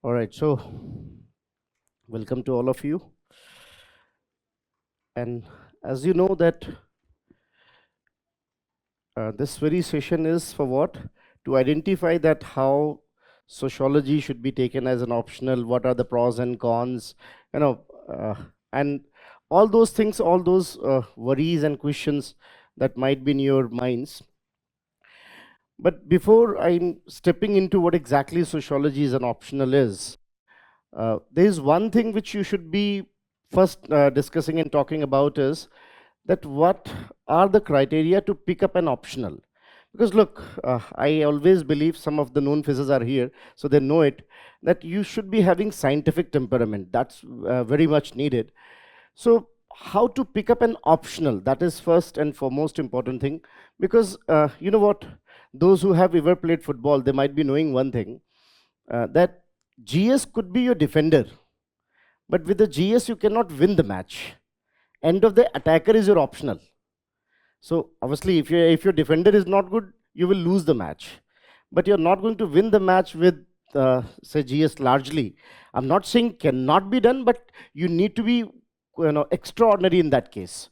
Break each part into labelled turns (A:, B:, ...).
A: All right, so welcome to all of you. And as you know that this very session is for what? To identify that how sociology should be taken as an optional, what are the pros and cons, you know, and all those things, all those worries and questions that might be in your minds. But before I'm stepping into what exactly sociology is an optional is, there is one thing which you should be first discussing and talking about is that what are the criteria to pick up an optional? Because look, I always believe some of the known faces are here, so they know it, that you should be having scientific temperament. That's very much needed. So how to pick up an optional, that is first and foremost important thing. Because you know what, those who have ever played football, they might be knowing one thing, that GS could be your defender, but with the GS you cannot win the match. End of the attacker is your optional. So obviously if your defender is not good, you will lose the match. But you're not going to win the match with say GS largely. I'm not saying cannot be done, but you need to be extraordinary in that case.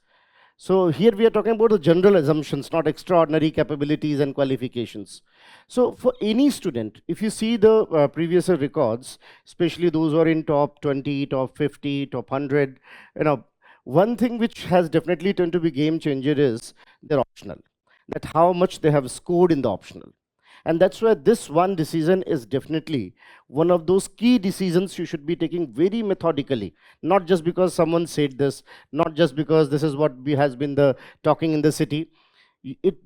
A: So here we are talking about the general assumptions, not extraordinary capabilities and qualifications. So for any student, if you see the previous records, especially those who are in top 20, top 50, top 100, one thing which has definitely turned to be game changer is their optional, that how much they have scored in the optional. And that's why this one decision is definitely one of those key decisions you should be taking very methodically, not just because someone said this, not just because this is what has been the talking in the city.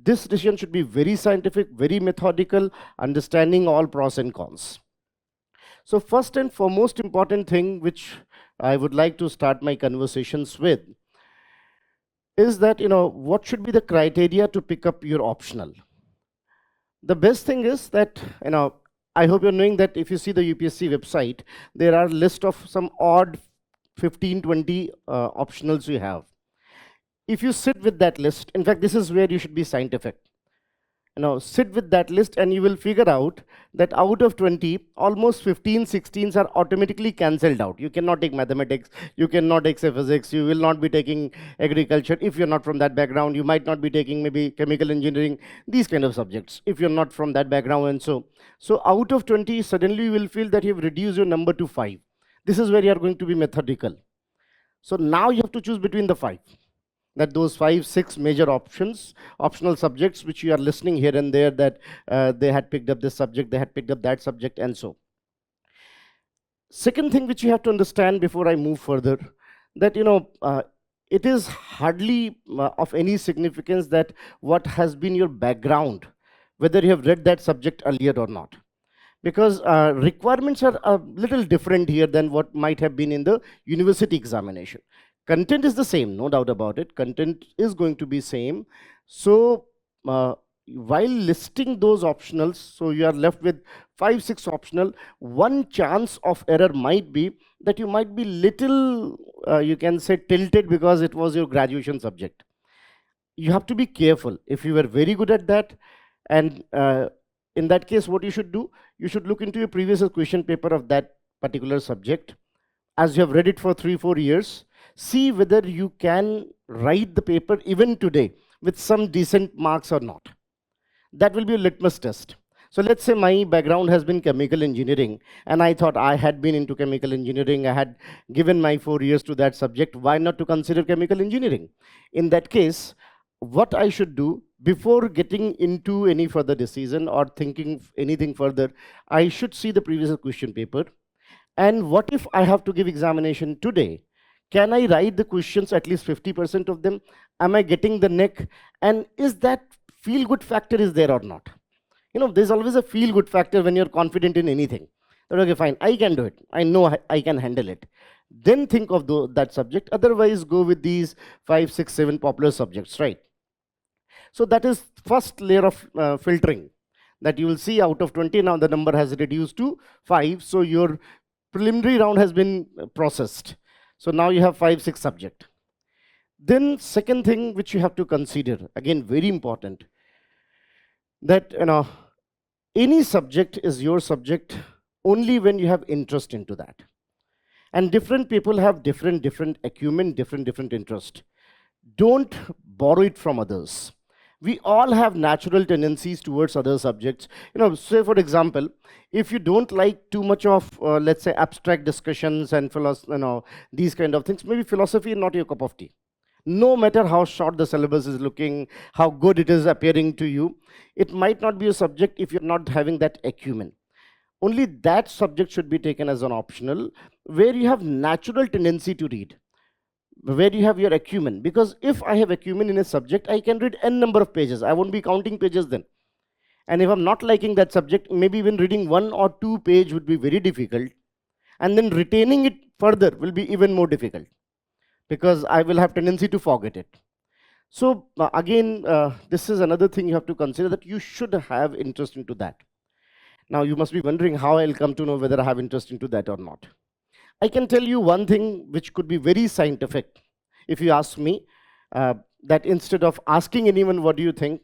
A: This decision should be very scientific, very methodical, understanding all pros and cons. So first and foremost important thing which I would like to start my conversations with is that, what should be the criteria to pick up your optional? The best thing is that, I hope you're knowing that if you see the UPSC website, there are list of some odd 15, 20 optionals you have. If you sit with that list, in fact, this is where you should be scientific. Sit with that list and you will figure out that out of 20, almost 15, 16s are automatically cancelled out. You cannot take mathematics, you cannot take physics, you will not be taking agriculture. If you're not from that background, you might not be taking maybe chemical engineering, these kind of subjects, if you're not from that background. And so out of 20, suddenly you will feel that you've reduced your number to 5. This is where you are going to be methodical. So now you have to choose between the 5. That those 5, 6 major optional subjects which you are listening here and there, that they had picked up this subject, they had picked up that subject, and so. Second thing which you have to understand before I move further, that it is hardly of any significance that what has been your background, whether you have read that subject earlier or not. Because requirements are a little different here than what might have been in the university examination. Content is the same, no doubt about it. Content is going to be same. So while listing those optionals, so you are left with 5, 6 optional, one chance of error might be that you might be little, you can say, tilted because it was your graduation subject. You have to be careful. If you were very good at that, and in that case, what you should do, you should look into your previous question paper of that particular subject, as you have read it for 3, 4 years. See whether you can write the paper even today with some decent marks or not. That will be a litmus test. So let's say my background has been chemical engineering, and I thought I had been into chemical engineering, I had given my 4 years to that subject, why not to consider chemical engineering? In that case, what I should do before getting into any further decision or thinking anything further, I should see the previous question paper. And what if I have to give examination today? Can I write the questions, at least 50% of them? Am I getting the neck? And is that feel good factor is there or not? There's always a feel good factor when you're confident in anything. That, okay, fine, I can do it. I know I can handle it. Then think of that subject. Otherwise, go with these 5, 6, 7 popular subjects, right? So that is first layer of filtering, that you will see out of 20, now the number has reduced to 5. So your preliminary round has been processed. So now you have 5, 6 subject. Then second thing which you have to consider, again very important, that any subject is your subject only when you have interest into that. And different people have different acumen, different interest. Don't borrow it from others. We all have natural tendencies towards other subjects. Say for example, if you don't like too much of, let's say, abstract discussions and these kind of things, maybe philosophy is not your cup of tea. No matter how short the syllabus is looking, how good it is appearing to you, it might not be a subject if you're not having that acumen. Only that subject should be taken as an optional, where you have natural tendency to read, where you have your acumen. Because if I have acumen in a subject, I can read n number of pages. I won't be counting pages then. And if I'm not liking that subject, maybe even reading 1 or 2 page would be very difficult. And then retaining it further will be even more difficult, because I will have tendency to forget it. So again, this is another thing you have to consider, that you should have interest into that. Now you must be wondering how I'll come to know whether I have interest into that or not. I can tell you one thing which could be very scientific. If you ask me, that instead of asking anyone what do you think,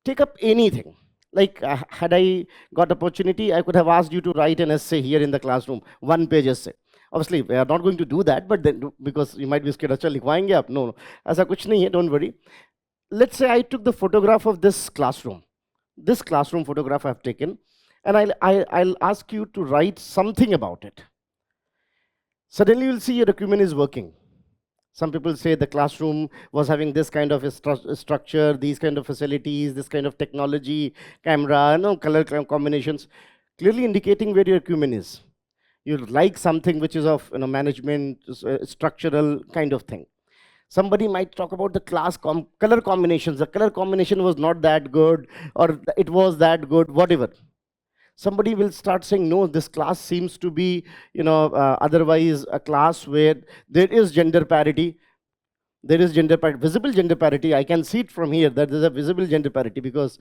A: take up anything. Like had I got opportunity, I could have asked you to write an essay here in the classroom, 1-page essay. Obviously, we are not going to do that, but then, because you might be scared, अच्छा लिखवाएंगे आप? No, ऐसा कुछ नहीं है, don't worry. Let's say I took the photograph of this classroom. This classroom photograph I've taken, and I'll ask you to write something about it. Suddenly you'll see your acumen is working. Some people say the classroom was having this kind of a structure, these kind of facilities, this kind of technology, camera, color combinations, clearly indicating where your acumen is. You like something which is of management, structural kind of thing. Somebody might talk about the color combinations. The color combination was not that good, or it was that good, whatever. Somebody will start saying, no, this class seems to be, otherwise a class where there is gender parity. There is visible gender parity. I can see it from here, that there's a visible gender parity, because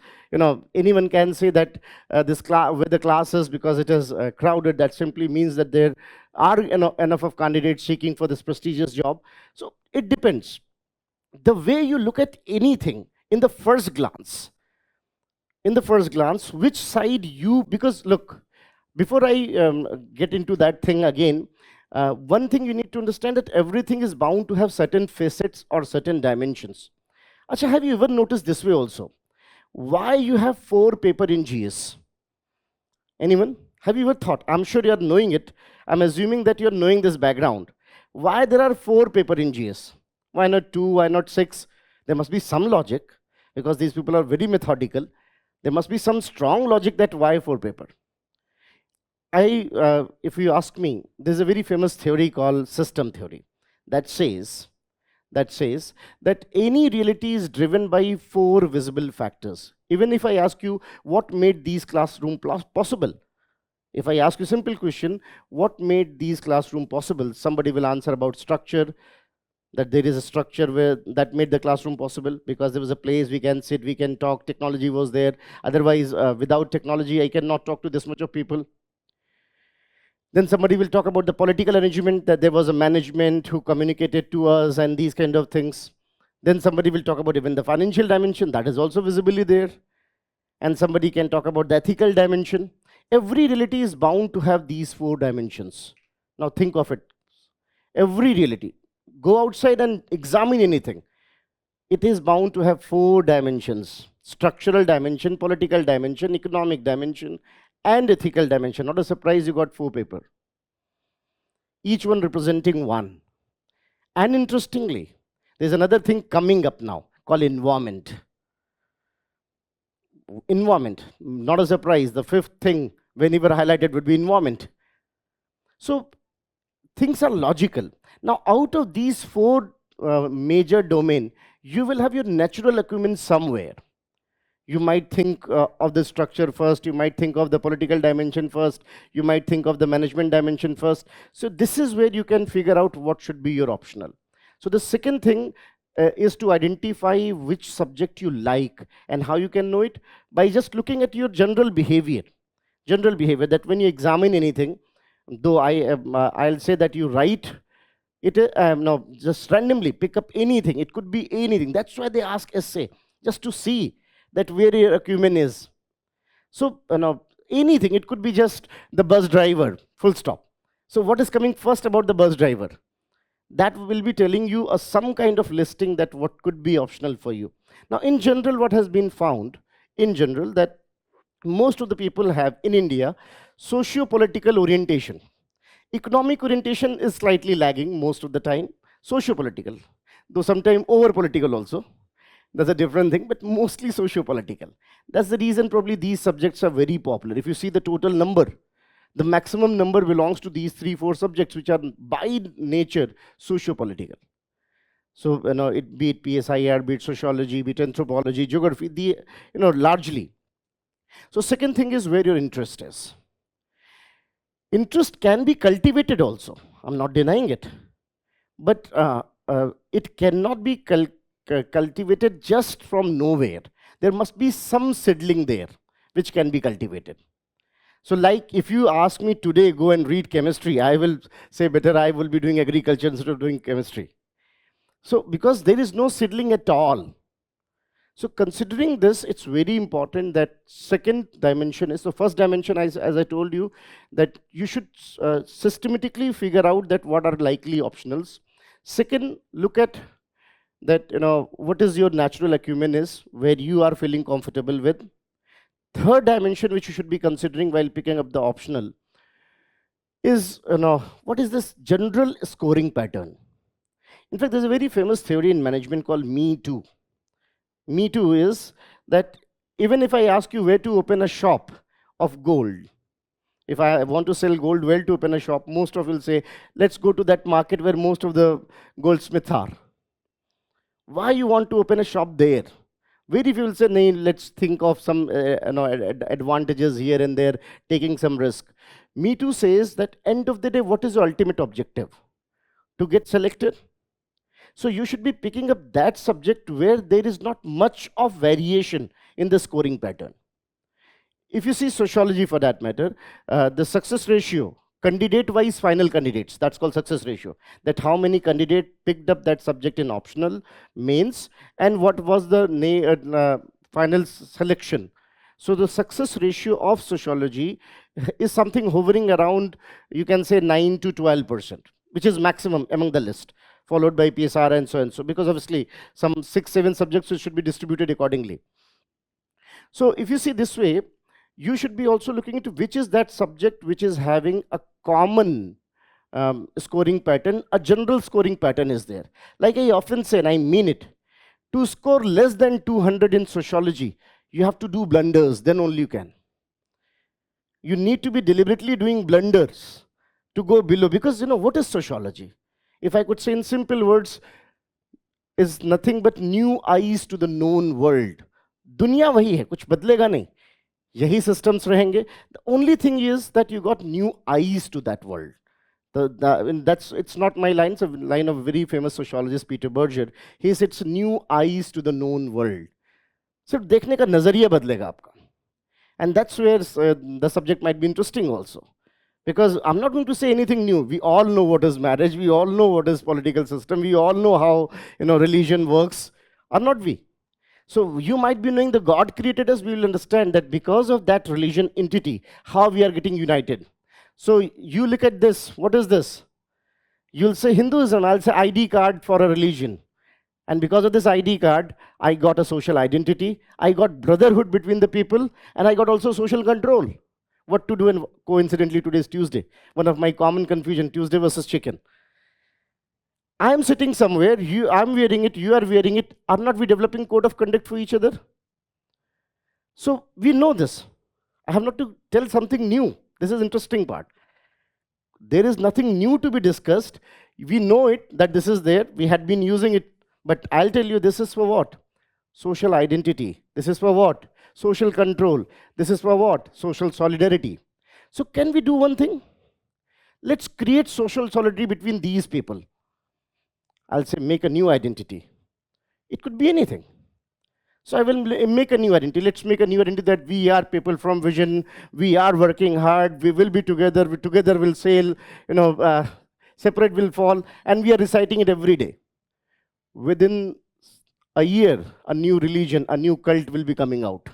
A: anyone can say that this class, where the class is, because it is crowded, that simply means that there are enough of candidates seeking for this prestigious job. So it depends. The way you look at anything in the first glance, which side you, because look, before I get into that thing again, one thing you need to understand, that everything is bound to have certain facets or certain dimensions. Acha, have you ever noticed this way also? Why you have 4 paper in GS? Anyone? Have you ever thought? I'm sure you're knowing it. I'm assuming that you're knowing this background. Why there are 4 paper in GS? Why not 2? Why not 6? There must be some logic, because these people are very methodical. There must be some strong logic that why 4 paper. If you ask me, there's a very famous theory called system theory that says that any reality is driven by 4 visible factors. Even if I ask you what made these classroom possible, if I ask you a simple question, what made these classroom possible, somebody will answer about structure, that there is a structure where that made the classroom possible, because there was a place we can sit, we can talk, technology was there. Otherwise, without technology, I cannot talk to this much of people. Then somebody will talk about the political arrangement, that there was a management who communicated to us and these kind of things. Then somebody will talk about even the financial dimension, that is also visibly there. And somebody can talk about the ethical dimension. Every reality is bound to have these four dimensions. Now think of it. Every reality. Go outside and examine anything. It is bound to have four dimensions: structural dimension, political dimension, economic dimension, and ethical dimension. Not a surprise you got four paper, each one representing one. And interestingly, there's another thing coming up now called environment. Environment, not a surprise, the fifth thing whenever highlighted would be environment. So things are logical. Now, out of these four major domain, you will have your natural acumen somewhere. You might think of the structure first, you might think of the political dimension first, you might think of the management dimension first. So this is where you can figure out what should be your optional. So the second thing is to identify which subject you like, and how you can know it by just looking at your general behavior. General behavior, that when you examine anything, though I'll say that you write it, no, just randomly pick up anything. It could be anything. That's why they ask essay, just to see that where your acumen is. So, anything. It could be just the bus driver, full stop. So what is coming first about the bus driver? That will be telling you some kind of listing that what could be optional for you. Now, in general, what has been found, in general, that most of the people have, in India, socio-political orientation. Economic orientation is slightly lagging most of the time. Socio-political, though sometimes over-political also. That's a different thing, but mostly socio-political. That's the reason probably these subjects are very popular. If you see the total number, the maximum number belongs to these 3-4 subjects, which are by nature socio-political. So, it be it PSIR, be it sociology, be it anthropology, geography, largely. So second thing is where your interest is. Interest can be cultivated also. I'm not denying it. But it cannot be cultivated just from nowhere. There must be some seedling there which can be cultivated. So like if you ask me today, go and read chemistry, I will say better I will be doing agriculture instead of doing chemistry. So because there is no seedling at all. So considering this, it's very important that second dimension is the first dimension, as I told you, that you should systematically figure out that what are likely optionals. Second, look at that, what is your natural acumen is, where you are feeling comfortable with. Third dimension, which you should be considering while picking up the optional, is, what is this general scoring pattern? In fact, there's a very famous theory in management called Me Too. Me Too is that even if I ask you where to open a shop of gold, if I want to sell gold, where to open a shop, most of you will say, let's go to that market where most of the goldsmiths are. Why you want to open a shop there? Very few will say, nee, let's think of some advantages here and there, taking some risk. Me Too says that end of the day, what is your ultimate objective? To get selected? So you should be picking up that subject where there is not much of variation in the scoring pattern. If you see sociology for that matter, the success ratio, candidate-wise final candidates, that's called success ratio, that how many candidates picked up that subject in optional mains, and what was the final selection. So the success ratio of sociology is something hovering around, you can say 9 to 12%, which is maximum among the list, followed by PSR and so and so, because obviously some 6-7 subjects should be distributed accordingly. So if you see this way, you should be also looking into which is that subject which is having a common scoring pattern, a general scoring pattern is there. Like I often say, and I mean it, to score less than 200 in sociology, you have to do blunders, then only you can. You need to be deliberately doing blunders to go below, because what is sociology? If I could say in simple words, is nothing but new eyes to the known world. Dunya wahi hai, kuch badlega nahi. Yahi systems rahenge. The only thing is that you got new eyes to that world. And that's, it's not my line, it's a line of very famous sociologist Peter Berger. He said it's new eyes to the known world. सिर्फ देखने का नजरिया बदलेगा आपका. And that's where the subject might be interesting also. Because I'm not going to say anything new. We all know what is marriage. We all know what is political system. We all know how, religion works. Or not we? So you might be knowing the God created us. We will understand that because of that religion entity, how we are getting united. So you look at this. What is this? You'll say Hinduism. I'll say ID card for a religion. And because of this ID card, I got a social identity. I got brotherhood between the people. And I got also social control. What to do, and coincidentally today is Tuesday. One of my common confusion, Tuesday versus chicken. I am sitting somewhere, I'm wearing it, you are wearing it. Are not we developing code of conduct for each other? So we know this. I have not to tell something new. This is interesting part. There is nothing new to be discussed. We know it, that this is there. We had been using it. But I'll tell you, this is for what? Social identity. This is for what? Social control. This is for what? Social solidarity. So can we do one thing? Let's create social solidarity between these people. I'll say make a new identity. It could be anything. So I will make a new identity. Let's make a new identity that we are people from vision. We are working hard. We will be together. We together will sail. Separate will fall. And we are reciting it every day. Within a year, a new religion, a new cult will be coming out.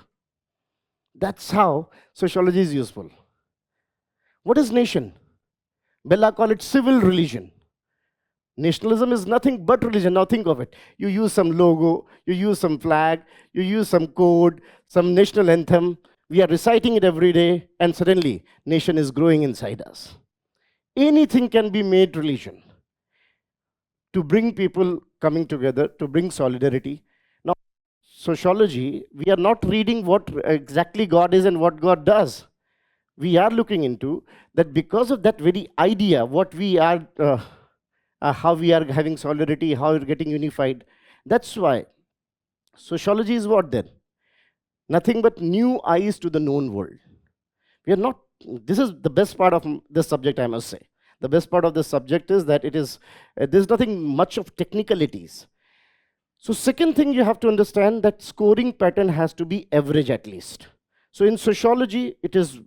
A: That's how sociology is useful. What is nation? Bella call it civil religion. Nationalism is nothing but religion. Now think of it. You use some logo, you use some flag, you use some code, some national anthem. We are reciting it every day, and suddenly nation is growing inside us. Anything can be made religion to bring people coming together, to bring solidarity. Now, sociology, we are not reading what exactly God is and what God does. We are looking into that because of that very idea, what we are, how we are having solidarity, how we're getting unified. That's why sociology is what then? Nothing but new eyes to the known world. We are not, this is the best part of this subject, I must say. The best part of this subject is that it is, there's nothing much of technicalities. So second thing you have to understand that scoring pattern has to be average at least. So in sociology, it is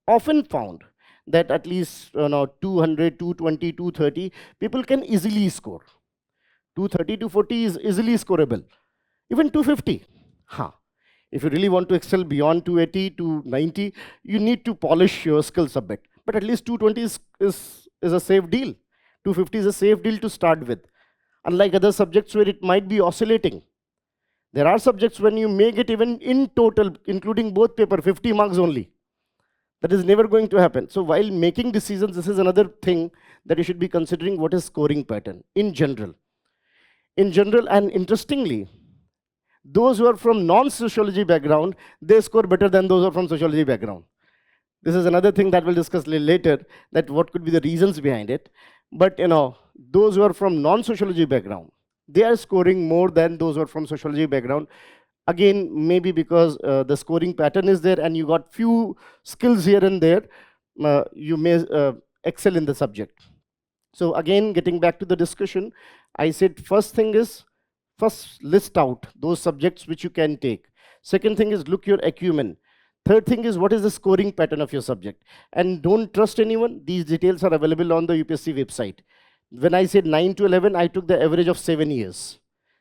A: often found that at least 200, 220, 230, people can easily score. 230 to 40 is easily scoreable. Even 250. If you really want to excel beyond 280 to 90, you need to polish your skills a bit. But at least 220 is a safe deal. 250 is a safe deal to start with. Unlike other subjects where it might be oscillating. There are subjects when you make it even in total, including both paper, 50 marks only. That is never going to happen. So while making decisions, this is another thing that you should be considering, what is scoring pattern in general. In general, and interestingly, those who are from non-sociology background, they score better than those who are from sociology background. This is another thing that we'll discuss later, that what could be the reasons behind it. But those who are from non-sociology background, they are scoring more than those who are from sociology background. Again, maybe because the scoring pattern is there and you got few skills here and there, you may excel in the subject. So again, getting back to the discussion, I said first thing is, first list out those subjects which you can take. Second thing is look your acumen. Third thing is what is the scoring pattern of your subject. And don't trust anyone. These details are available on the UPSC website. When I said 9 to 11, I took the average of 7 years.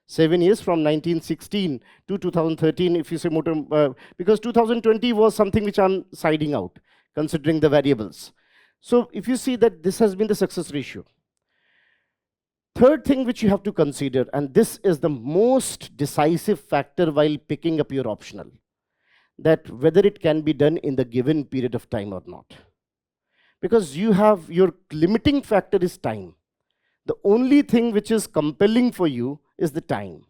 A: 7 years from 1916 to 2013, if you say motor, because 2020 was something which I'm siding out, considering the variables. So if you see that this has been the success ratio. Third thing which you have to consider, and this is the most decisive factor while picking up your optional, that whether it can be done in the given period of time or not. Because you have, your limiting factor is time. The only thing which is compelling for you is the time.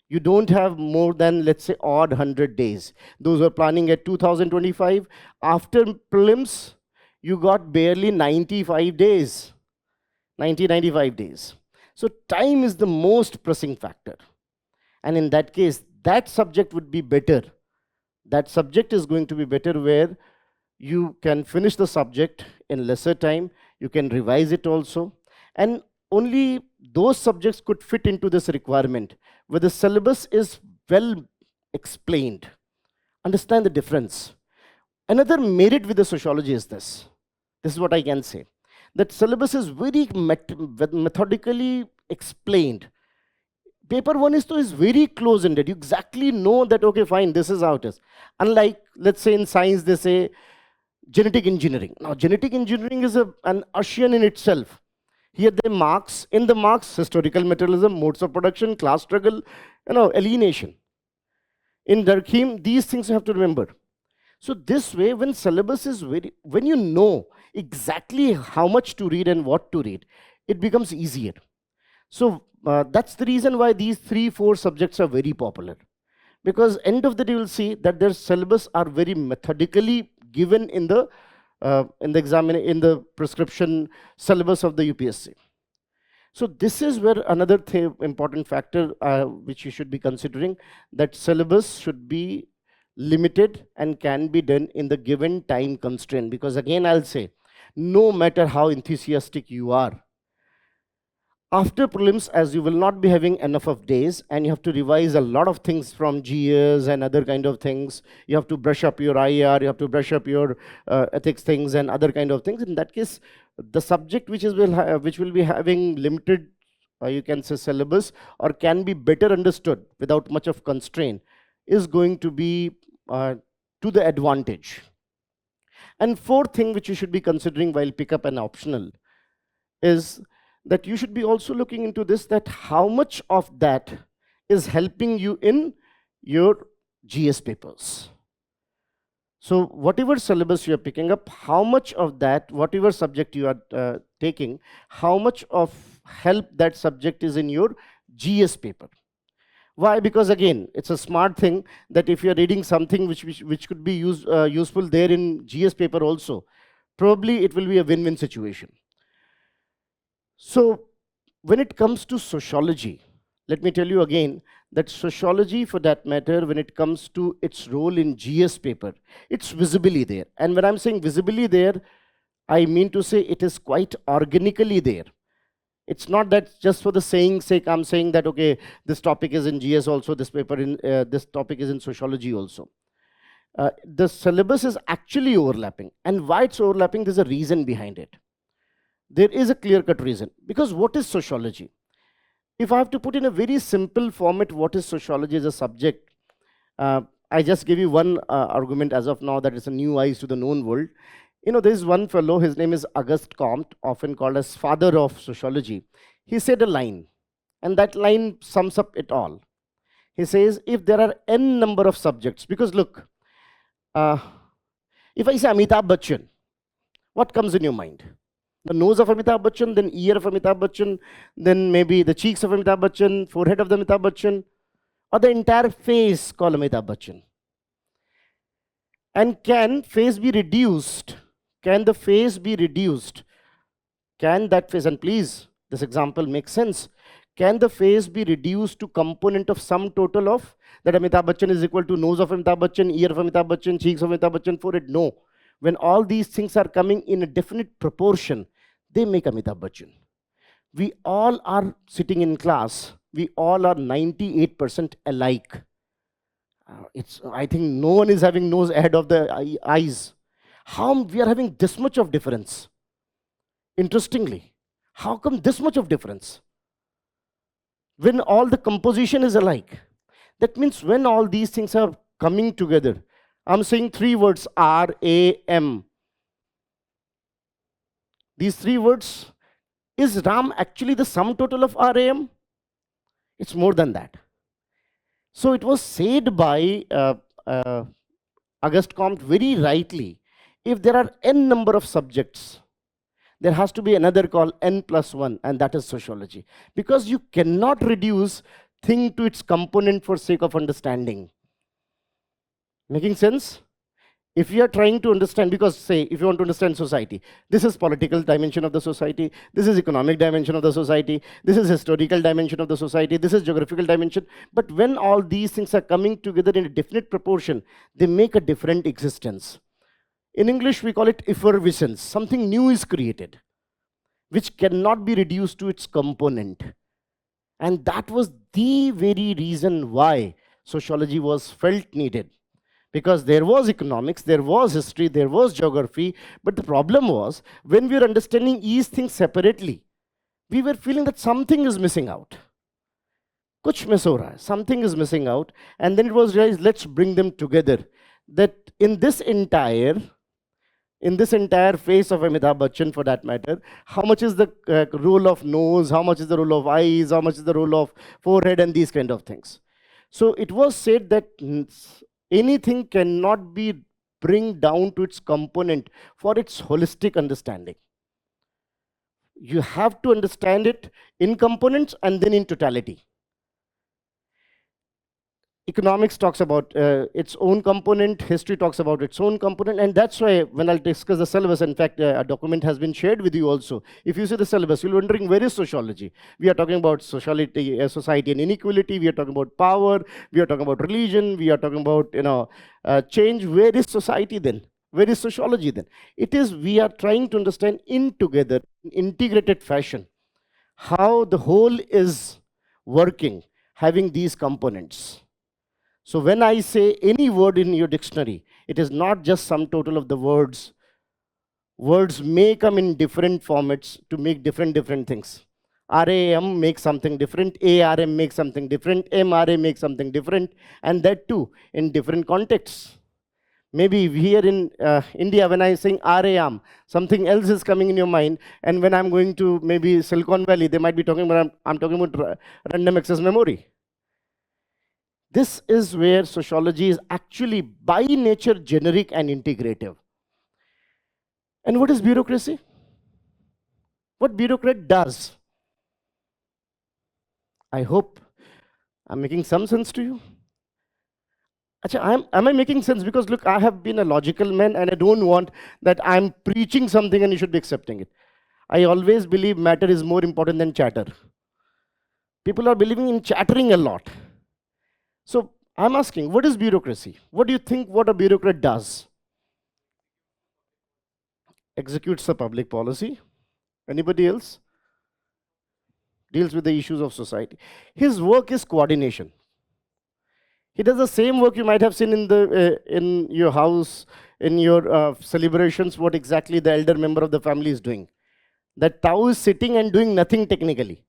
A: You don't have more than, let's say, odd 100 days. Those who are planning at 2025, after prelims, you got barely 95 days. 95 days. So time is the most pressing factor. And in that case, that subject would be better. That subject is going to be better where you can finish the subject in lesser time, You can revise it also. And only those subjects could fit into this requirement where the syllabus is well explained. Understand the difference. Another merit with the sociology is this. This is what I can say. That syllabus is very methodically explained. Paper one is very close-ended. You exactly know that, okay, fine, this is how it is. Unlike, let's say in science, they say genetic engineering. Now, genetic engineering is an ocean in itself. Here the marks, in the marks, historical materialism, modes of production, class struggle, alienation. In Durkheim, these things you have to remember. So this way, when syllabus is when you know exactly how much to read and what to read, it becomes easier. So that's the reason why these 3-4 subjects are very popular. Because end of the day, you will see that their syllabus are very methodically given in the in the prescription syllabus of the UPSC. So this is where another important factor which you should be considering, that syllabus should be limited and can be done in the given time constraint. Because again, I'll say, no matter how enthusiastic you are, after prelims, as you will not be having enough of days and you have to revise a lot of things from GS and other kind of things, you have to brush up your IR, you have to brush up your ethics things and other kind of things. In that case, the subject which will be having limited, you can say, syllabus, or can be better understood without much of constraint, is going to be to the advantage. And fourth thing which you should be considering while pick up an optional is that you should be also looking into this, that how much of that is helping you in your GS papers. So whatever syllabus you are picking up, how much of that, whatever subject you are taking, how much of help that subject is in your GS paper. Why? Because again, it's a smart thing that if you're reading something which could be useful there in GS paper also, probably it will be a win-win situation. So when it comes to sociology, let me tell you again that sociology, for that matter, when it comes to its role in GS paper, it's visibly there. And when I'm saying visibly there, I mean to say it is quite organically there. It's not that just for the saying sake, I'm saying that, okay, this topic is in GS also, this paper in this topic is in sociology also. The syllabus is actually overlapping. And why it's overlapping, there's a reason behind it. There is a clear-cut reason. Because what is sociology? If I have to put in a very simple format, what is sociology as a subject? I just give you one argument as of now, that is a new eyes to the known world. There is one fellow, his name is Auguste Comte, often called as father of sociology. He said a line, and that line sums up it all. He says, if there are n number of subjects, because look, if I say Amitabh Bachchan, what comes in your mind? The nose of Amitabh Bachchan, then ear of Amitabh Bachchan, then maybe the cheeks of Amitabh Bachchan, forehead of the Amitabh Bachchan, or the entire face called Amitabh Bachchan. And can face be reduced? Can the face be reduced? Can that face, and please, this example makes sense, can the face be reduced to component of sum total of that Amitabh Bachchan is equal to nose of Amitabh Bachchan, ear of Amitabh Bachchan, cheeks of Amitabh Bachchan, forehead? No. When all these things are coming in a definite proportion, they make Amitabh Bachchan. We all are sitting in class. We all are 98% alike. I think no one is having nose ahead of the eyes. How we are having this much of difference? Interestingly, how come this much of difference? When all the composition is alike. That means when all these things are coming together, I'm saying 3 words, RAM. These 3 words, is RAM actually the sum total of RAM? It's more than that. So it was said by Auguste Comte very rightly, if there are n number of subjects, there has to be another called n plus 1, and that is sociology. Because you cannot reduce thing to its component for sake of understanding. Making sense? If you are trying to understand, because say, if you want to understand society, this is political dimension of the society, this is economic dimension of the society, this is historical dimension of the society, this is geographical dimension. But when all these things are coming together in a definite proportion, they make a different existence. In English, we call it effervescence. Something new is created. which cannot be reduced to its component. And that was the very reason why sociology was felt needed. Because there was economics, there was history, there was geography, but the problem was when we were understanding these things separately, we were feeling that something is missing out. Kuch miss ho raha hai, something is missing out. And then it was realized, let's bring them together. That in this entire face of Amitabh Bachchan, for that matter, how much is the role of nose, how much is the role of eyes, how much is the role of forehead, and these kind of things. So it was said that anything cannot be bring down to its component for its holistic understanding. You have to understand it in components and then in totality. Economics talks about its own component, history talks about its own component, and that's why when I'll discuss the syllabus, in fact, a document has been shared with you also. If you see the syllabus, you're wondering, where is sociology? We are talking about sociality, society and inequality, we are talking about power, we are talking about religion, we are talking about, change. Where is society then? Where is sociology then? It is, we are trying to understand in together, in integrated fashion, how the whole is working, having these components. So when I say any word in your dictionary, it is not just sum total of the words. Words may come in different formats to make different things. RAM makes something different, ARM makes something different, MRA makes something different, and that too in different contexts. Maybe here in India, when I sing RAM, something else is coming in your mind, and when I'm going to maybe Silicon Valley, they might be talking about, I'm talking about random access memory. This is where sociology is actually by nature generic and integrative. And what is bureaucracy? What bureaucrat does? I hope I'm making some sense to you. Achha, am I making sense? Because look, I have been a logical man and I don't want that I'm preaching something and you should be accepting it. I always believe matter is more important than chatter. People are believing in chattering a lot. So I'm asking, what is bureaucracy? What do you think what a bureaucrat does? Executes the public policy. Anybody else? Deals with the issues of society. His work is coordination. He does the same work you might have seen in your house, in your celebrations, what exactly the elder member of the family is doing. That Tao is sitting and doing nothing technically,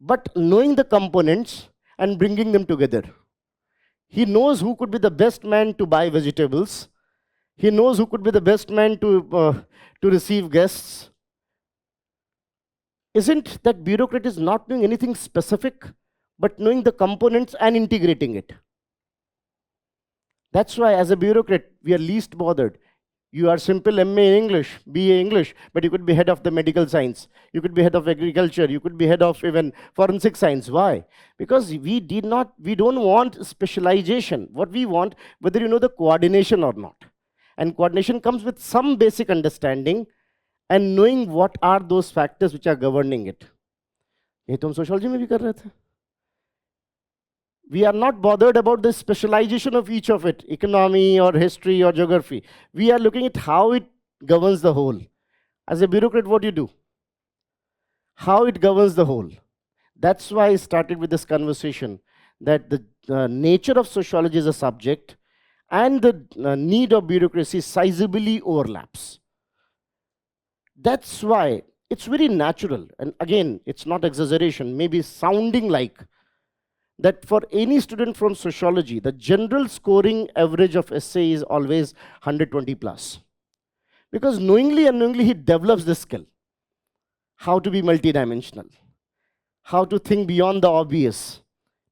A: but knowing the components and bringing them together. He knows who could be the best man to buy vegetables. He knows who could be the best man to receive guests. Isn't that bureaucrat is not doing anything specific, but knowing the components and integrating it? That's why as a bureaucrat, we are least bothered. You are simple MA English, BA English, but you could be head of the medical science. You could be head of agriculture. You could be head of even forensic science. Why? Because we don't want specialization. What we want, whether you know the coordination or not. And coordination comes with some basic understanding and knowing what are those factors which are governing it. ये तो हम sociology में भी कर रहे थे. We are not bothered about the specialization of each of it, economy or history or geography. We are looking at how it governs the whole. As a bureaucrat, what do you do? How it governs the whole. That's why I started with this conversation, that the nature of sociology as a subject and the need of bureaucracy sizably overlaps. That's why it's very natural, and again, it's not exaggeration, maybe sounding like, that for any student from sociology, the general scoring average of essay is always 120 plus. Because knowingly and unknowingly, he develops this skill. How to be multidimensional. How to think beyond the obvious.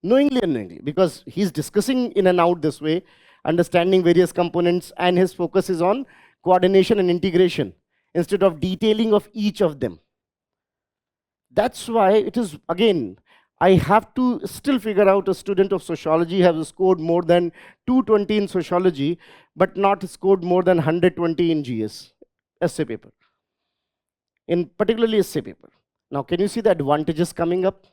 A: Knowingly and unknowingly, because he's discussing in and out this way, understanding various components, and his focus is on coordination and integration, instead of detailing of each of them. That's why it is, again, I have to still figure out a student of sociology has scored more than 220 in sociology, but not scored more than 120 in GS, essay paper. In particularly essay paper. Now, can you see the advantages coming up?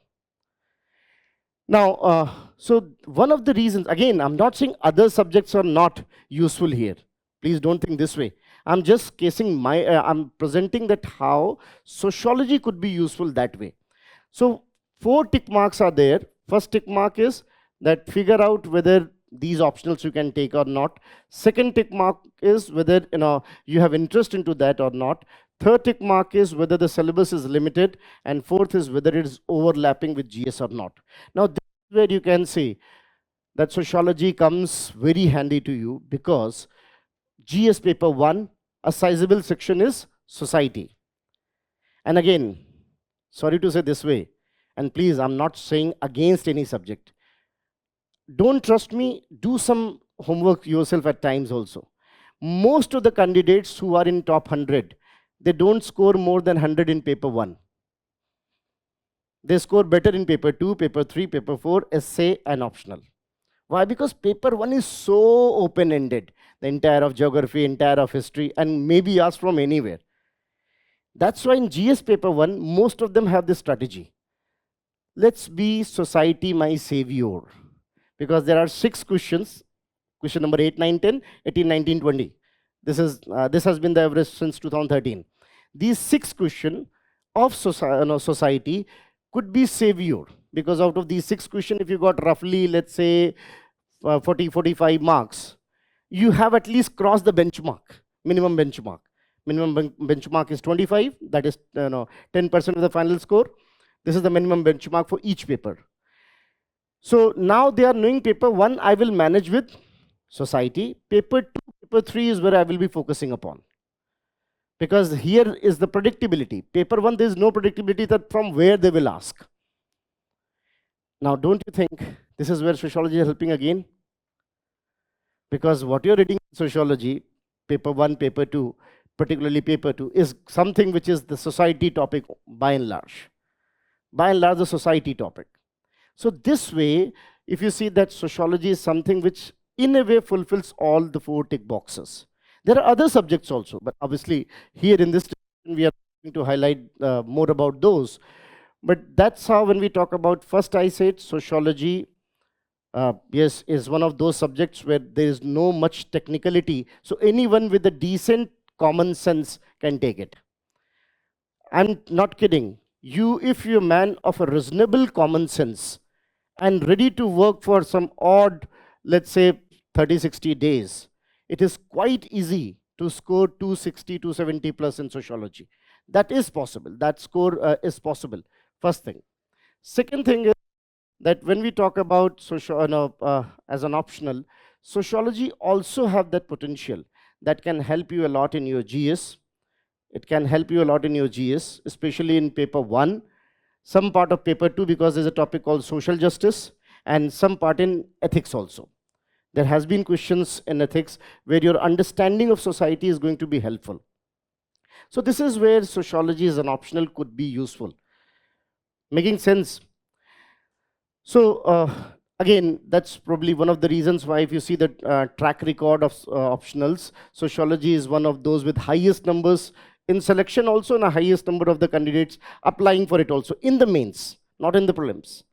A: Now, so one of the reasons, again, I'm not saying other subjects are not useful here. Please don't think this way. I'm just casing my, I'm presenting that how sociology could be useful that way. So 4 tick marks are there. First tick mark is that figure out whether these optionals you can take or not. Second tick mark is whether you have interest into that or not. Third tick mark is whether the syllabus is limited, and fourth is whether it is overlapping with GS or not. Now this is where you can say that sociology comes very handy to you, because GS paper 1, a sizable section is society. And again, sorry to say this way, and please, I'm not saying against any subject. Don't trust me, do some homework yourself at times also. Most of the candidates who are in top 100, they don't score more than 100 in paper 1. They score better in paper 2, paper 3, paper 4, essay, and optional. Why? Because paper 1 is so open-ended. The entire of geography, entire of history, and maybe asked from anywhere. That's why in GS paper 1, most of them have this strategy. Let's be society my savior. Because there are 6 questions. Question number 8, 9, 10, 18, 19, 20. This has been the average since 2013. These 6 questions of society could be savior. Because out of these 6 questions, if you got roughly, let's say, 40, 45 marks, you have at least crossed the benchmark, minimum benchmark. Minimum benchmark is 25, that is 10% of the final score. This is the minimum benchmark for each paper. So now they are knowing paper 1, I will manage with society. Paper 2, paper 3 is where I will be focusing upon. Because here is the predictability. Paper 1, there is no predictability that from where they will ask. Now, don't you think this is where sociology is helping again? Because what you're reading in sociology, paper 1, paper 2, particularly paper 2, is something which is the society topic by and large. By and large, the society topic. So this way, if you see that sociology is something which in a way fulfills all the 4 tick boxes. There are other subjects also, but obviously here in this discussion, we are going to highlight more about those. But that's how when we talk about, first I said sociology, yes, is one of those subjects where there is no much technicality. So anyone with a decent common sense can take it. I'm not kidding. If you're a man of a reasonable common sense and ready to work for some odd, let's say 30, 60 days, it is quite easy to score 260, 270 plus in sociology. That is possible. That score is possible. First thing. Second thing is that when we talk about as an optional, sociology also have that potential that can help you a lot in your GS. It can help you a lot in your GS, especially in paper 1, some part of paper 2, because there's a topic called social justice, and some part in ethics also. There has been questions in ethics where your understanding of society is going to be helpful. So this is where sociology as an optional could be useful. Making sense? So again, that's probably one of the reasons why, if you see the track record of optionals, sociology is one of those with highest numbers in selection also, and a highest number of the candidates applying for it also in the mains, not in the prelims,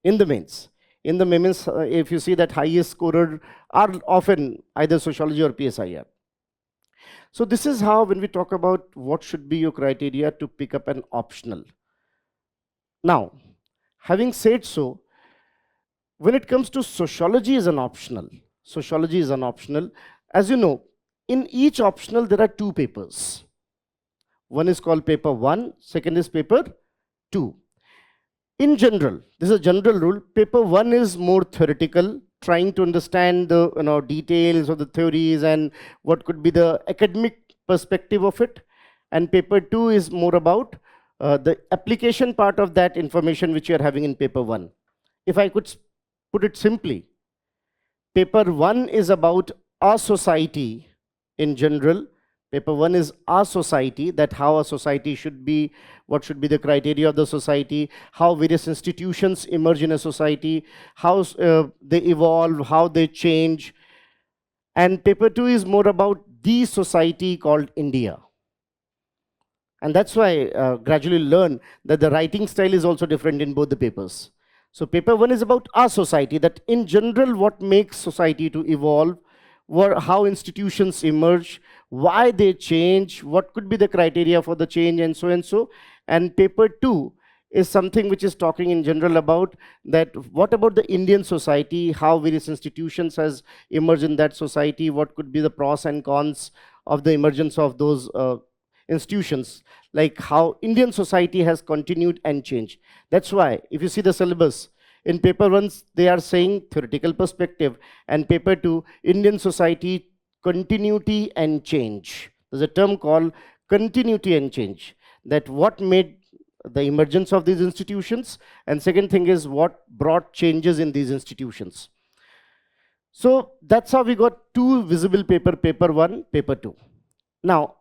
A: in the mains. In the mains, if you see that highest scorer are often either sociology or PSIR. So this is how, when we talk about what should be your criteria to pick up an optional. Now, having said so, when it comes to sociology as an optional, as you know, in each optional there are 2 papers. One is called paper 1, second is paper 2. In general, this is a general rule, paper 1 is more theoretical, trying to understand the details of the theories and what could be the academic perspective of it. And paper 2 is more about the application part of that information which you are having in paper 1. If I could put it simply, paper 1 is about our society in general. Paper 1 is our society, that how a society should be, what should be the criteria of the society, how various institutions emerge in a society, how they evolve, how they change. And paper 2 is more about the society called India. And that's why gradually learn that the writing style is also different in both the papers. So paper 1 is about our society, that in general what makes society to evolve, how institutions emerge, why they change, what could be the criteria for the change, and so and so. And paper 2 is something which is talking in general about that what about the Indian society, how various institutions has emerged in that society, what could be the pros and cons of the emergence of those institutions, like how Indian society has continued and changed. That's why if you see the syllabus, in paper 1 they are saying theoretical perspective, and paper 2 Indian society continuity and change. There's a term called continuity and change, that what made the emergence of these institutions, and second thing is what brought changes in these institutions. So that's how we got two visible paper 1, paper 2. Now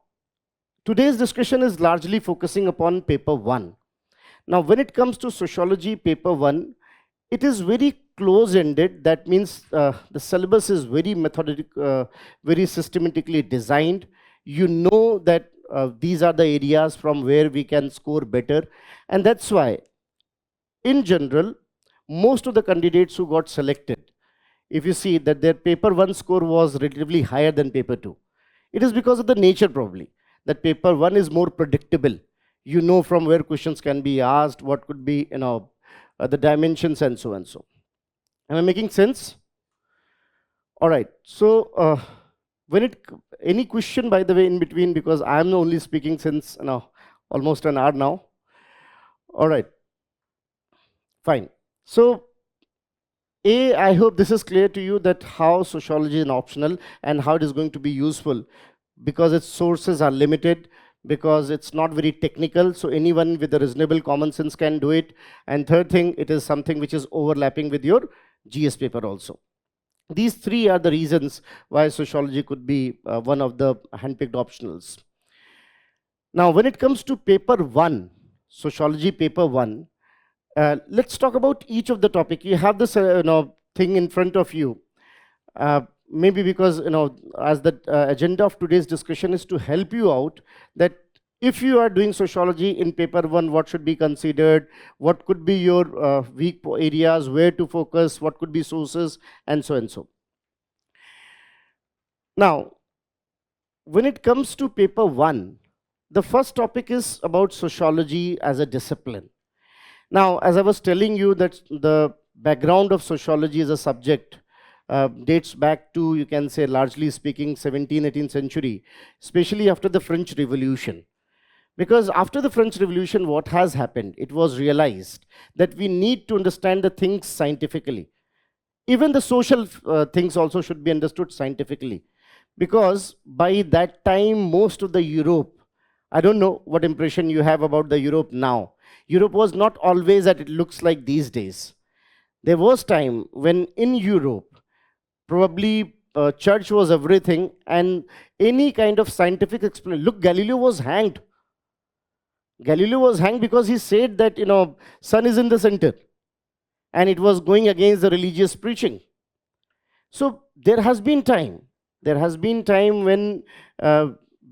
A: today's discussion is largely focusing upon paper 1. Now when it comes to sociology paper 1, it is very close ended. That means the syllabus is very methodical, very systematically designed. You know that these are the areas from where we can score better, and that's why in general most of the candidates who got selected, if you see that their paper 1 score was relatively higher than paper 2, it is because of the nature probably, that paper 1 is more predictable. You know from where questions can be asked, what could be, the dimensions, and so and so. Am I making sense? All right. So when it any question by the way in between, because I am only speaking since almost an hour now. All right. Fine. So I hope this is clear to you that how sociology is optional and how it is going to be useful, because its sources are limited, because it's not very technical, so anyone with a reasonable common sense can do it. And third thing, it is something which is overlapping with your GS paper also. These three are the reasons why sociology could be one of the handpicked optionals. Now, when it comes to paper 1, sociology paper 1, let's talk about each of the topic. You have this thing in front of you. Maybe because as the agenda of today's discussion is to help you out, that if you are doing sociology in paper 1, what should be considered, what could be your weak areas, where to focus, what could be sources, and so and so. Now when it comes to paper 1, the first topic is about sociology as a discipline. Now, as I was telling you that the background of sociology as a subject dates back to, you can say, largely speaking, 17th, 18th century, especially after the French Revolution. Because after the French Revolution, what has happened? It was realized that we need to understand the things scientifically. Even the social things also should be understood scientifically. Because by that time, most of the Europe, I don't know what impression you have about the Europe now. Europe was not always that it looks like these days. There was time when in Europe, probably church was everything, and any kind of scientific explanation. Look, Galileo was hanged. Galileo was hanged because he said that, sun is in the center, and it was going against the religious preaching. So there has been time. There has been time when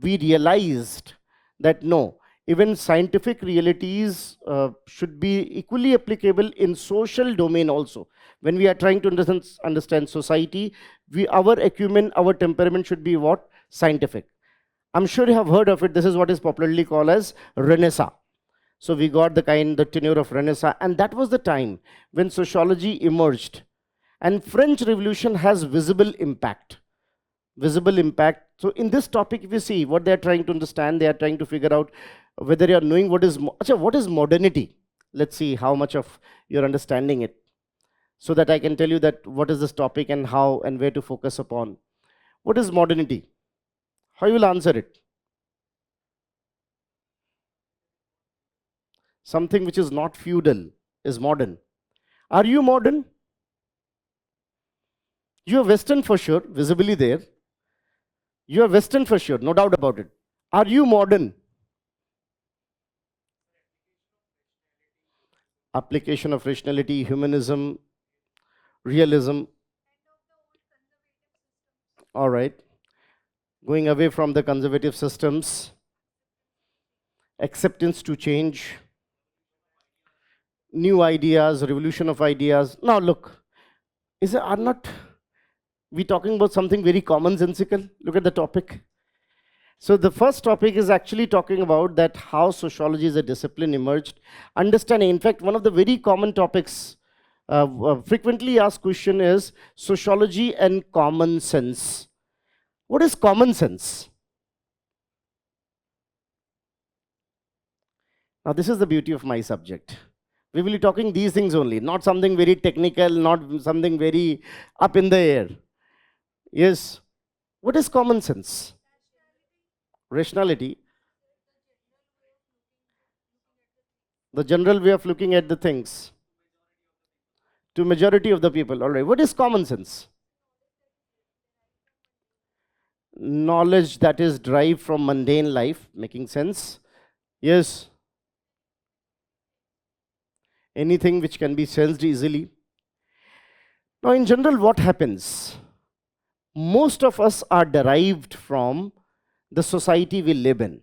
A: we realized that no, even scientific realities should be equally applicable in social domain also. When we are trying to understand society, our acumen, our temperament should be what? Scientific. I'm sure you have heard of it. This is what is popularly called as Renaissance. So we got the tenure of Renaissance, and that was the time when sociology emerged. And French Revolution has visible impact. Visible impact. So in this topic, if you see what they are trying to understand, they are trying to figure out whether you are knowing what is modernity. Let's see how much of you're understanding it, so that I can tell you that what is this topic and how and where to focus upon. What is modernity? How you will answer it? Something which is not feudal is modern. Are you modern? You are Western for sure, visibly there. You are Western for sure, no doubt about it. Are you modern? Application of rationality, humanism, realism. All right. Going away from the conservative systems, acceptance to change, new ideas, revolution of ideas. Now look, are not We're talking about something very commonsensical. Look at the topic. So the first topic is actually talking about that how sociology as a discipline emerged. Understanding, in fact, one of the very common topics, frequently asked question is sociology and common sense. What is common sense? Now this is the beauty of my subject. We will be talking these things only, not something very technical, not something very up in the air. Yes. What is common sense? Rationality, the general way of looking at the things to majority of the people. All right. What is common sense? Knowledge that is derived from mundane life, making sense. Yes. Anything which can be sensed easily. Now, in general, what happens? Most of us are derived from the society we live in.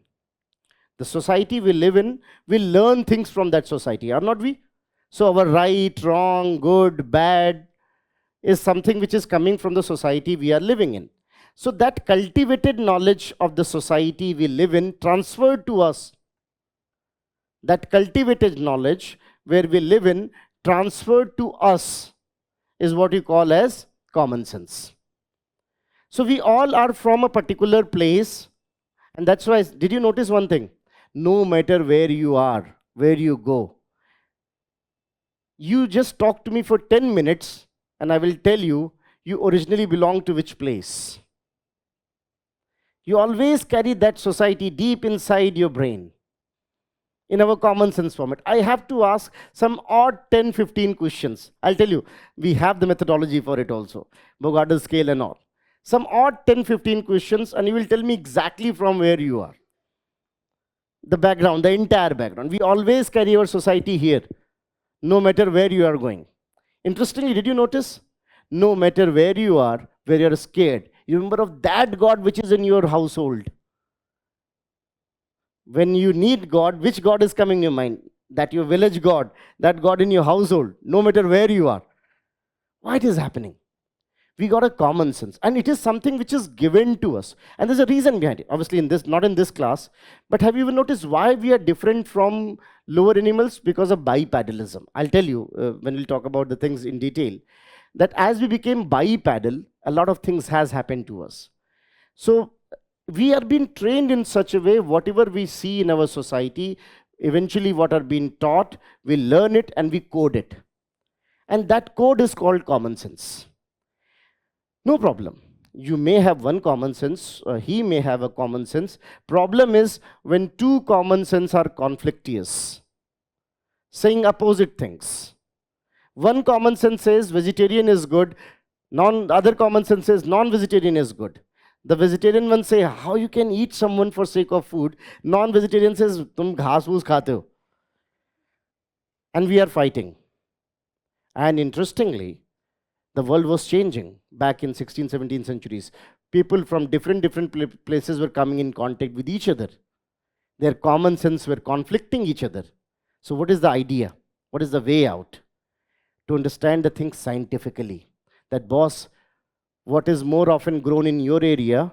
A: The society we live in, we learn things from that society, are not we? So, our right, wrong, good, bad is something which is coming from the society we are living in. So, that cultivated knowledge of the society we live in transferred to us. That cultivated knowledge where we live in transferred to us is what you call as common sense. So we all are from a particular place, and that's why, did you notice one thing? No matter where you are, where you go, you just talk to me for 10 minutes and I will tell you, you originally belong to which place. You always carry that society deep inside your brain. In our common sense format, I have to ask some odd 10-15 questions. I'll tell you, we have the methodology for it also, Bogart's scale and all. Some odd 10-15 questions, and you will tell me exactly from where you are. The background, the entire background. We always carry our society here, no matter where you are going. Interestingly, did you notice? No matter where you are scared, you remember of that God which is in your household. When you need God, which God is coming in your mind? That your village God, that God in your household, no matter where you are. Why it is happening? We got a common sense, and it is something which is given to us. And there's a reason behind it. Obviously, in this, not in this class, but have you ever noticed why we are different from lower animals? Because of bipedalism. I'll tell you when we'll talk about the things in detail, that as we became bipedal, a lot of things has happened to us. So we are being trained in such a way, whatever we see in our society, eventually what are being taught, we learn it and we code it. And that code is called common sense. No problem. You may have one common sense, he may have a common sense. Problem is when two common sense are conflictious, saying opposite things. One common sense says vegetarian is good, other common sense says non-vegetarian is good. The vegetarian one say, how you can eat someone for sake of food? Non-vegetarian says, tum ghas foos khate ho. And we are fighting. And interestingly, the world was changing back in 16th, 17th centuries. People from different places were coming in contact with each other. Their common sense were conflicting each other. So what is the idea? What is the way out? To understand the things scientifically. That boss, what is more often grown in your area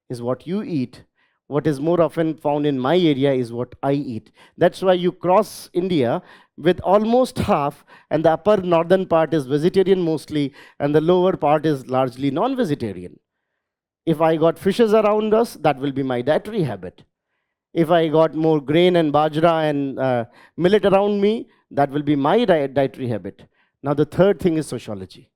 A: is what you eat. What is more often found in my area is what I eat. That's why you cross India with almost half, and the upper northern part is vegetarian mostly, and the lower part is largely non-vegetarian. If I got fishes around us, that will be my dietary habit. If I got more grain and bajra and millet around me, that will be my dietary habit. Now the third thing is sociology.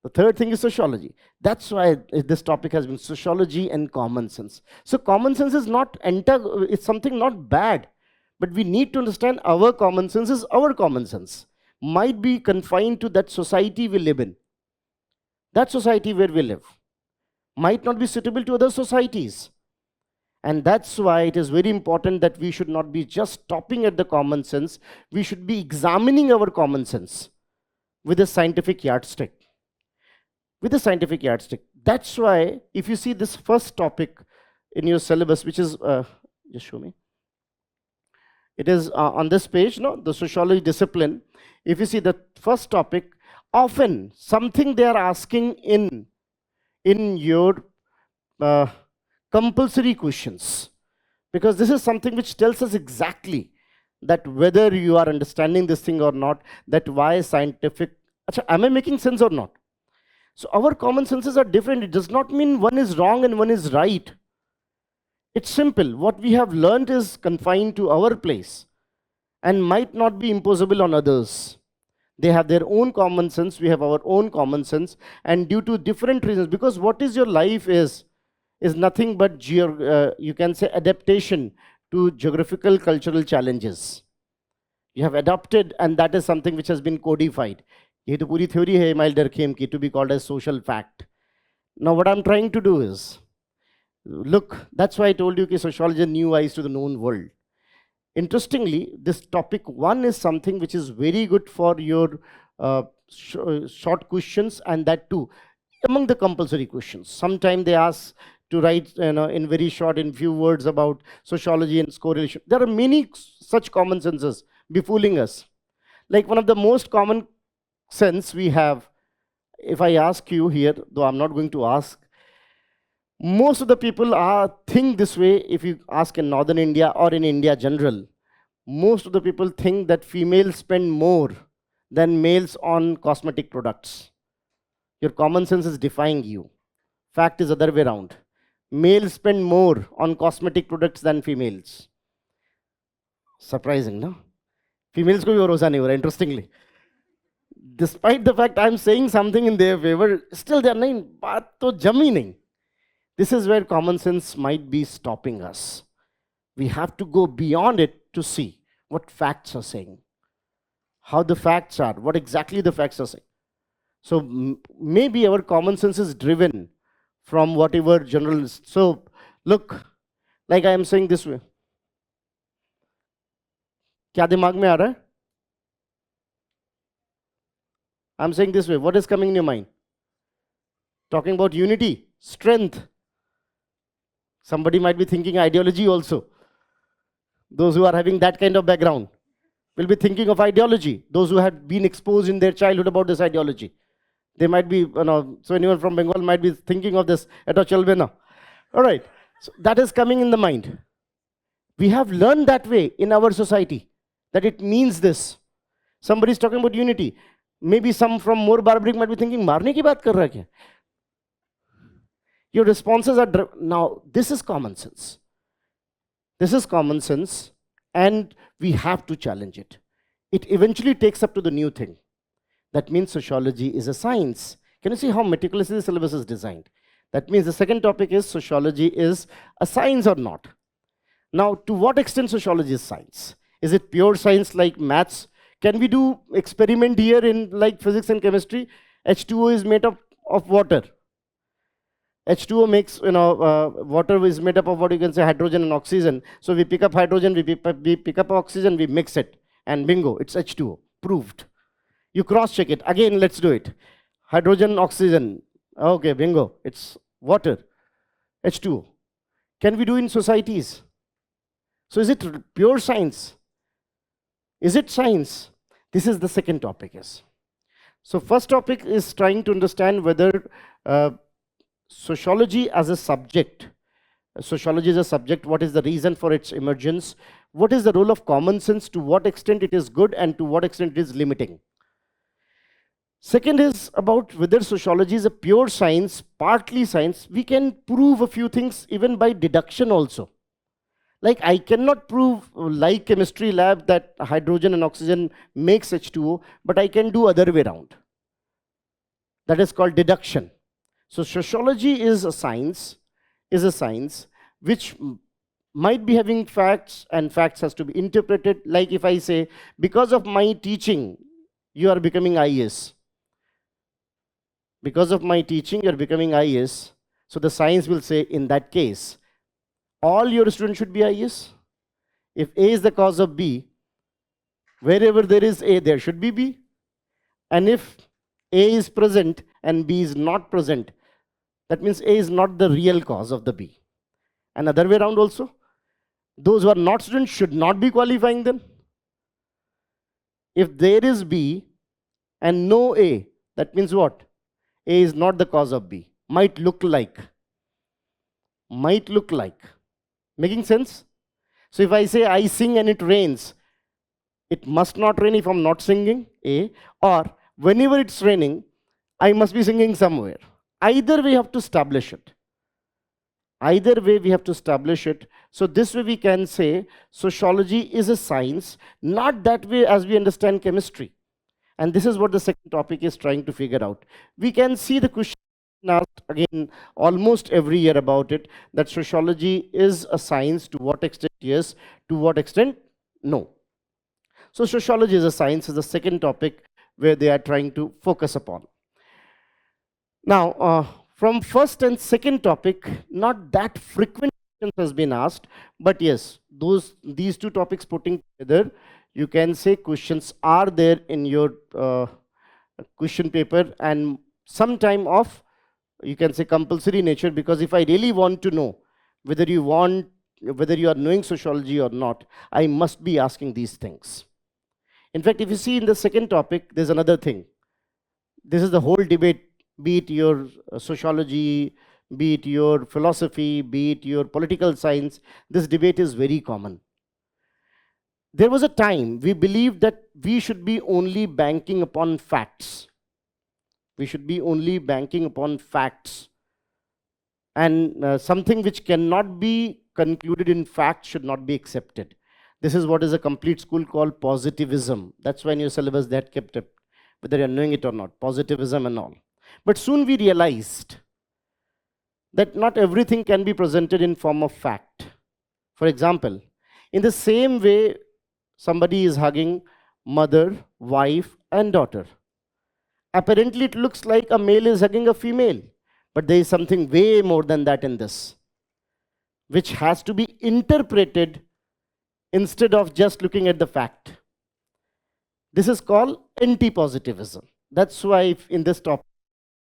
A: The third thing is sociology. That's why this topic has been sociology and common sense. So common sense is not it's something not bad, but we need to understand our common sense is our common sense. Might be confined to that society we live in. That society where we live might not be suitable to other societies. And that's why it is very important that we should not be just stopping at the common sense. We should be examining our common sense with a scientific yardstick. With a scientific yardstick. That's why, if you see this first topic in your syllabus, which is, just show me. It is on this page, no, the sociology discipline. If you see the first topic, often something they are asking in your uh, compulsory questions, because this is something which tells us exactly that whether you are understanding this thing or not, that why scientific. Acha, am I making sense or not? So our common senses are different. It does not mean one is wrong and one is right. It's simple. What we have learned is confined to our place and might not be imposable on others. They have their own common sense, we have our own common sense, and due to different reasons, because what is your life is nothing but you can say adaptation to geographical cultural challenges. You have adopted, and that is something which has been codified. ये तो पूरी theory है Emile Durkheim की, to be called as social fact. Now what I'm trying to do is, look, that's why I told you that sociology new eyes to the known world. Interestingly, this topic 1 is something which is very good for your short questions, and that too among the compulsory questions. Sometimes they ask to write in very short, in few words, about sociology and correlation. There are many such common senses befooling us. Like one of the most common sense we have, if I ask you here, though I'm not going to ask, most of the people think this way. If you ask in northern India or in India general, most of the people think that females spend more than males on cosmetic products. Your common sense is defying you. Fact is other way around. Males spend more on cosmetic products than females. Surprising, no? Females को भी भरोसा नहीं हो रहा, interestingly. Despite the fact I'm saying something in their favor, still they are नहीं, बात तो जमी नहीं. This is where common sense might be stopping us. We have to go beyond it to see what facts are saying, how the facts are, what exactly the facts are saying. So maybe our common sense is driven from whatever general. So look, like I am saying this way. क्या दिमाग में आ रहा है? I'm saying this way. What is coming in your mind? Talking about unity, strength. Somebody might be thinking ideology also. Those who are having that kind of background will be thinking of ideology. Those who had been exposed in their childhood about this ideology. They might be, so anyone from Bengal might be thinking of this, Eto Chalbena. All right. So that is coming in the mind. We have learned that way in our society, that it means this. Somebody is talking about unity. Maybe some from more barbaric might be thinking, मारने की बात कर रहा क्या? Your responses are now, this is common sense. This is common sense, and we have to challenge it. It eventually takes up to the new thing. That means sociology is a science. Can you see how meticulously the syllabus is designed? That means the second topic is sociology is a science or not. Now, to what extent sociology is science? Is it pure science like maths? Can we do experiment here in like physics and chemistry? H2O is made up of water. H2O makes, water is made up of what you can say hydrogen and oxygen. So we pick up hydrogen, we pick up oxygen, we mix it, and bingo, it's H2O, proved. You cross check it, again let's do it. Hydrogen, oxygen, okay, bingo, it's water, H2O. Can we do in societies? So is it pure science? Is it science? This is the second topic, yes. So first topic is trying to understand whether sociology as a subject, sociology as a subject, what is the reason for its emergence? What is the role of common sense? To what extent it is good and to what extent it is limiting? Second is about whether sociology is a pure science, partly science. We can prove a few things even by deduction also. Like I cannot prove, like chemistry lab, that hydrogen and oxygen makes H2O, but I can do other way around. That is called deduction. So sociology is a science which might be having facts, and facts has to be interpreted. Like if I say, because of my teaching, you are becoming IAS. Because of my teaching, you are becoming IAS. So the science will say, in that case, all your students should be IAS. If A is the cause of B, wherever there is A, there should be B. And if A is present and B is not present, that means A is not the real cause of the B. And other way around also, those who are not students should not be qualifying them. If there is B and no A, That means what? A is not the cause of B. Might look like. Might look like. Making sense? So if I say I sing and it rains, it must not rain if I'm not singing, A. Or whenever it's raining, I must be singing somewhere. Either way, you have to establish it. Either way, we have to establish it. So this way we can say sociology is a science, not that way as we understand chemistry. And this is what the second topic is trying to figure out. We can see the question asked again almost every year about it, that sociology is a science. To what extent yes, to what extent no. So sociology is a science is the second topic where they are trying to focus upon. Now, from first and second topic, not that frequent questions has been asked, but yes, these two topics putting together, you can say questions are there in your question paper, and some time of, you can say, compulsory nature, because if I really want to know whether you are knowing sociology or not, I must be asking these things. In fact, if you see in the second topic, there's another thing. This is the whole debate, be it your sociology, be it your philosophy, be it your political science. This debate is very common. There was a time we believed that we should be only banking upon facts. We should be only banking upon facts. And something which cannot be concluded in fact should not be accepted. This is what is a complete school called positivism. That's why in your syllabus that kept it, whether you're knowing it or not, positivism and all. But soon we realized that not everything can be presented in form of fact. For example, in the same way, somebody is hugging mother, wife, and daughter. Apparently, it looks like a male is hugging a female, but there is something way more than that in this, which has to be interpreted instead of just looking at the fact. This is called anti-positivism. That's why in this topic,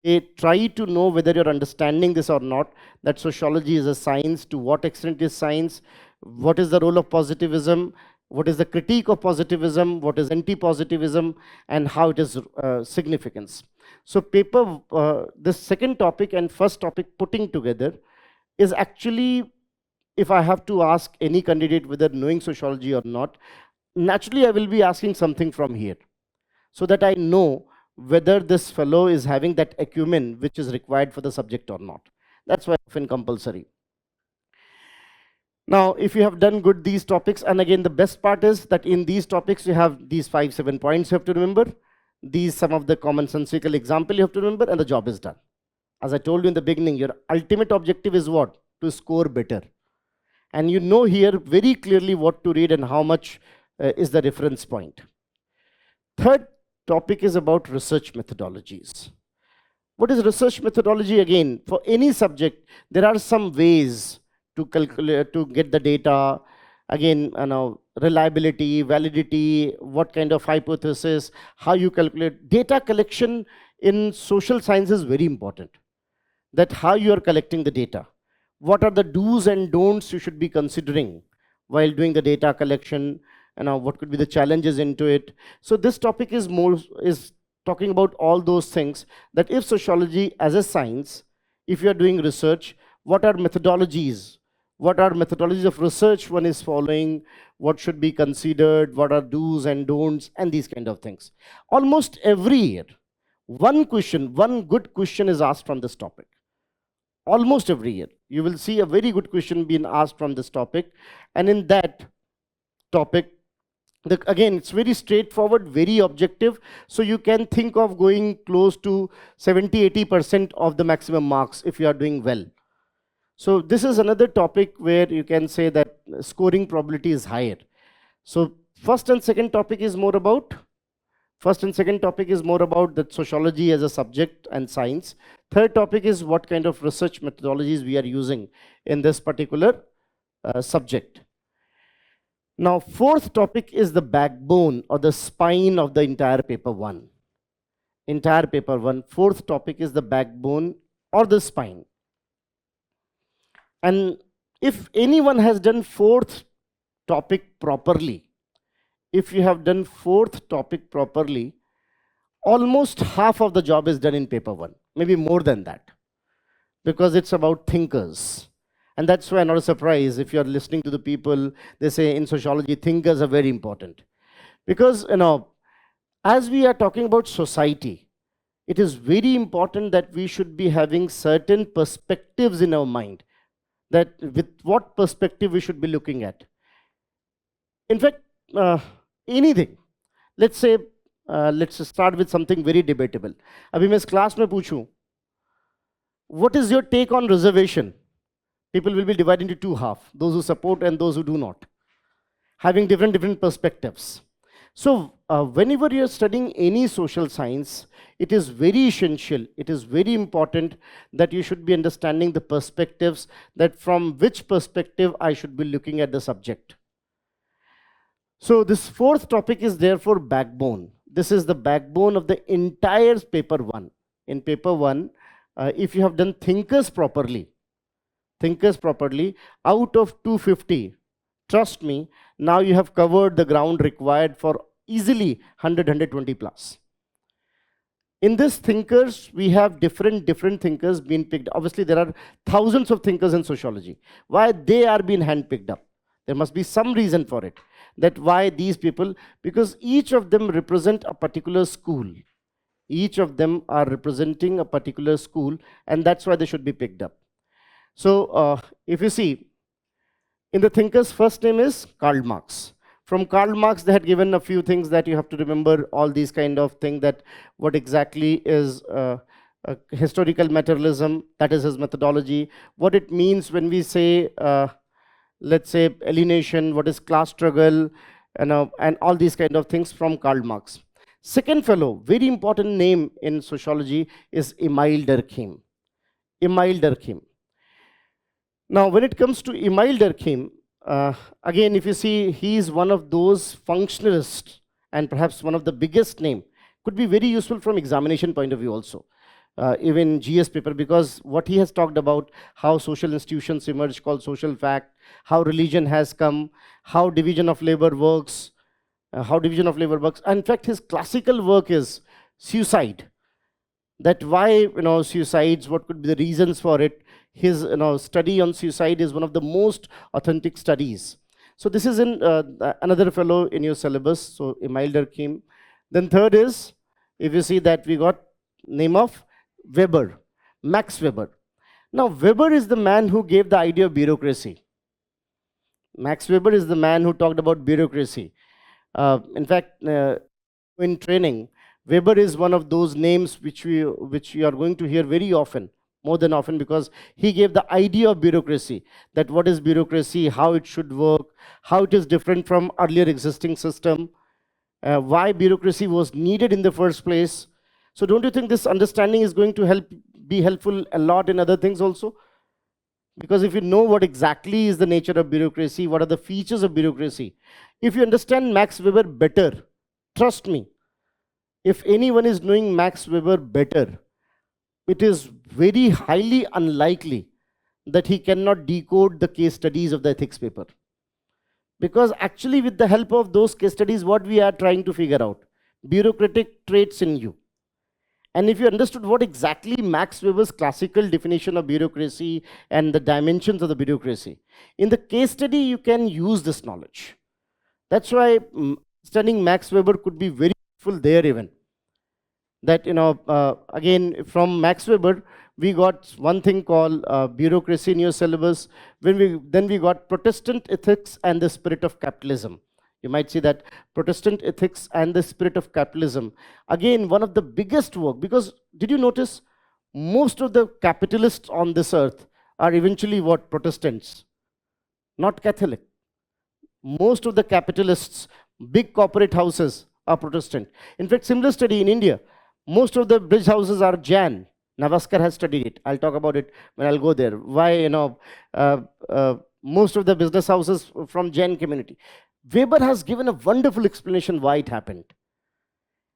A: they try to know whether you're understanding this or not, that sociology is a science, to what extent is science, what is the role of positivism, what is the critique of positivism, what is anti-positivism, and how it is significance. So this second topic and first topic putting together is actually, if I have to ask any candidate whether knowing sociology or not, naturally I will be asking something from here, so that I know whether this fellow is having that acumen which is required for the subject or not. That's why it's often compulsory. Now, if you have done good these topics, and again, the best part is that in these topics, you have these 5-7 points you have to remember. These some of the commonsensical example you have to remember, and the job is done. As I told you in the beginning, your ultimate objective is what? To score better. And you know here very clearly what to read and how much is the reference point. Third topic is about research methodologies. What is research methodology? Again, for any subject, there are some ways to calculate, to get the data. Again, reliability, validity, what kind of hypothesis, how you calculate. Data collection in social science is very important. That how you are collecting the data. What are the do's and don'ts you should be considering while doing the data collection, and what could be the challenges into it. So this topic is talking about all those things, that if sociology as a science, if you are doing research, what are methodologies? What are methodologies of research one is following? What should be considered? What are do's and don'ts? And these kind of things. Almost every year, one good question is asked from this topic. Almost every year, you will see a very good question being asked from this topic. And in that topic, again, it's very straightforward, very objective. So you can think of going close to 70-80% of the maximum marks if you are doing well. So this is another topic where you can say that scoring probability is higher. So first and second topic is more about the sociology as a subject and science. Third topic is what kind of research methodologies we are using in this particular subject. Now, fourth topic is the backbone or the spine of the entire paper one. Fourth topic is the backbone or the spine. And if anyone has done fourth topic properly, if you have done fourth topic properly, almost half of the job is done in paper one, maybe more than that, because it's about thinkers. And that's why, not a surprise, if you're listening to the people, they say in sociology, thinkers are very important. Because, as we are talking about society, it is very important that we should be having certain perspectives in our mind, that with what perspective we should be looking at. In fact, anything. Let's say, let's start with something very debatable. अभी मैं इस class में पूछूं, what is your take on reservation? People will be divided into two halves, those who support and those who do not, having different perspectives. So whenever you're studying any social science, it is very essential, it is very important that you should be understanding the perspectives, that from which perspective I should be looking at the subject. So this fourth topic is therefore backbone. This is the backbone of the entire paper one. In paper one, if you have done thinkers properly, out of 250, trust me, now you have covered the ground required for easily 100, 120 plus. In this thinkers, we have different thinkers being picked. Obviously, there are thousands of thinkers in sociology. Why they are being handpicked up? There must be some reason for it. That why these people, because each of them represent a particular school. Each of them are representing a particular school, and that's why they should be picked up. So if you see, in the thinkers, first name is Karl Marx. From Karl Marx, they had given a few things that you have to remember, all these kind of things, that what exactly is historical materialism, that is his methodology, what it means when we say, let's say, alienation, what is class struggle, and all these kind of things from Karl Marx. Second fellow, very important name in sociology, is Emile Durkheim. Emile Durkheim. Now, when it comes to Emile Durkheim, again, if you see, he is one of those functionalists, and perhaps one of the biggest name. Could be very useful from examination point of view also, even GS paper, because what he has talked about, how social institutions emerge called social fact, how religion has come, how division of labor works, In fact, his classical work is suicide. That why, suicides, what could be the reasons for it. His study on suicide is one of the most authentic studies. So this is in another fellow in your syllabus, so Emile Durkheim. Then third is, if you see that we got name of Weber, Max Weber. Now Weber is the man who gave the idea of bureaucracy. Max Weber is the man who talked about bureaucracy. In fact, in training, Weber is one of those names which you are going to hear very often, more than often, because he gave the idea of bureaucracy, that what is bureaucracy, how it should work, how it is different from earlier existing system, why bureaucracy was needed in the first place. So don't you think this understanding is going to be helpful a lot in other things also? Because if you know what exactly is the nature of bureaucracy, what are the features of bureaucracy, if you understand Max Weber better, trust me, if anyone is knowing Max Weber better, it is very highly unlikely that he cannot decode the case studies of the ethics paper. Because actually, with the help of those case studies, what we are trying to figure out, bureaucratic traits in you. And if you understood what exactly Max Weber's classical definition of bureaucracy and the dimensions of the bureaucracy, in the case study, you can use this knowledge. That's why studying Max Weber could be very useful there even. That, again, from Max Weber, we got one thing called bureaucracy in your syllabus. Then we got Protestant ethics and the spirit of capitalism. You might see that Protestant ethics and the spirit of capitalism. Again, one of the biggest work, because did you notice most of the capitalists on this earth are eventually what? Protestants, not Catholic. Most of the capitalists, big corporate houses are Protestant. In fact, similar study in India, most of the bridge houses are Jain. Navaskar has studied it. I'll talk about it when I'll go there. Why, most of the business houses from Jain community. Weber has given a wonderful explanation why it happened.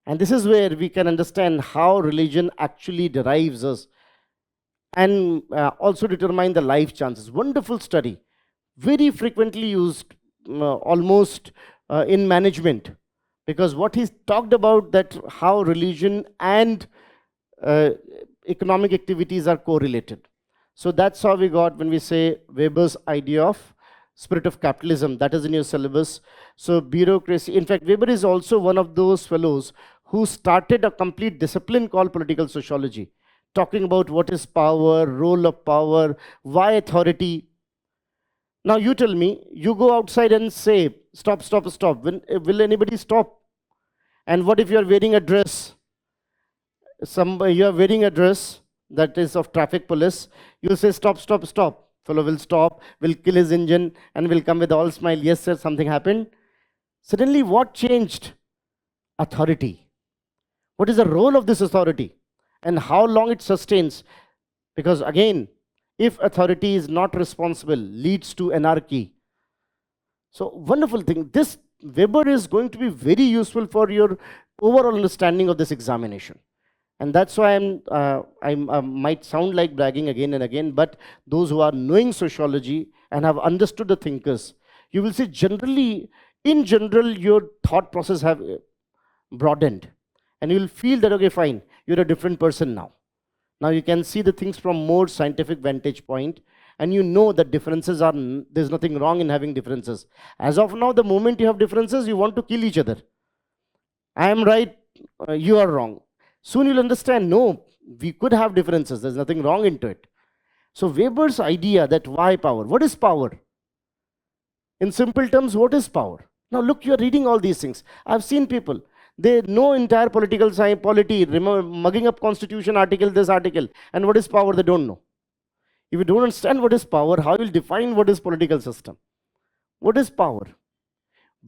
A: And this is where we can understand how religion actually derives us and also determine the life chances. Wonderful study, very frequently used almost in management. because what he's talked about, that how religion and uh, economic activities are correlated. So that's how we got when we say Weber's idea of spirit of capitalism. That is in your syllabus. So bureaucracy. In fact, Weber is also one of those fellows who started a complete discipline called political sociology, talking about what is power, role of power, why authority. Now you tell me, you go outside and say, stop, stop, stop. Will anybody stop? And what if you are wearing a dress? You are wearing a dress that is of traffic police. You say, stop, stop, stop. Fellow will stop, will kill his engine, and will come with all smile. Yes, sir, something happened. Suddenly, what changed? Authority. What is the role of this authority? And how long it sustains? Because again, if authority is not responsible, leads to anarchy. So, wonderful thing. This Weber is going to be very useful for your overall understanding of this examination. And that's why I might sound like bragging again and again, but those who are knowing sociology and have understood the thinkers, you will see generally, in general, your thought process have broadened. And you will feel that, okay, fine, you're a different person now. Now you can see the things from more scientific vantage point, and you know that differences are, there's nothing wrong in having differences. As of now, the moment you have differences, you want to kill each other. I am right, you are wrong. Soon you'll understand, no, we could have differences, there's nothing wrong into it. So Weber's idea that why power? What is power? In simple terms, what is power? Now look, you're reading all these things. I've seen people, they know entire political science, polity, mugging up constitution article, this article, and what is power, they don't know. If you don't understand what is power, how you will define what is political system? What is power?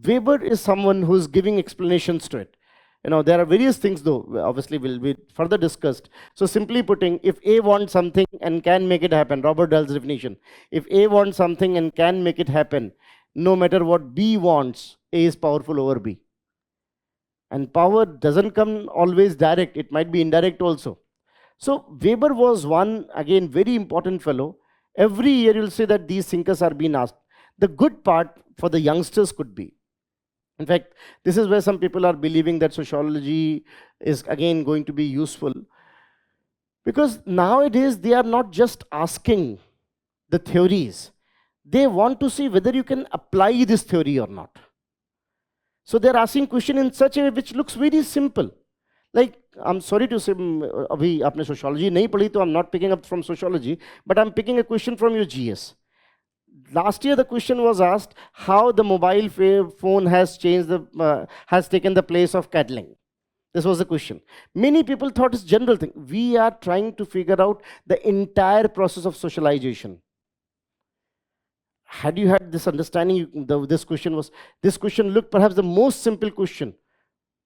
A: Weber is someone who is giving explanations to it. There are various things, though, obviously will be further discussed. So simply putting, if A wants something and can make it happen, Robert Dahl's definition, if A wants something and can make it happen, no matter what B wants, A is powerful over B. And power doesn't come always direct, it might be indirect also. So Weber was one, again, very important fellow. Every year you'll see that these thinkers are being asked. The good part for the youngsters could be, in fact, this is where some people are believing that sociology is again going to be useful. Because nowadays they are not just asking the theories, they want to see whether you can apply this theory or not. So they're asking question in such a way which looks very simple. Like, I'm sorry to say, abhi aapne sociology nahi padhi, so I'm not picking up from sociology, but I'm picking a question from your GS. Last year the question was asked how the mobile phone has changed has taken the place of cattling. This was the question. Many people thought it's general thing. We are trying to figure out the entire process of socialization. Had you had this understanding, this question looked perhaps the most simple question,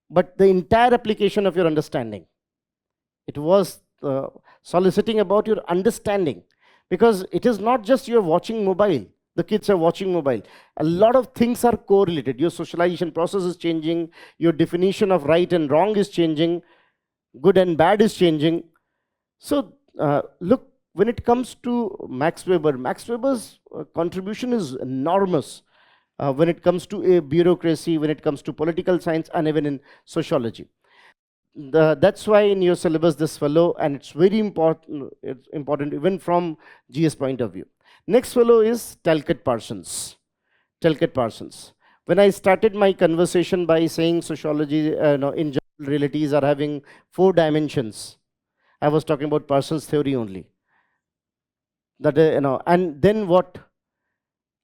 A: but the entire application of your understanding. It was soliciting about your understanding. Because it is not just you're watching mobile, the kids are watching mobile. A lot of things are correlated. Your socialization process is changing, your definition of right and wrong is changing, good and bad is changing. So look, when it comes to Max Weber's contribution is enormous when it comes to a bureaucracy, when it comes to political science, and even in sociology. That's why in your syllabus this fellow, and it's very important, it's important even from GS point of view. Next fellow is Talcott Parsons. Talcott Parsons. When I started my conversation by saying sociology, in general, realities are having 4 dimensions, I was talking about Parsons' theory only. That and then what?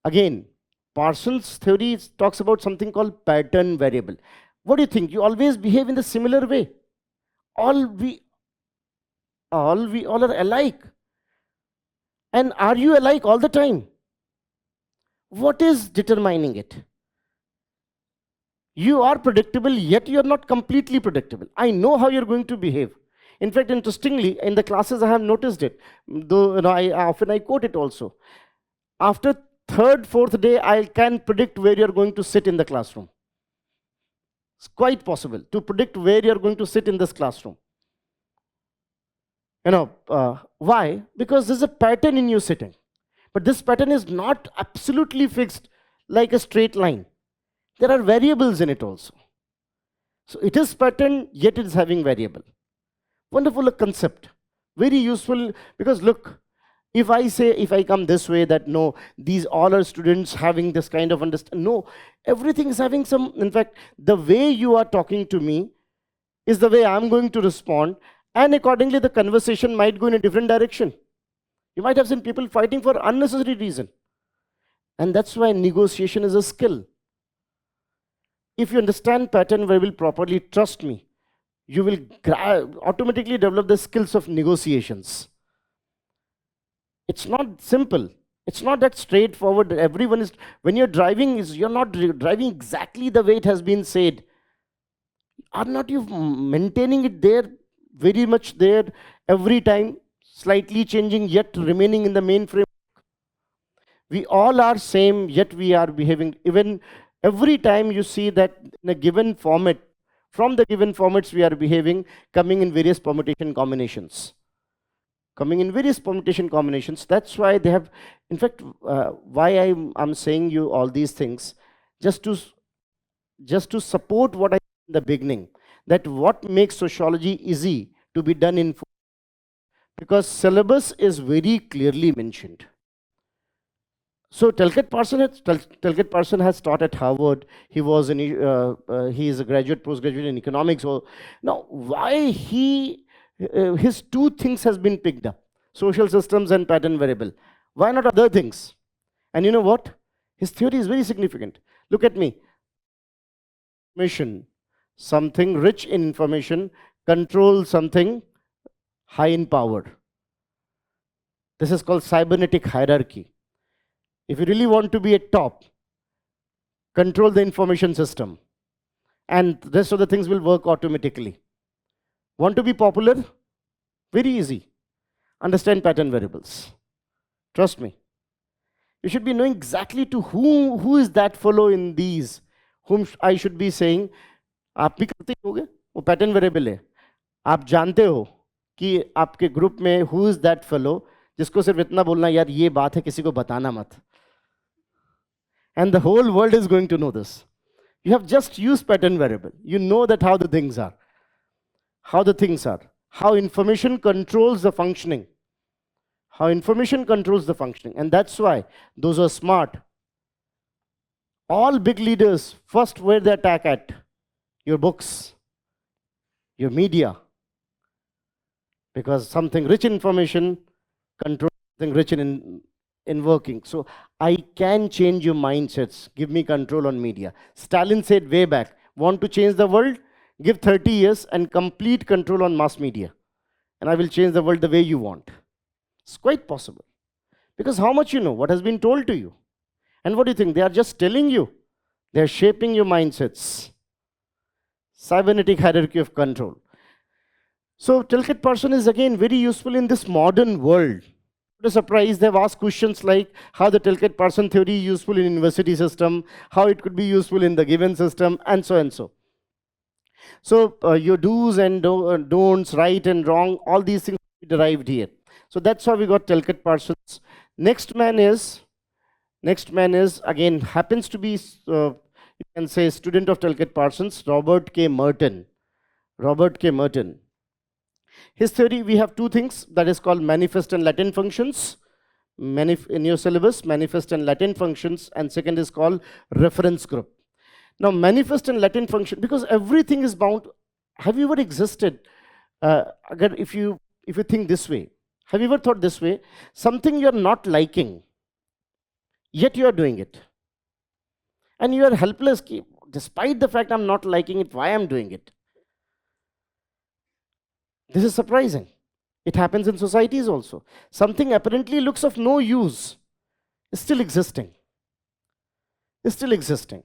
A: Again, Parsons' theory talks about something called pattern variable. What do you think? You always behave in the similar way. All are alike. And are you alike all the time? What is determining it? You are predictable, yet you are not completely predictable. I know how you're going to behave. In fact, interestingly, in the classes I have noticed it. Though I often quote it also. After 3rd, 4th day, I can predict where you're going to sit in the classroom. It's quite possible to predict where you're going to sit in this classroom. Why? Because there's a pattern in you sitting. But this pattern is not absolutely fixed like a straight line. There are variables in it also. So it is pattern, yet it is having variable. Wonderful concept, very useful, because look, if I say, if I come this way, that no, these all are students having this kind of understand, no, everything is having some, in fact, the way you are talking to me is the way I'm going to respond, and accordingly the conversation might go in a different direction. You might have seen people fighting for unnecessary reason. And that's why negotiation is a skill. If you understand pattern variable properly, trust me, you will automatically develop the skills of negotiations. It's not simple. It's not that straightforward. Everyone is, when you're driving, you're not driving exactly the way it has been said. Are not you maintaining it there, very much there, every time, slightly changing, yet remaining in the main frame? We all are same, yet we are behaving. Even every time you see that in a given format, from the given formats we are behaving, coming in various permutation combinations. Coming in various permutation combinations. That's why they have, in fact, why I'm saying you all these things, just to support what I said in the beginning, that what makes sociology easy to be done in, because syllabus is very clearly mentioned. So Talcott Parson has taught at Harvard. He was he is a graduate, postgraduate in economics. So now, why his two things has been picked up: social systems and pattern variable. Why not other things? And you know what? His theory is very significant. Look at me. Information, something rich in information, controls something high in power. This is called cybernetic hierarchy. If you really want to be at top, control the information system, and the rest of the things will work automatically. Want to be popular? Very easy. Understand pattern variables. Trust me. You should be knowing exactly to who is that fellow in these, whom I should be saying, आप भी करते होगे, वो pattern variable है. आप जानते हो कि आपके ग्रुप में who is that fellow, जिसको सिर्फ इतना बोलना, यार ये बात है, किसी को बताना मत. And the whole world is going to know this. You have just used pattern variable. You know that how the things are. How the things are. How information controls the functioning. How information controls the functioning. And that's why those who are smart, all big leaders, first where they attack at? Your books, your media. Because something rich in information controls something rich in working. So I can change your mindsets. Give me control on media. Stalin said way back, want to change the world? Give 30 years and complete control on mass media. And I will change the world the way you want. It's quite possible. Because how much you know, what has been told to you. And what do you think? They are just telling you. They are shaping your mindsets. Cybernetic hierarchy of control. So Talcott Parson is again very useful in this modern world. To surprise, they've asked questions like how the Talcott Parson theory is useful in university system, how it could be useful in the given system, and so and so. So your do's and don'ts, right and wrong, all these things derived here. So that's how we got Talcott Parsons. Next man is again happens to be you can say student of Talcott Parsons, Robert K. Merton. Robert K. Merton. His theory, we have two things that is called manifest and latent functions. In your syllabus, manifest and latent functions, and second is called reference group. Now, manifest and latent function, because everything is bound. Have you ever existed? Again, if you think this way, have you ever thought this way? Something you're not liking, yet you are doing it, and you are helpless. Despite the fact I'm not liking it, why I'm doing it? This is surprising. It happens in societies also. Something apparently looks of no use is still existing. Is still existing.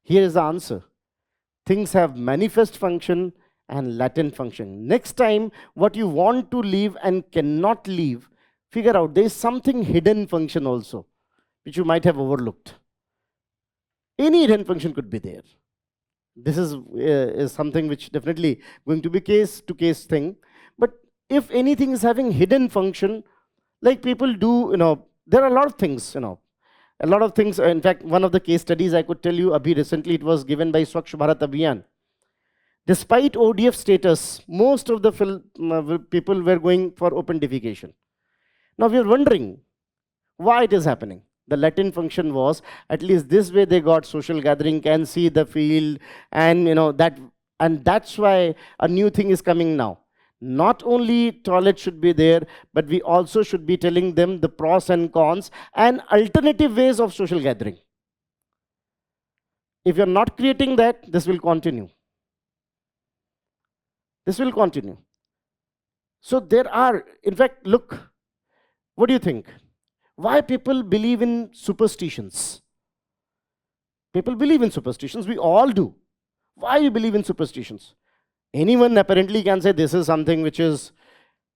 A: Here is the answer. Things have manifest function and latent function. Next time, what you want to leave and cannot leave, figure out there is something hidden function also, which you might have overlooked. Any hidden function could be there. This is something which definitely going to be case-to-case thing. But if anything is having hidden function, like people do, there are a lot of things, a lot of things. In fact, one of the case studies I could tell you, recently it was given by Swachh Bharat Abhiyan. Despite ODF status, most of the people were going for open defecation. Now we are wondering why it is happening. The Latin function was, at least this way they got social gathering, can see the field, and that, and that's why a new thing is coming now. Not only toilet should be there, but we also should be telling them the pros and cons and alternative ways of social gathering. If you're not creating that, this will continue. This will continue. So there are, in fact, look, what do you think? Why people believe in superstitions? People believe in superstitions. We all do. Why you believe in superstitions? Anyone apparently can say this is something which is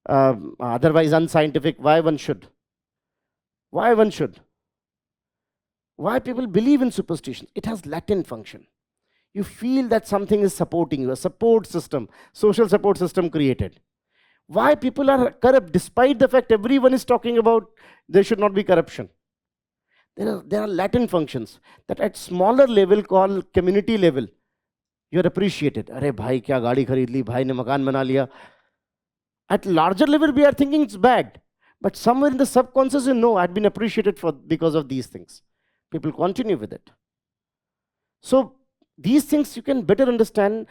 A: otherwise unscientific. Why one should? Why one should? Why people believe in superstitions? It has latent function. You feel that something is supporting you, a support system, social support system created. Why people are corrupt, despite the fact everyone is talking about there should not be corruption. There are latent functions that at smaller level, called community level, you are appreciated. Arey bhai kya gaadi kharid li, bhai ne makan bana liya. At larger level, we are thinking it's bad. But somewhere in the subconscious, I've been appreciated because of these things. People continue with it. So these things you can better understand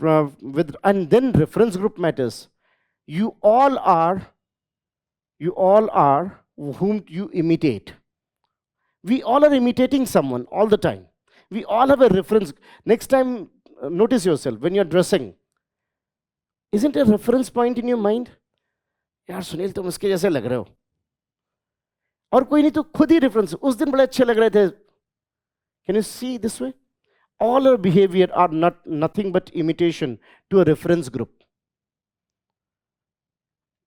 A: and then reference group matters. You all are whom you imitate. We all are imitating someone all the time. We all have a reference. Next time, notice yourself when you're dressing. Isn't a reference point in your mind? यार सुनील तुम उसके जैसे लग रहे हो. और कोई नहीं तो खुद ही reference. उस दिन बड़े अच्छे लग रहे थे. Can you see this way? All our behavior are nothing but imitation to a reference group.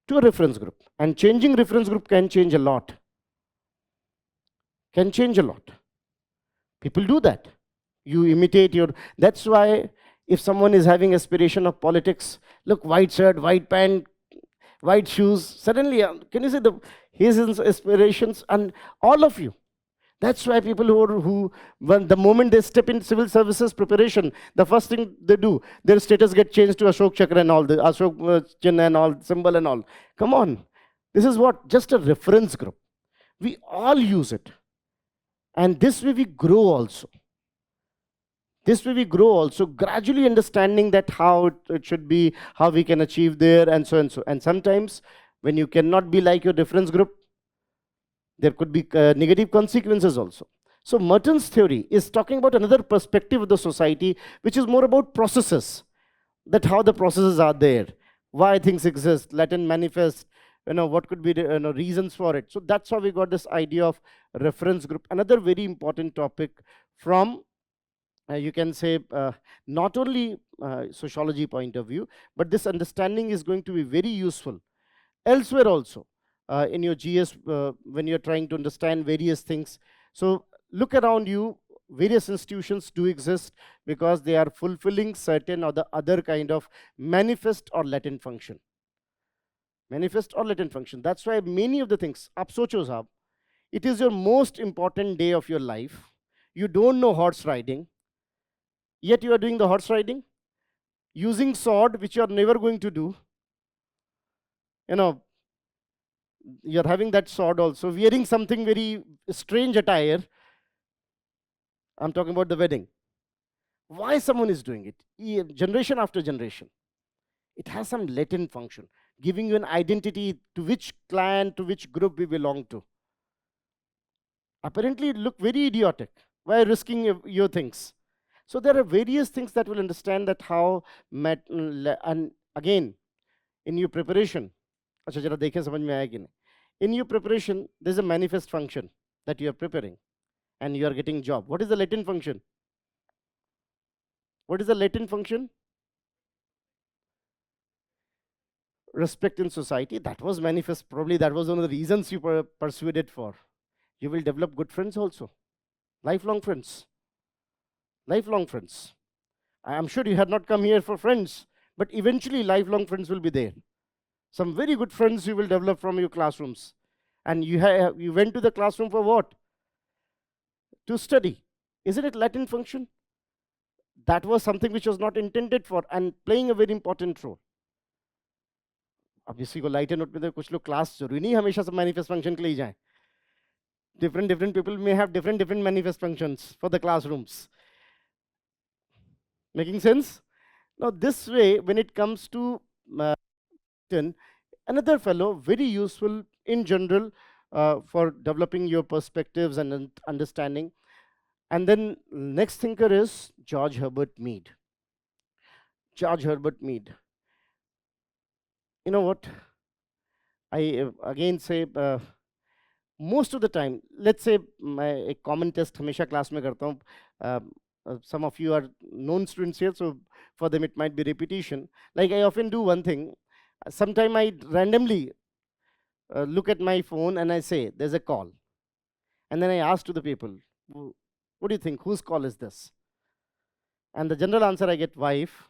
A: To a reference group. And changing reference group can change a lot. Can change a lot. People do that. You imitate your... That's why if someone is having aspiration of politics, look, white shirt, white pant, white shoes, suddenly, can you see his aspirations and all of you? That's why people when the moment they step in civil services preparation, the first thing they do, their status get changed to Ashok Chakra and all, the Ashok Chin and all, symbol and all. Come on. This is what? Just a reference group. We all use it. And this way we grow also. This way we grow also, gradually understanding that how it should be, how we can achieve there, and so and so. And sometimes when you cannot be like your reference group, there could be negative consequences also. So Merton's theory is talking about another perspective of the society, which is more about processes, that how the processes are there, why things exist, latent manifest, what could be the reasons for it. So that's how we got this idea of reference group. Another very important topic from, you can say, not only sociology point of view, but this understanding is going to be very useful elsewhere also. In your GS, when you're trying to understand various things. So look around you, various institutions do exist because they are fulfilling certain or the other kind of manifest or latent function. Manifest or latent function. That's why many of the things, aap socho saab, it is your most important day of your life. You don't know horse riding, yet you are doing the horse riding, using sword, which you are never going to do. You're having that sword also, wearing something very strange attire. I'm talking about the wedding. Why someone is doing it? Generation after generation. It has some latent function, giving you an identity to which clan, to which group we belong to. Apparently, it look very idiotic. Why risking your things? So there are various things that will understand that how, and again, in your preparation, in your preparation, there's a manifest function that you are preparing and you are getting job. What is the latent function? What is the latent function? Respect in society. That was manifest. Probably that was one of the reasons you pursued it for. You will develop good friends also. Lifelong friends. Lifelong friends. I am sure you had not come here for friends, but eventually lifelong friends will be there. Some very good friends you will develop from your classrooms. And you went to the classroom for what? To study. Isn't it latent function? that was something which was not intended for and playing a very important role. अब इसी को lighter note में तो कुछ लोग class जरूरी नहीं हमेशा सब मैनिफेस्ट फंक्शन के लिए जाएं. Different people may have different manifest functions for the classrooms. Making sense? Now this way, when it comes to uh, another fellow, very useful in general for developing your perspectives and understanding. And then next thinker is George Herbert Mead. George Herbert Mead. You know what? I again say most of the time, let's say मैं एक common test हमेशा class में करता हूँ. Some of you are known students here, so for them it might be repetition. Like I often do one thing. Sometime I randomly look at my phone and I say, there's a call. And then I ask to the people, what do you think? Whose call is this? And the general answer I get, wife,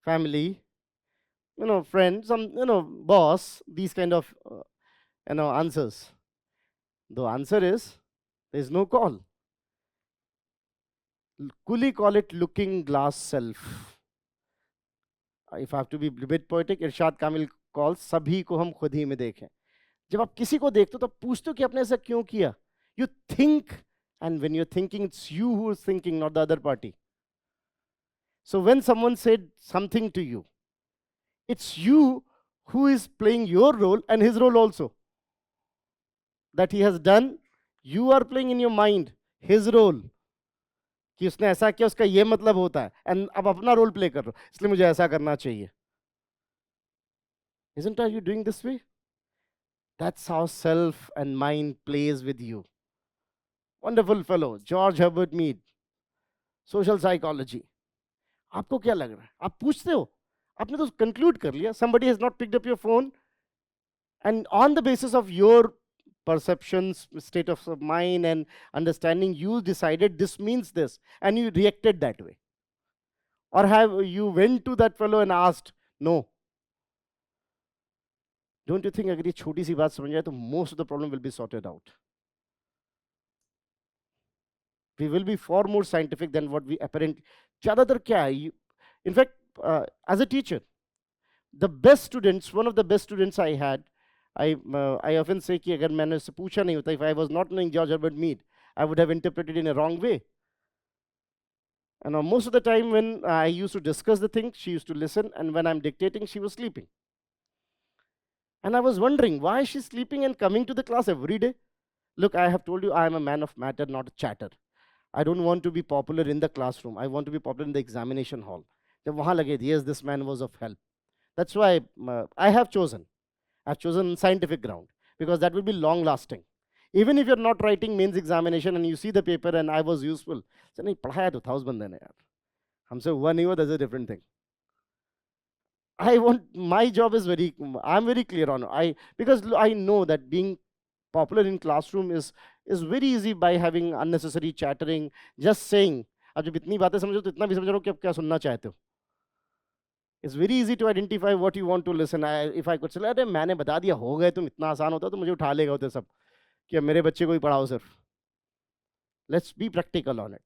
A: family, friend, some, boss, these kind of, answers. The answer is, there's no call. Coolly call it looking glass self. If I have to be a bit poetic, Irshad Kamil calls, sabhi ko hum khud hi mein dekhen. जब आप किसी को देखते हो तो पूछते हो कि आपने ऐसा क्यों किया. You think, and when you're thinking, it's you who is thinking, not the other party. So when someone said something to you, it's you who is playing your role and his role also. That he has done, you are playing in your mind his role. कि उसने ऐसा किया, उसका ये मतलब होता है, and अब अपना रोल प्ले कर रहे हो, इसलिए मुझे ऐसा करना चाहिए. Isn't are you doing this way? That's how self and mind plays with you. Wonderful fellow, George Herbert Mead, social psychology. आपको क्या लग रहा है? आप पूछते हो, आपने तो conclude कर लिया. Somebody has not picked up your phone, and on the basis of your perceptions, state of mind, and understanding, you decided this means this, and you reacted that way. Or have you went to that fellow and asked, no? Don't you think अगर ये छोटी सी बात समझ जाए तो most of the problem will be sorted out? We will be far more scientific than what we apparent. ज़्यादातर क्या है? In fact, as a teacher, the best students, one of the best students I had, I often say कि अगर मैंने उससे पूछा नहीं होता, if I was not knowing George Herbert Mead, I would have interpreted in a wrong way. And most of the time when I used to discuss the thing, she used to listen, and when I'm dictating, she was sleeping. And I was wondering why she's sleeping and coming to the class every day. Look, I have told you I am a man of matter, not a chatter. I don't want to be popular in the classroom. I want to be popular in the examination hall. जब वहाँ लगे, yes, this man was of help. That's why I've chosen scientific ground, because that will be long lasting. Even if you're not writing mains examination and you see the paper and I was useful, so नहीं पढ़ाया तो था उस बंदे ने यार, हमसे हुआ नहीं हुआ, that's a different thing. My job is I'm very clear on, because I know that being popular in classroom is very easy by having unnecessary chattering, just saying. अब जब इतनी बातें समझो तो इतना भी समझ रहा हो कि आप क्या सुनना चाहते हो. It's very easy to identify what you want to listen. If I could say, अरे मैंने बता दिया, हो गए तुम, इतना आसान होता तो मुझे उठा लेगा होते सब कि अब मेरे बच्चे को ही पढ़ाओ सिर्फ. Let's be practical on it.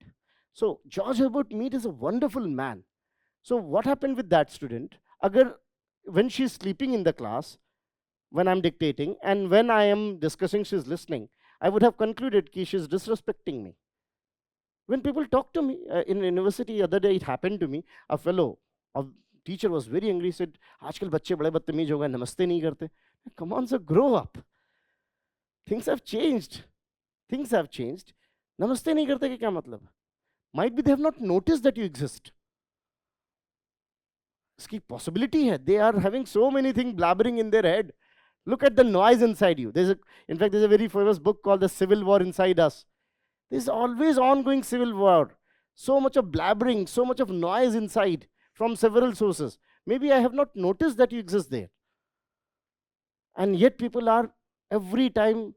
A: So George Herbert Mead is a wonderful man. So what happened with that student? When she's sleeping in the class, when I'm dictating, and when I am discussing, she's listening, I would have concluded that she's disrespecting me. When people talk to me in university, the other day it happened to me, a fellow, a teacher was very angry, said, आजकल बच्चे बड़े बदतमीज हो गए, नमस्ते नहीं करते. Come on, sir, grow up. Things have changed. Things have changed. नमस्ते नहीं करते के क्या मतलब? Might be they have not noticed that you exist. इसकी possibility है. They are having so many things blabbering in their head. Look at the noise inside you. In fact, there's a very famous book called The Civil War Inside Us. There's always ongoing civil war. So much of blabbering, so much of noise inside from several sources. Maybe I have not noticed that you exist there. And yet people are every time,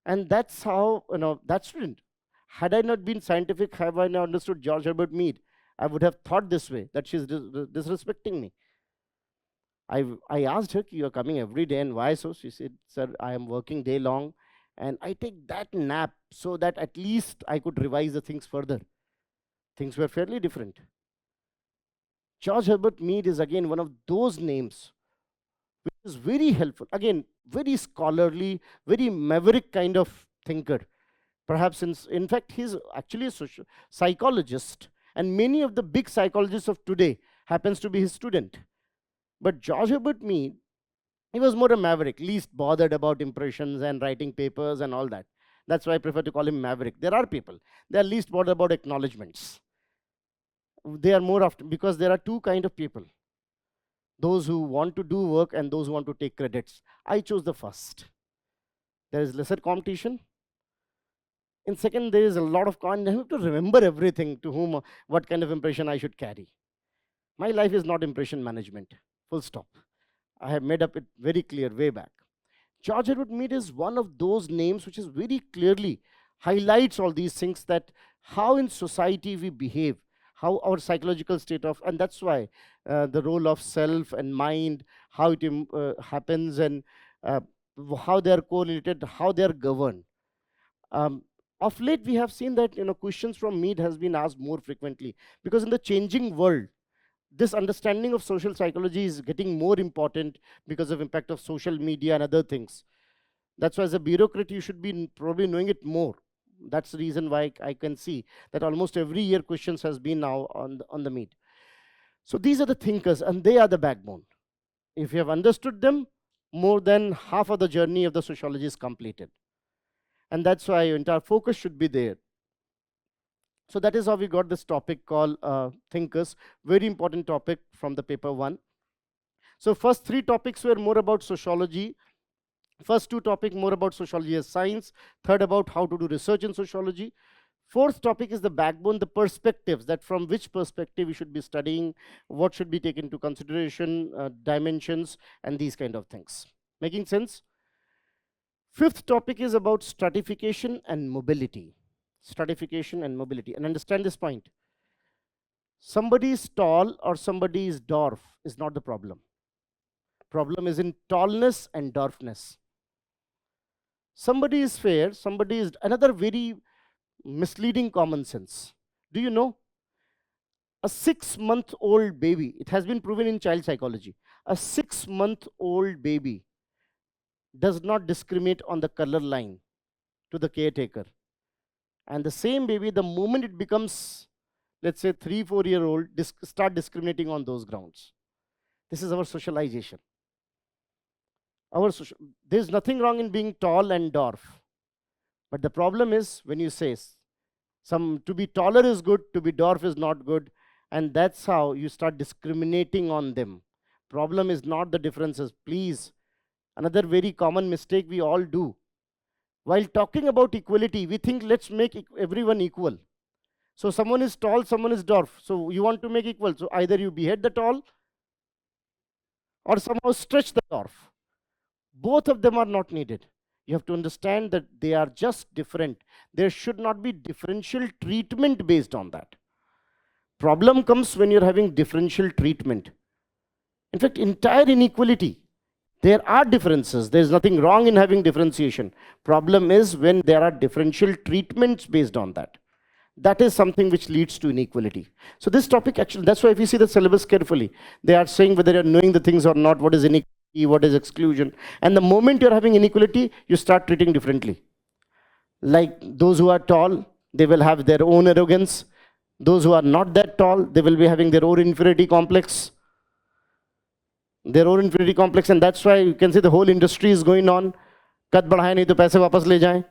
A: and that's how, that student. Had I not been scientific, have I not understood George Herbert Mead, I would have thought this way, that she's disrespecting me. I asked her, you are coming every day, and why so? She said, sir, I am working day long, and I take that nap so that at least I could revise the things further. things were fairly different. George Herbert Mead is again one of those names which is very helpful. Again, very scholarly, very maverick kind of thinker. Perhaps, in fact, he's actually a psychologist, and many of the big psychologists of today happens to be his student. But George Herbert Mead, he was more a maverick, least bothered about impressions and writing papers and all that. That's why I prefer to call him maverick. There are people, they are least bothered about acknowledgements. They are more often, because there are two kind of people, those who want to do work and those who want to take credits. I chose the first. There is lesser competition. In second, there is a lot of I have to remember everything, to whom, what kind of impression I should carry. My life is not impression management, full stop. I have made up it very clear way back. George Herbert Mead is one of those names which is very clearly highlights all these things, that how in society we behave, how our psychological state of, and that's why the role of self and mind, how it happens, and how they are correlated, how they are governed. Of late, we have seen that questions from Mead has been asked more frequently, because in the changing world, this understanding of social psychology is getting more important because of impact of social media and other things. That's why as a bureaucrat, you should be probably knowing it more. That's the reason why I can see that almost every year questions has been now on the Mead. So these are the thinkers, and they are the backbone. If you have understood them, more than half of the journey of the sociology is completed. And that's why your entire focus should be there. So that is how we got this topic called thinkers, very important topic from the paper 1. So first 3 topics were more about sociology. First 2 topics more about sociology as science. Third about how to do research in sociology. Fourth topic is the backbone, the perspectives, that from which perspective we should be studying, what should be taken into consideration, dimensions, and these kind of things. Making sense? Fifth topic is about stratification and mobility. Stratification and mobility. And understand this point. Somebody is tall or somebody is dwarf is not the problem. Problem is in tallness and dwarfness. Somebody is fair, somebody is another very misleading common sense. Do you know? A 6-month-old baby, it has been proven in child psychology, a 6-month-old baby does not discriminate on the color line to the caretaker. And the same baby, the moment it becomes, let's say 3-4-year-old, start discriminating on those grounds. This is our socialization. There's nothing wrong in being tall and dwarf. But the problem is when you say to be taller is good, to be dwarf is not good, and that's how you start discriminating on them. Problem is not the differences, please. Another very common mistake we all do. While talking about equality, we think let's make everyone equal. So someone is tall, someone is dwarf. So you want to make equal. So either you behead the tall or somehow stretch the dwarf. Both of them are not needed. You have to understand that they are just different. There should not be differential treatment based on that. Problem comes when you're having differential treatment. In fact, entire inequality, there are differences. There's nothing wrong in having differentiation. Problem is when there are differential treatments based on that. That is something which leads to inequality. So this topic actually, that's why if you see the syllabus carefully, they are saying whether you're knowing the things or not, what is inequality, what is exclusion. And the moment you're having inequality, you start treating differently. Like those who are tall, they will have their own arrogance. Those who are not that tall, they will be having their own inferiority complex. Their own inferiority complex, and that's why you can see the whole industry is going on. Kat badhaye nahi to paise wapas le jaye.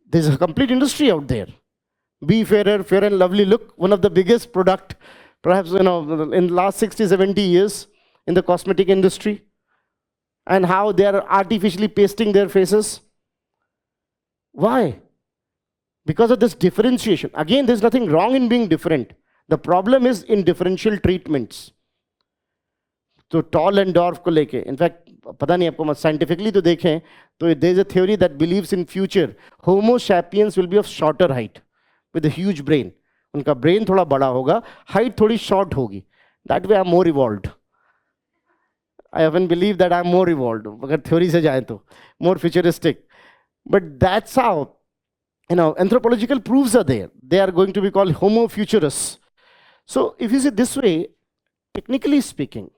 A: There's a complete industry out there. Be fairer, fair and lovely. Look, one of the biggest product, perhaps in the last 60, 70 years in the cosmetic industry, and how they are artificially pasting their faces. Why? Because of this differentiation. Again, there's nothing wrong in being different. The problem is in differential treatments. तो tall and dwarf को लेके, in fact पता नहीं आपको scientifically तो देखें तो there is a theory that believes in future Homo sapiens will be of shorter height with a huge brain. उनका brain थोड़ा बड़ा होगा, height थोड़ी short होगी. That way I'm more evolved. I often believe that I'm more evolved. अगर theory से जाए तो more futuristic. But that's how Anthropological proofs are there. They are going to be called homo futurists. So if you see this way, technically speaking,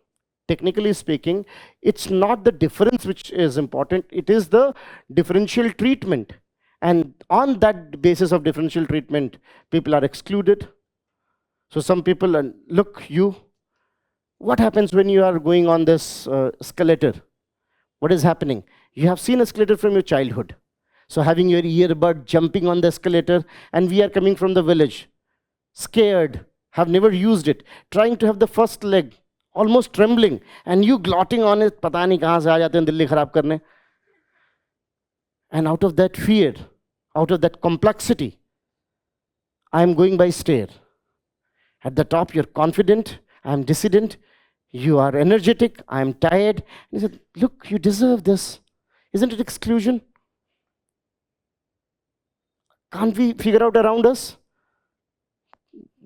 A: technically speaking, it's not the difference which is important, it is the differential treatment. And on that basis of differential treatment, people are excluded. So some people, look, what happens when you are going on this escalator? What is happening? You have seen escalator from your childhood. So having your earbud, jumping on the escalator, and we are coming from the village, scared, have never used it, trying to have the first leg, almost trembling, and you glotting on it, pata nahi kahan se aa jate hain dilli kharab karne. And out of that fear, out of that complexity, I am going by stair. At the top, you're confident, I am dissident, you are energetic, I am tired. And he said, look, you deserve this. Isn't it exclusion? Can't we figure out around us?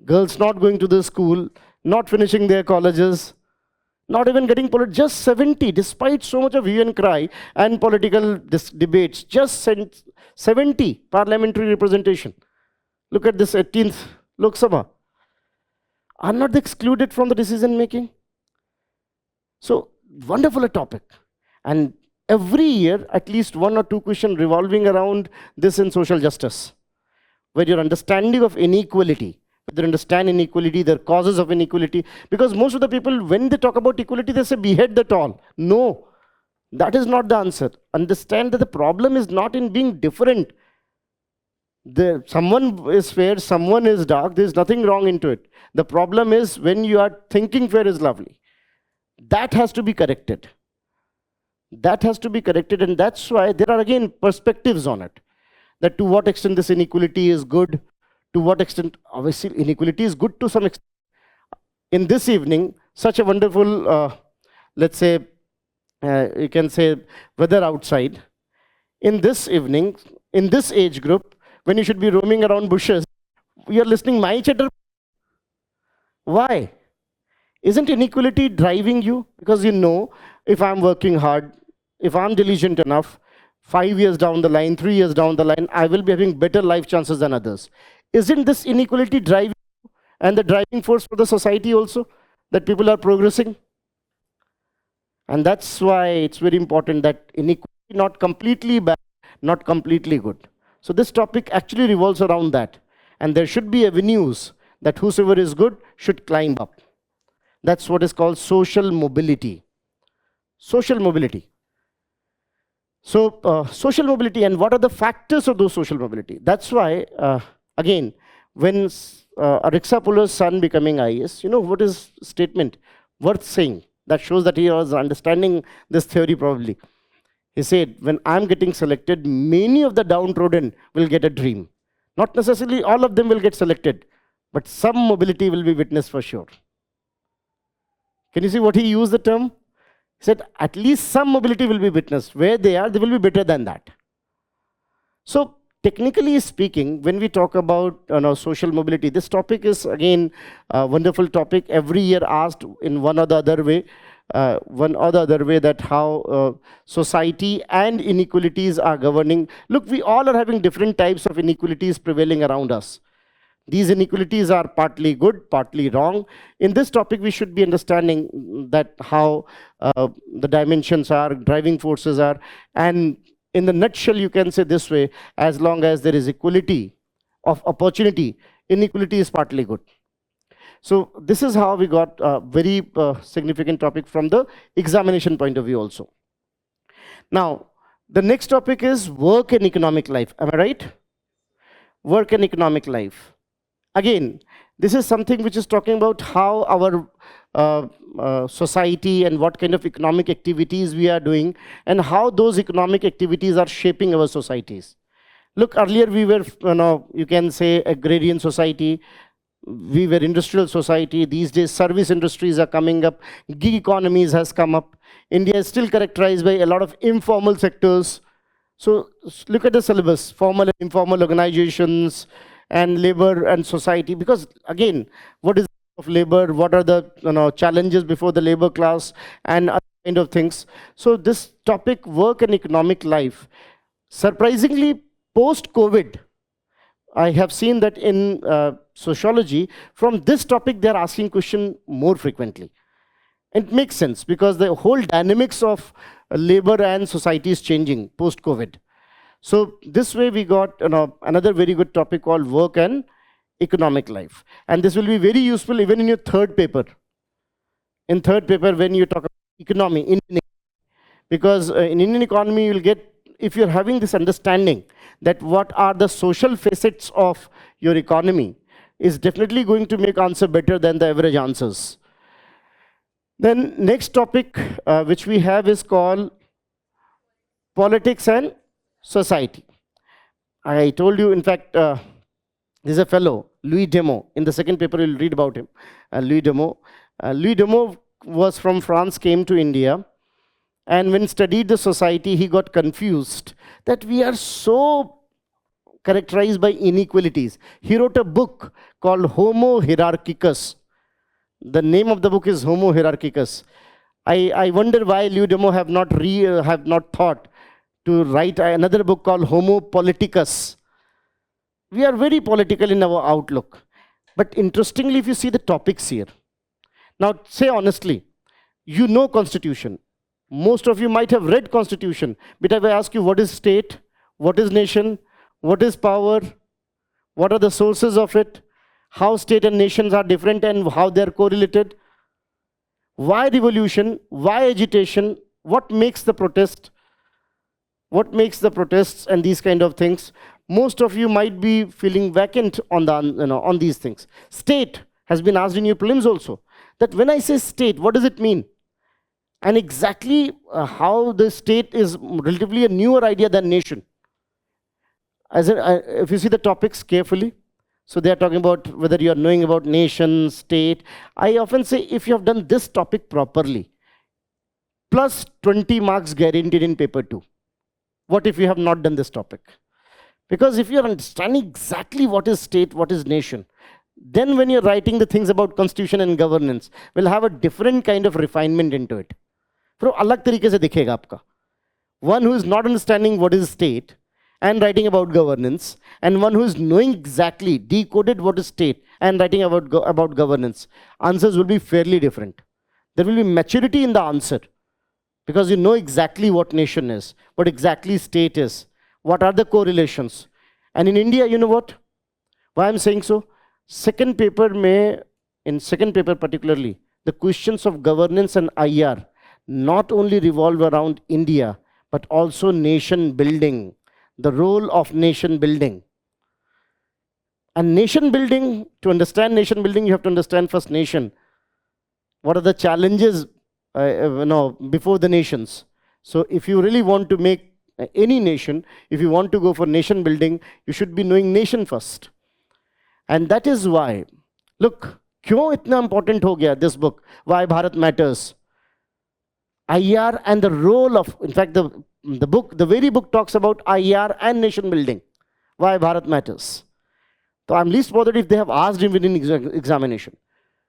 A: Girls not going to the school, not finishing their colleges, not even getting just 70, despite so much of hue and cry and political debates, just 70 parliamentary representation. Look at this 18th Lok Sabha. Are not they excluded from the decision making? So, wonderful a topic. And every year, at least one or two questions revolving around this in social justice, where your understanding of inequality, whether you understand inequality, the causes of inequality, because most of the people, when they talk about equality, they say behead the tall. No, that is not the answer. Understand that the problem is not in being different. Someone is fair, someone is dark, there is nothing wrong into it. The problem is when you are thinking fair is lovely. That has to be corrected. That has to be corrected, and that's why there are again perspectives on it. That to what extent this inequality is good, to what extent, obviously inequality is good to some extent. In this evening, such a wonderful, let's say, you can say weather outside. In this evening, in this age group, when you should be roaming around bushes, you are listening my chatter. Why? Isn't inequality driving you? Because you know, if I'm working hard, if I'm diligent enough, 5 years down the line, 3 years down the line, I will be having better life chances than others. Isn't this inequality driving you and the driving force for the society also, that people are progressing? And that's why it's very important that inequality not completely bad, not completely good. So this topic actually revolves around that. And there should be avenues that whosoever is good should climb up. That's what is called social mobility. Social mobility. So social mobility, and what are the factors of those social mobility? That's why, again, when Arixa Puller's son becoming IAS, you know what is statement worth saying that shows that he was understanding this theory probably. He said, when I'm getting selected, many of the downtrodden will get a dream. Not necessarily all of them will get selected, but some mobility will be witnessed for sure. Can you see what he used the term? He said, at least some mobility will be witnessed. Where they are, they will be better than that. So, technically speaking, when we talk about social mobility, this topic is, again, a wonderful topic. Every year asked in one or the other way, that how society and inequalities are governing. Look, we all are having different types of inequalities prevailing around us. These inequalities are partly good, partly wrong. In this topic, we should be understanding that how the dimensions are, driving forces are, and in the nutshell, you can say this way, as long as there is equality of opportunity, inequality is partly good. So this is how we got a very significant topic from the examination point of view also. Now, the next topic is work and economic life. Am I right? Work and economic life. Again, this is something which is talking about how our society and what kind of economic activities we are doing and how those economic activities are shaping our societies. Look, earlier we were, you can say agrarian society, we were industrial society. These days service industries are coming up, gig economies has come up. India is still characterized by a lot of informal sectors. So look at the syllabus, formal and informal organizations, and labor and society, because again, what is of labor, what are the challenges before the labor class, and other kind of things. So this topic, work and economic life, surprisingly post-COVID, I have seen that in sociology, from this topic, they're asking question more frequently. It makes sense because the whole dynamics of labor and society is changing post-COVID. So this way we got another very good topic called work and economic life. And this will be very useful even in your third paper. In third paper, when you talk about economy, because in Indian economy, you'll get, if you're having this understanding that what are the social facets of your economy, is definitely going to make answer better than the average answers. Then next topic which we have is called politics and society. I told you, in fact, there's a fellow, Louis Demo. In the second paper, you'll read about him, Louis Demo. Louis Demo was from France, came to India, and when studied the society, he got confused that we are so characterized by inequalities. He wrote a book called Homo Hierarchicus. The name of the book is Homo Hierarchicus. I wonder why Louis Demo have not thought to write another book called Homo Politicus. We are very political in our outlook. But interestingly, if you see the topics here, now say honestly, you know Constitution. Most of you might have read Constitution, but if I ask you what is state, what is nation, what is power, what are the sources of it, how state and nations are different and how they are correlated, why revolution, why agitation, what makes the protest, what makes the protests and these kind of things, most of you might be feeling vacant on on these things. State has been asked in your prelims also, that when I say state, what does it mean? And exactly how the state is relatively a newer idea than nation. If you see the topics carefully, so they are talking about whether you are knowing about nation, state. I often say if you have done this topic properly, plus 20 marks guaranteed in paper 2. What if you have not done this topic? Because if you are understanding exactly what is state, what is nation, then when you're writing the things about constitution and governance, will have a different kind of refinement into it. फिर अलग तरीके से दिखेगा आपका. One who is not understanding what is state and writing about governance, and one who is knowing exactly, decoded what is state and writing about governance, answers will be fairly different. There will be maturity in the answer because you know exactly what nation is, what exactly state is, what are the correlations. And in India, you know what? Why I'm saying so? Second paper in second paper particularly, the questions of governance and IR not only revolve around India, but also nation building, the role of nation building. And nation building, to understand nation building, you have to understand first nation. What are the challenges before the nations? So if you really want to make any nation, if you want to go for nation building, you should be knowing nation first. And that is why, look, क्यों इतना important हो गया this book, Why Bharat Matters. IR and the role of, in fact, the very book talks about IR and nation building. Why Bharat Matters. So I'm least bothered if they have asked him within examination.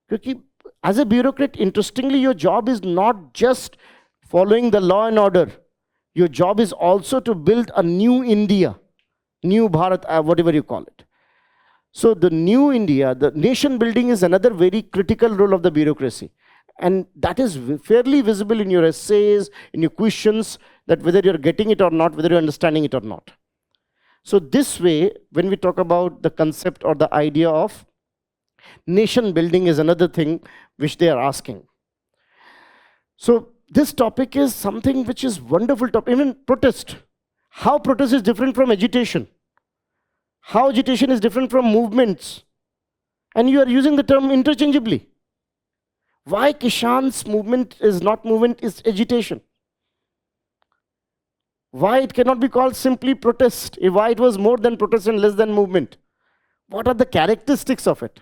A: Because as a bureaucrat, interestingly, your job is not just following the law and order. Your job is also to build a new India, new Bharat, whatever you call it. So the new India, the nation building is another very critical role of the bureaucracy. And that is fairly visible in your essays, in your questions, that whether you're getting it or not, whether you're understanding it or not. So this way, when we talk about the concept or the idea of nation building is another thing which they are asking. So this topic is something which is wonderful topic. Even protest. How protest is different from agitation. How agitation is different from movements. And you are using the term interchangeably. Why Kishan's movement is not movement, is agitation. Why it cannot be called simply protest? Why it was more than protest and less than movement? What are the characteristics of it?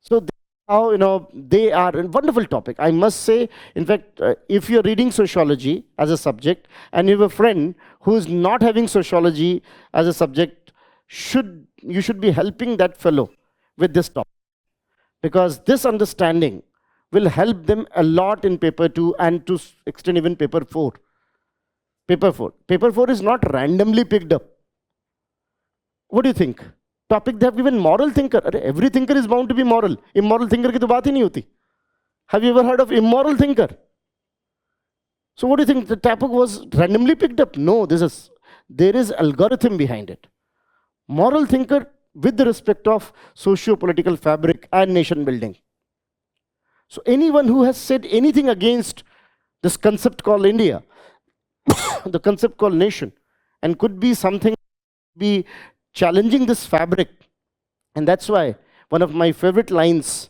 A: So how they are a wonderful topic. I must say, in fact, if you're reading sociology as a subject and you have a friend who is not having sociology as a subject, you should be helping that fellow with this topic. Because this understanding will help them a lot in paper 2 and to extend even paper 4. Paper 4. Paper 4 is not randomly picked up. What do you think? Topic they have given moral thinker. Every thinker is bound to be moral. Immoral thinker की तो बात ही नहीं होती. Have you ever heard of immoral thinker? So what do you think? The topic was randomly picked up? No, there is algorithm behind it. Moral thinker with the respect of socio-political fabric and nation building. So anyone who has said anything against this concept called India, the concept called nation, and could be something be challenging this fabric. And that's why one of my favorite lines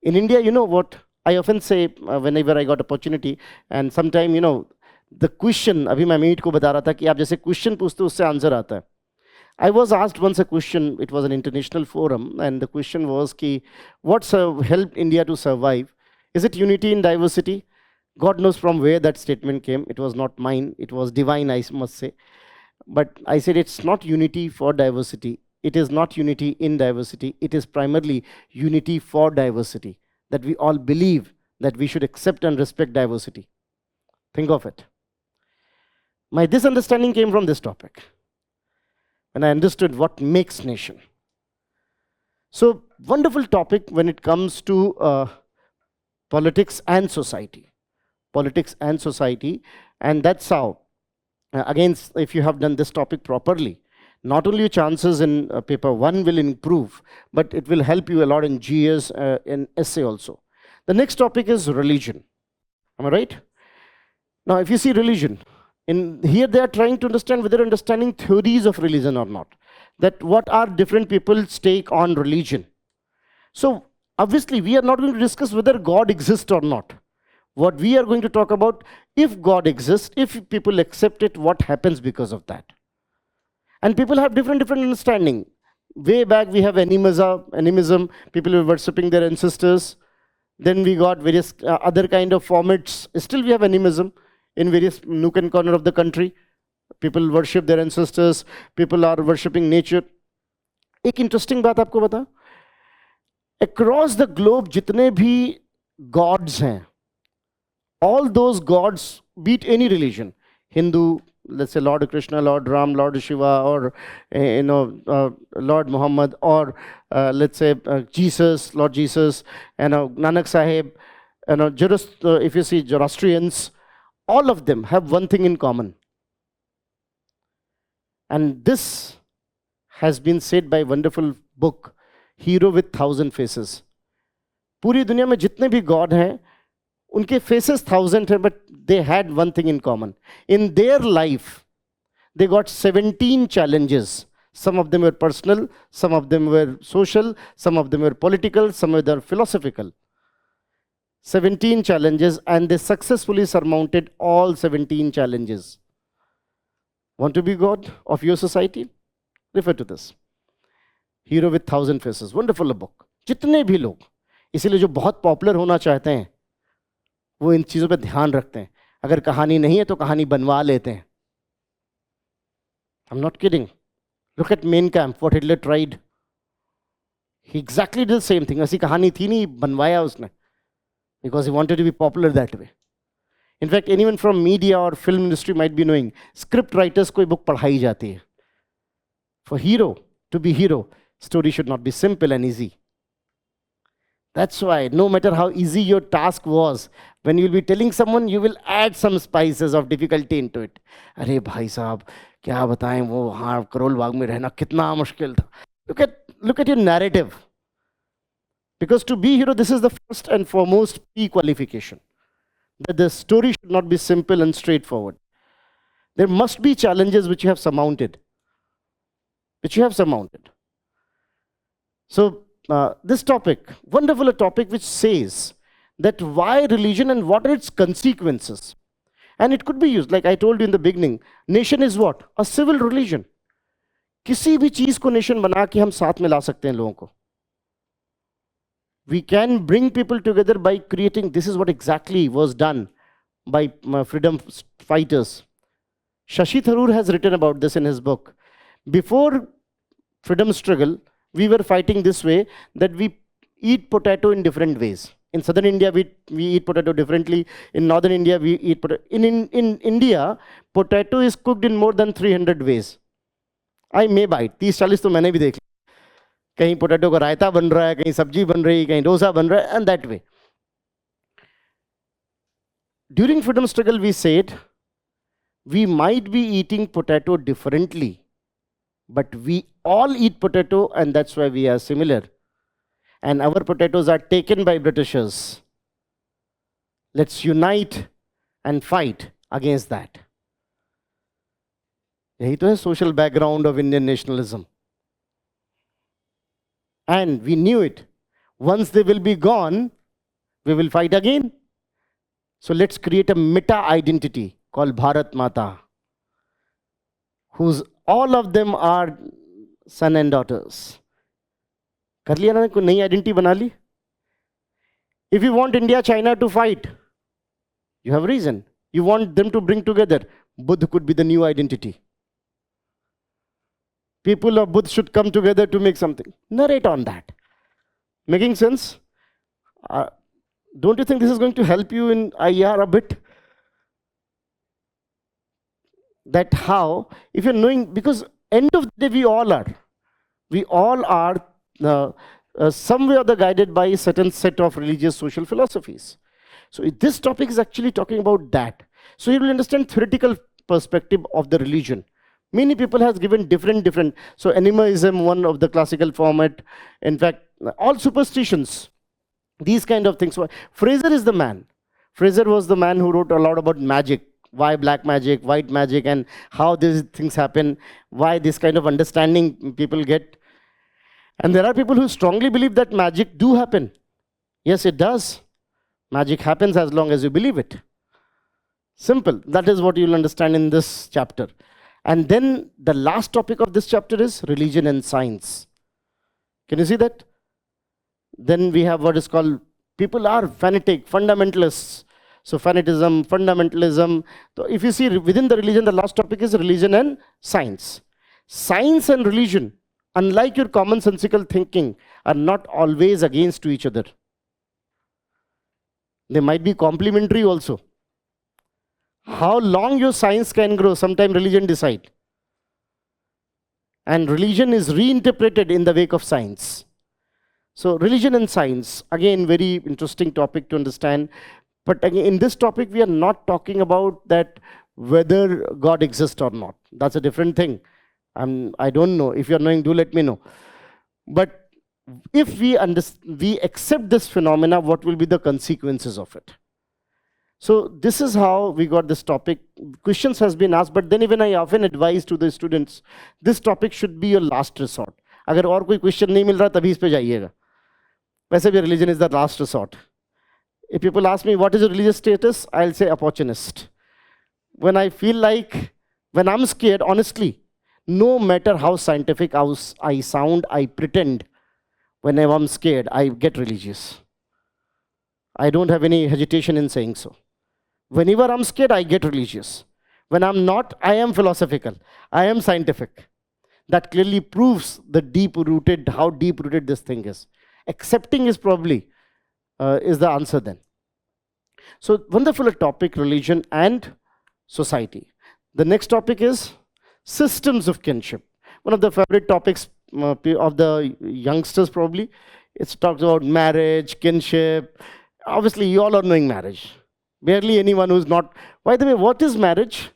A: in India, you know what I often say whenever I got opportunity, and sometime, you know, the question, abhi main meet ko bata raha tha ki aap jaise question पूछते हो उससे answer आता है. I was asked once a question, it was an international forum, and the question was ki, what's helped India to survive? Is it unity in diversity? God knows from where that statement came. It was not mine, it was divine, I must say. But I said it's not unity for diversity. It is not unity in diversity. It is primarily unity for diversity. That we all believe that we should accept and respect diversity. Think of it. This understanding came from this topic. And I understood what makes nation. So, wonderful topic when it comes to politics and society. Politics and society. And that's how, again, if you have done this topic properly, not only your chances in paper 1 will improve, but it will help you a lot in GS, in essay also. The next topic is religion. Am I right? Now, if you see religion, in here they are trying to understand whether understanding theories of religion or not. That what are different people's take on religion. So, obviously, we are not going to discuss whether God exists or not. What we are going to talk about, if God exists, if people accept it, what happens because of that. And people have different understanding. Way back we have animism, people were worshipping their ancestors. Then we got various other kind of formats. Still we have animism in various nook and corner of the country. People worship their ancestors, people are worshipping nature. एक interesting बात आपको बता, across the globe जितने भी gods हैं, all those gods beat any religion, Hindu, let's say Lord Krishna, Lord Ram, Lord Shiva, or Lord Muhammad, or let's say Jesus, Lord Jesus, and Nanak Sahib, if you see Zoroastrians, all of them have one thing in common. And this has been said by a wonderful book, Hero with 1,000 Faces. पूरी दुनिया में जितने भी God हैं, उनके faces 1,000 हैं, but they had one thing in common. In their life, they got 17 challenges. Some of them were personal, some of them were social, some of them were political, some were philosophical. 17 challenges, and they successfully surmounted all 17 challenges. Want to be God of your society? Refer to this. Hero with 1,000 Faces. Wonderful book. जितने भी लोग, इसीलिए जो बहुत popular होना चाहते हैं, वो इन चीज़ों पे ध्यान रखते हैं. अगर कहानी नहीं है तो कहानी बनवा लेते हैं. I'm not kidding. Look at Mein Kampf, what Hitler tried. He exactly did the same thing. ऐसी कहानी थी नहीं, बनवाया उसने. Because he wanted to be popular that way. In fact, anyone from media or film industry might be knowing, script writers को book पढ़ाई जाती है. For hero to be hero, story should not be simple and easy. That's why, no matter how easy your task was, when you will be telling someone, you will add some spices of difficulty into it. अरे भाई साहब, क्या बताएं वो हाँ करोल बाग में रहना कितना मुश्किल था. Look at your narrative. Because to be hero, this is the first and foremost key qualification. That the story should not be simple and straightforward. There must be challenges which you have surmounted. So, this topic, wonderful a topic which says that why religion and what are its consequences. And it could be used, like I told you in the beginning, nation is what? A civil religion. किसी भी चीज को nation बना के हम साथ में ला सकते हैं लोगों को. We can bring people together by creating, this is what exactly was done by freedom fighters. Shashi Tharoor has written about this in his book. Before freedom struggle, we were fighting this way, that we eat potato in different ways. In southern India, we eat potato differently. In northern India, we eat potato. In India, potato is cooked in more than 300 ways. I may bite, 30-40 तो मैंने भी देख लिया। कहीं potato का रायता बन रहा है, कहीं सब्जी बन रही है, कहीं डोसा बन रहा है, and that way. During freedom struggle, we said we might be eating potato differently, but we all eat potato, and that's why we are similar. And our potatoes are taken by Britishers. Let's unite and fight against that. यही तो है social background of Indian nationalism. And we knew it. Once they will be gone, we will fight again. So let's create a meta identity called Bharat Mata, whose all of them are son and daughters. कर लिया ना, कोई नई identity बना ली. If you want India, China to fight, you have reason. You want them to bring together. Buddha could be the new identity. People of Buddha should come together to make something. Narrate on that. Making sense? Don't you think this is going to help you in IR a bit? That how, if you're knowing, because end of the day we all are some way or other guided by a certain set of religious social philosophies. So this topic is actually talking about that. So you will understand theoretical perspective of the religion. Many people has given different. So animism, one of the classical format. In fact, all superstitions, these kind of things. Fraser is the man. Fraser was the man who wrote a lot about magic. Why black magic, white magic, and how these things happen, why this kind of understanding people get. And there are people who strongly believe that magic do happen. Yes, it does. Magic happens as long as you believe it. Simple. That is what you'll understand in this chapter. And then the last topic of this chapter is religion and science. Can you see that? Then we have what is called, people are fanatic, fundamentalists. So fanatism, fundamentalism. So if you see within the religion, the last topic is religion and science. Science and religion, unlike your commonsensical thinking, are not always against to each other. They might be complementary also. How long your science can grow, sometime religion decide. And religion is reinterpreted in the wake of science. So religion and science, again, very interesting topic to understand. But again, in this topic, we are not talking about that whether God exists or not. That's a different thing. I don't know. If you're knowing, do let me know. But if we accept this phenomena, what will be the consequences of it? So this is how we got this topic. Questions has been asked, but then even I often advise to the students, this topic should be your last resort. अगर और कोई question नहीं मिल रहा, तभी इस पे जाइएगा. वैसे भी religion is the last resort. If people ask me what is your religious status, I'll say opportunist. When I feel like, when I'm scared, honestly, no matter how scientific I sound, I pretend. Whenever I'm scared, I get religious. I don't have any hesitation in saying so. Whenever I'm scared, I get religious. When I'm not, I am philosophical. I am scientific. That clearly proves the how deep-rooted this thing is. Accepting is probably is the answer then. So wonderful topic, religion and society. The next topic is systems of kinship. One of the favorite topics of the youngsters probably. It talks about marriage, kinship. Obviously, you all are knowing marriage. Barely anyone who's not. By the way, what is marriage?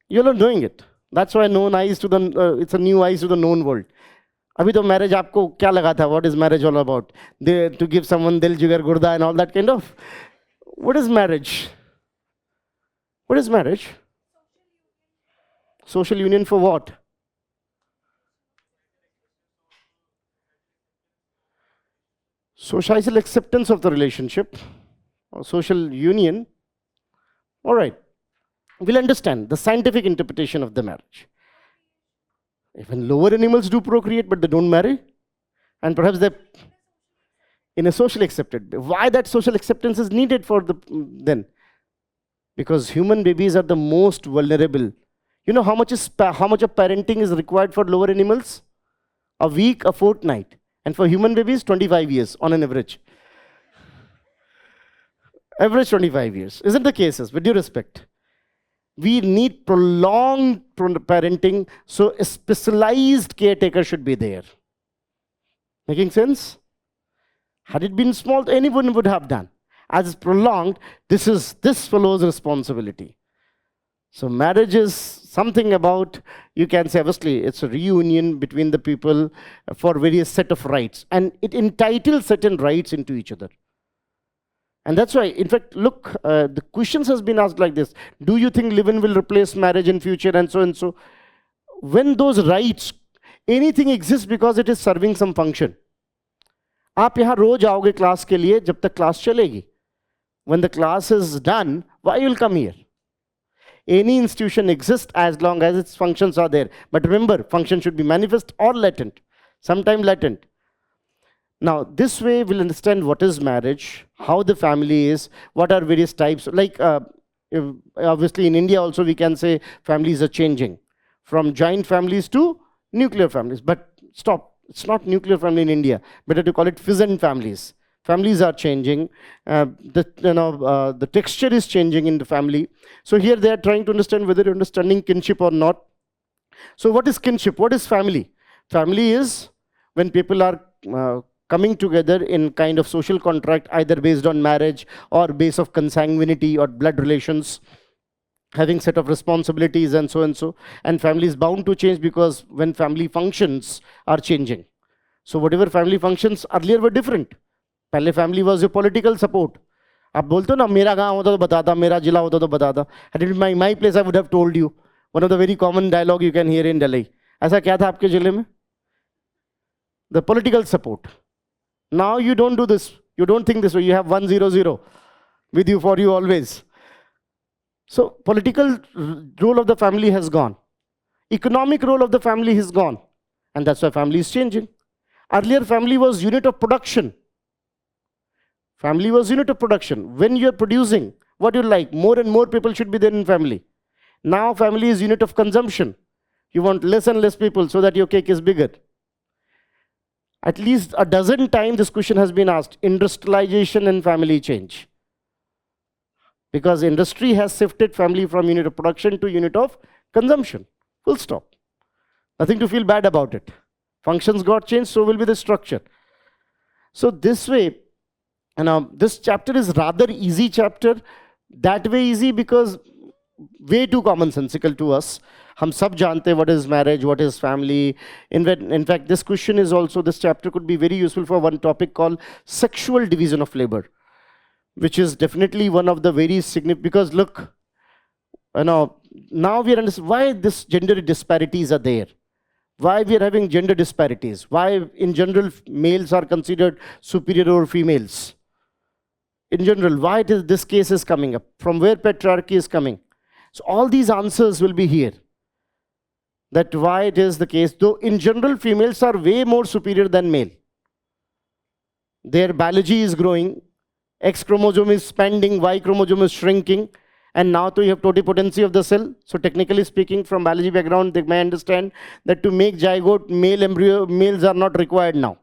A: You all are knowing it. That's why known eyes to the. It's a new eyes to the known world. अभी तो marriage आपको क्या लगा था? What is marriage all about? To give someone dil jigar gurda and all that kind of. What is marriage? What is marriage? Social union for what? Societal acceptance of the relationship, or social union. All right. We'll understand the scientific interpretation of the marriage. Even lower animals do procreate, but they don't marry. And perhaps they in a social accepted. Why that social acceptance is needed for then? Because human babies are the most vulnerable. You know how much of parenting is required for lower animals? A week, a fortnight. And for human babies, 25 years on an average. Average 25 years. Isn't the cases, with due respect. We need prolonged parenting, so a specialized caretaker should be there. Making sense? Had it been small, anyone would have done. As it's prolonged, this fellow's responsibility. So marriage is something about, you can say, obviously, it's a reunion between the people for various set of rights. And it entitles certain rights into each other. And that's why, in fact, look, the questions has been asked like this. Do you think live-in will replace marriage in future, and so and so? When those rights, anything exists because it is serving some function. आप यहाँ रोज आओगे class के लिए जब तक class चलेगी. When the class is done, why you will come here? Any institution exists as long as its functions are there. But remember, function should be manifest or latent, sometime latent. Now, this way we'll understand what is marriage, how the family is, what are various types. Like, obviously in India also we can say families are changing from joint families to nuclear families. But stop, it's not nuclear family in India. Better to call it fission families. Families are changing. The texture is changing in the family. So here they are trying to understand whether you're understanding kinship or not. So what is kinship? What is family? Family is when people are coming together in kind of social contract, either based on marriage or base of consanguinity or blood relations, having set of responsibilities and so and so. And family is bound to change because when family functions are changing. So whatever family functions earlier were different. पहले family was your political support. आप बोलते हो ना मेरा गांव होता तो बताता, मेरा जिला होता तो बताता. Had it been my place I would have told you. One of the very common dialogue you can hear in Delhi. ऐसा क्या था आपके जिले में? The political support. Now you don't do this. You don't think this way. You have 100 with you for you always. So political role of the family has gone. Economic role of the family is gone. And that's why family is changing. Earlier family was unit of production. Family was unit of production. When you're producing what you like, more and more people should be there in family. Now family is unit of consumption. You want less and less people so that your cake is bigger. At least a dozen times this question has been asked. Industrialization and family change. Because industry has shifted family from unit of production to unit of consumption. Full stop. Nothing to feel bad about it. Functions got changed, so will be the structure. So this way, this chapter is rather easy chapter. That way easy because way too commonsensical to us. हम सब जानते हैं what is marriage, what is family. In fact, this question is also, this chapter could be very useful for one topic called sexual division of labor, which is definitely one of the very significant, because look, now we understand why this gender disparities are there. Why we are having gender disparities. Why in general males are considered superior over females. In general, why this case is coming up, from where patriarchy is coming. So all these answers will be here. That why it is the case, though in general females are way more superior than male. Their biology is growing, X chromosome is expanding, Y chromosome is shrinking, and now you have totipotency of the cell. So technically speaking, from biology background, they may understand that to make zygote, males are not required now.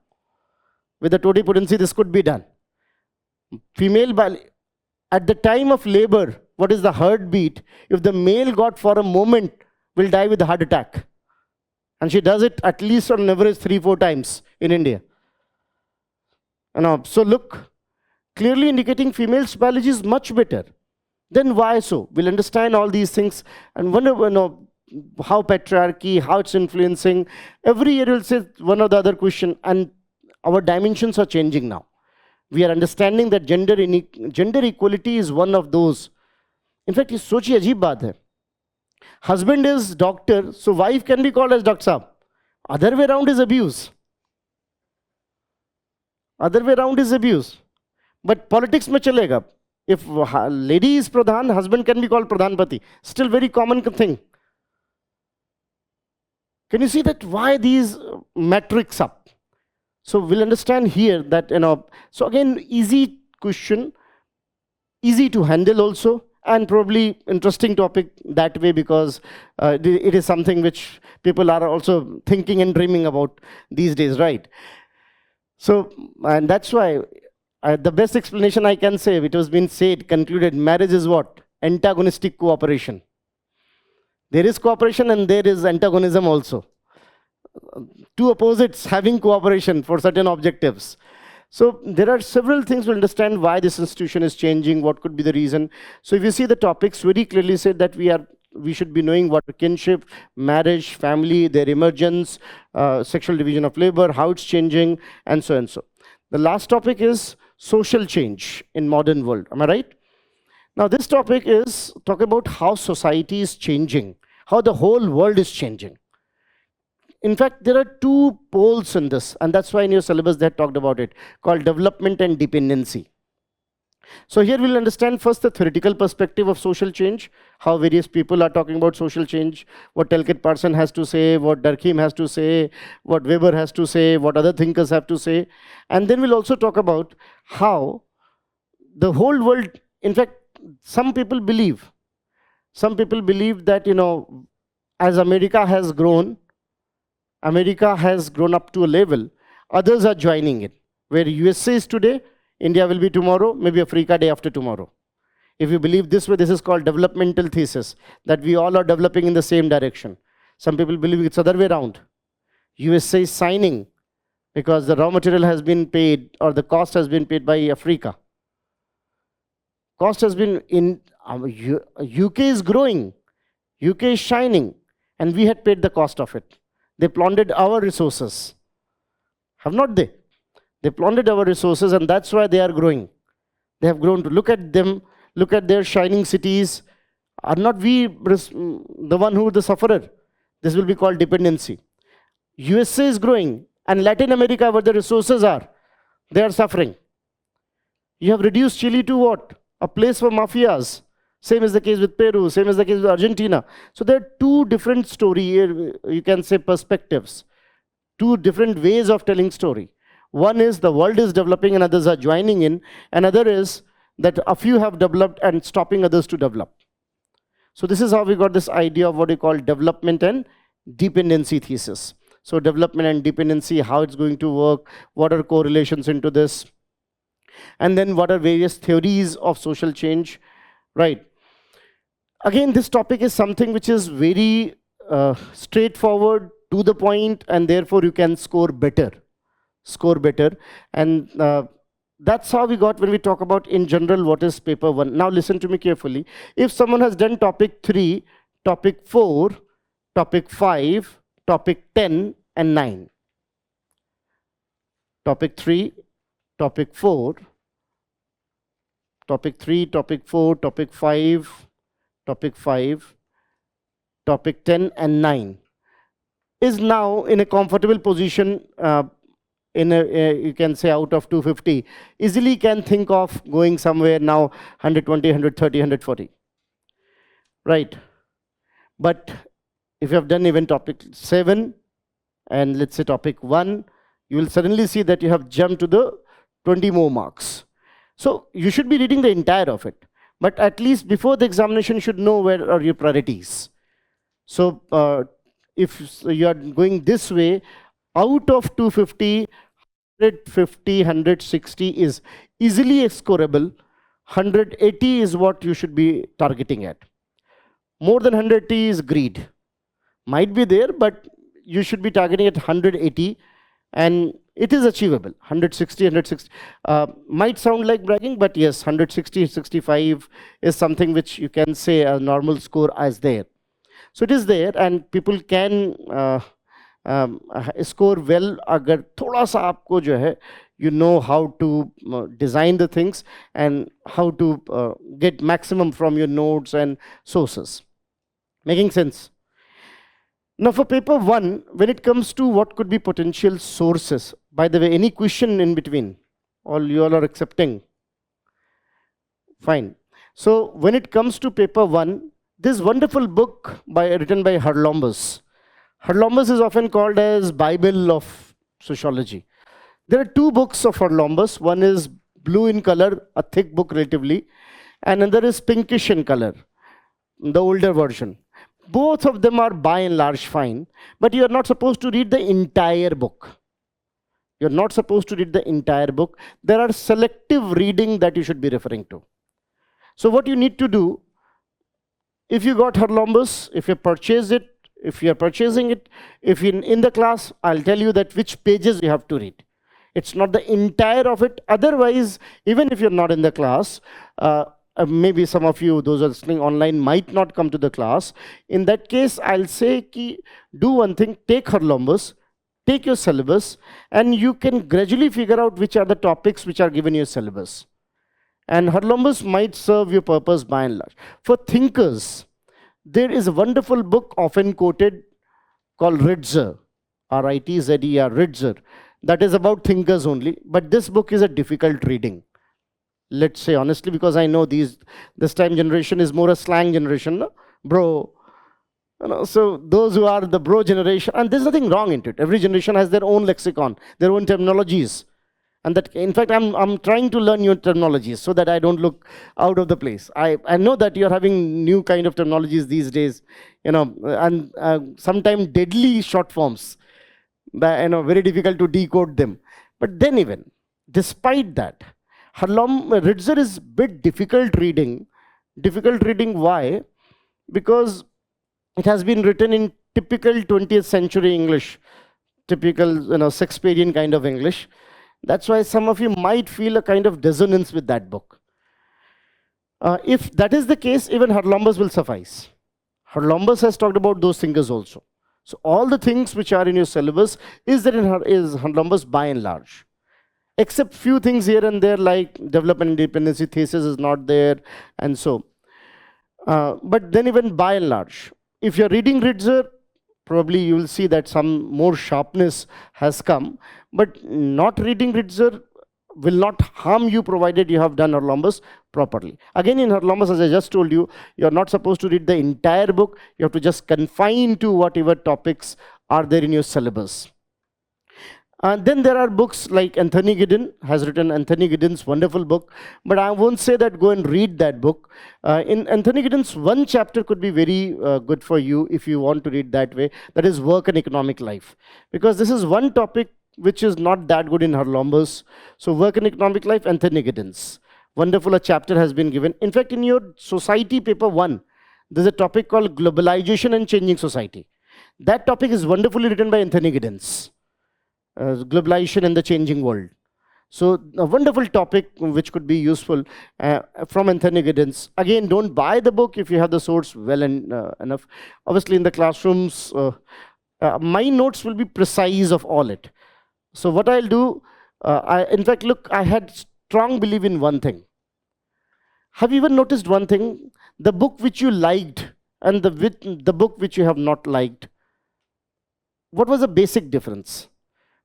A: With the totipotency, this could be done. Female, at the time of labor, what is the heartbeat? If the male got for a moment, will die with a heart attack. And she does it at least on average 3-4 times in India. So look, clearly indicating female's biology is much better. Then why so? We'll understand all these things and wonder how patriarchy, how it's influencing. Every year we'll say one or the other question, and our dimensions are changing now. We are understanding that gender equality is one of those. In fact, ये सोचिए अजीब बात है. Husband is doctor, so wife can be called as Dr. Saab. Other way around is abuse. Other way around is abuse. But politics में चलेगा. If lady is Pradhan, husband can be called Pradhanpati. Still very common thing. Can you see that why these metrics up? So we'll understand here that, so again, easy question, easy to handle also, and probably interesting topic that way because it is something which people are also thinking and dreaming about these days, right? So, and that's why the best explanation I can say, it has been said, concluded, marriage is what? Antagonistic cooperation. There is cooperation and there is antagonism also. Two opposites having cooperation for certain objectives. So there are several things to understand why this institution is changing, what could be the reason. So if you see the topics very clearly said that we should be knowing what kinship, marriage, family, their emergence, sexual division of labor, how it's changing, and so and so. The last topic is social change in modern world. Am I right? Now this topic is talk about how society is changing, how the whole world is changing. In fact, there are two poles in this, and that's why in your syllabus they had talked about it, called development and dependency. So here we'll understand first the theoretical perspective of social change, how various people are talking about social change, what Telkit Parson has to say, what Durkheim has to say, what Weber has to say, what other thinkers have to say. And then we'll also talk about how the whole world, in fact, some people believe that, as America has grown up to a level, others are joining it. Where USA is today, India will be tomorrow, maybe Africa day after tomorrow. If you believe this way, this is called developmental thesis, that we all are developing in the same direction. Some people believe it's other way around. USA is signing because the raw material has been paid or the cost has been paid by Africa. Cost has been in UK is growing, UK is shining, and we had paid the cost of it. They plundered our resources. Have not they? They plundered our resources, and that's why they are growing. They have grown to look at them, look at their shining cities. Are not we the one who is the sufferer? This will be called dependency. USA is growing, and Latin America, where the resources are, they are suffering. You have reduced Chile to what? A place for mafias. Same is the case with Peru, same is the case with Argentina. So there are two different you can say perspectives, two different ways of telling story. One is the world is developing and others are joining in. Another is that a few have developed and stopping others to develop. So this is how we got this idea of what we call development and dependency thesis. So development and dependency, how it's going to work, what are correlations into this, and then what are various theories of social change, right? Again, this topic is something which is very straightforward, to the point, and therefore you can score better. And that's how we got when we talk about in general what is paper 1. Now listen to me carefully. If someone has done topic 3, topic 4, topic 5, topic 10 and 9. Topic 3, topic 4, topic 3, topic 4, topic 5, topic 5, topic 10 and 9 is now in a comfortable position you can say out of 250, easily can think of going somewhere now 120, 130, 140. Right. But if you have done even topic 7 and let's say topic 1, you will suddenly see that you have jumped to the 20 more marks. So you should be reading the entire of it. But at least before the examination, you should know where are your priorities. So if you are going this way, out of 250, 150, 160 is easily scorable. 180 is what you should be targeting at. More than 180 is greed. Might be there, but you should be targeting at 180, and it is achievable. 160, might sound like bragging, but yes, 160, 65 is something which you can say a normal score as there. So it is there, and people can score well agar thoda sa aapko jo hai, you know how to design the things and how to get maximum from your notes and sources. Making sense? Now for paper 1, when it comes to what could be potential sources, by the way, any question in between? All you all are accepting? Fine. So when it comes to paper 1, this wonderful book written by Harlambus. Harlambus is often called as Bible of sociology. There are 2 books of Harlambus. One is blue in color, a thick book relatively, and another is pinkish in color, the older version. Both of them are by and large fine, but you are not supposed to read the entire book. You're not supposed to read the entire book. There are selective reading that you should be referring to. So what you need to do, if you got Harlombus, if you purchase it, if you are purchasing it, if in the class, I'll tell you that which pages you have to read. It's not the entire of it. Otherwise, even if you're not in the class, maybe some of you, those who are listening online, might not come to the class. In that case, I'll say, do one thing, take Harlombus, take your syllabus, and you can gradually figure out which are the topics which are given your syllabus. And Harlombus might serve your purpose by and large. For thinkers, there is a wonderful book often quoted called Ritzer, R-I-T-Z-E-R, Ritzer. That is about thinkers only, but this book is a difficult reading. Let's say honestly, because I know this time generation is more a slang generation, no? Bro. So those who are the bro generation, and there's nothing wrong in it. Every generation has their own lexicon, their own terminologies. And that, in fact, I'm trying to learn new terminologies so that I don't look out of the place. I know that you're having new kind of terminologies these days, and sometimes deadly short forms. Very difficult to decode them. But then even, despite that, Ritzer is a bit difficult reading. Difficult reading, why? Because it has been written in typical 20th century English, typical Shakespearean kind of English. That's why some of you might feel a kind of dissonance with that book. If that is the case, even Harlombus will suffice. Harlombus has talked about those thinkers also. So all the things which are in your syllabus is there in Harlombus by and large. Except few things here and there, like development independency thesis is not there, and so. But then even by and large, if you're reading Ritzer, probably you will see that some more sharpness has come. But not reading Ritzer will not harm you, provided you have done Harlombus properly. Again, in Harlombus, as I just told you, you're not supposed to read the entire book. You have to just confine to whatever topics are there in your syllabus. Then there are books like Anthony Giddens has written Anthony Giddens' wonderful book, but I won't say that go and read that book. In Anthony Giddens, one chapter could be very good for you if you want to read that way, that is work and economic life. Because this is one topic which is not that good in Harlombus. So work and economic life, Anthony Giddens. Wonderful a chapter has been given. In fact, in your society paper 1, there's a topic called globalization and changing society. That topic is wonderfully written by Anthony Giddens. Globalization and the changing world. So a wonderful topic which could be useful from Anthony Giddens. Again, don't buy the book if you have the source well enough. Obviously in the classrooms, my notes will be precise of all it. So what I'll do, in fact, look, I had strong belief in one thing. Have you even noticed one thing? The book which you liked and the book which you have not liked. What was the basic difference?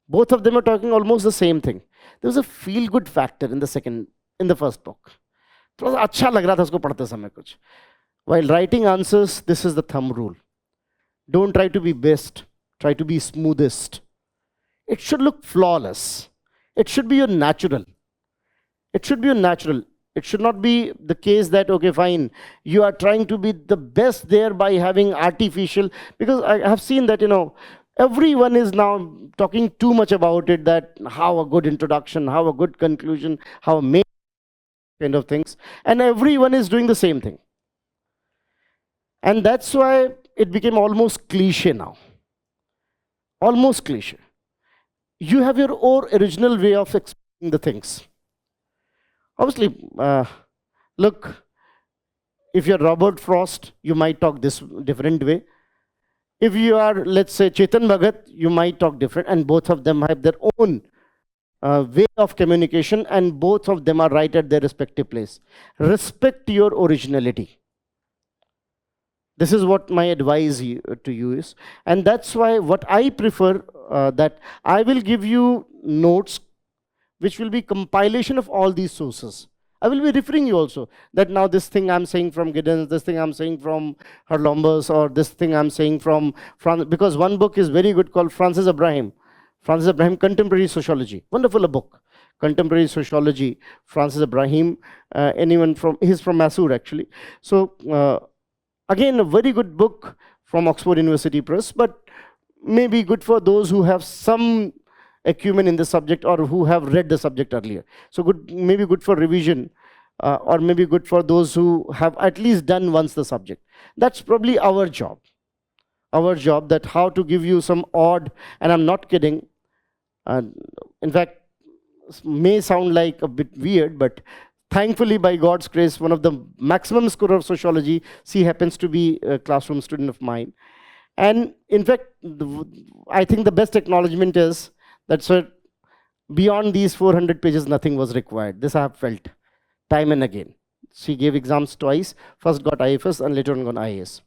A: Both of them are talking almost the same thing. There was a feel-good factor in the first book. थोड़ा सा अच्छा लग रहा था उसको पढ़ते समय कुछ. While writing answers, this is the thumb rule. Don't try to be best. Try to be smoothest. It should look flawless. It should be your natural. It should be your natural. It should not be the case that, okay, fine, you are trying to be the best there by having artificial, because I have seen that, everyone is now talking too much about it, that how a good introduction, how a good conclusion, how a main kind of things. And everyone is doing the same thing. And that's why it became almost cliche now. Almost cliche. You have your own original way of explaining the things. Obviously, look, if you're Robert Frost, you might talk this different way. If you are, let's say, Chetan Bhagat, you might talk different, and both of them have their own way of communication, and both of them are right at their respective place. Respect your originality. This is what my advice to you is. And that's why what I prefer, that I will give you notes which will be compilation of all these sources. I will be referring you also, that now this thing I'm saying from Giddens, this thing I'm saying from Harlombus, or this thing I'm saying from because one book is very good called Francis Abraham, Contemporary Sociology. Wonderful a book. Contemporary Sociology, Francis Abraham, he's from Mysore actually. So again, a very good book from Oxford University Press, but maybe good for those who have some acumen in the subject or who have read the subject earlier. So maybe good for revision. or maybe good for those who have at least done once the subject. That's probably our job. Our job, that how to give you some odd, and I'm not kidding. In fact, may sound like a bit weird, but thankfully, by God's grace, one of the maximum scorer of sociology, she happens to be a classroom student of mine. And in fact, I think the best acknowledgement is that, sir, beyond these 400 pages, nothing was required. This I have felt time and again. She gave exams twice, first got IFS and later on got IAS.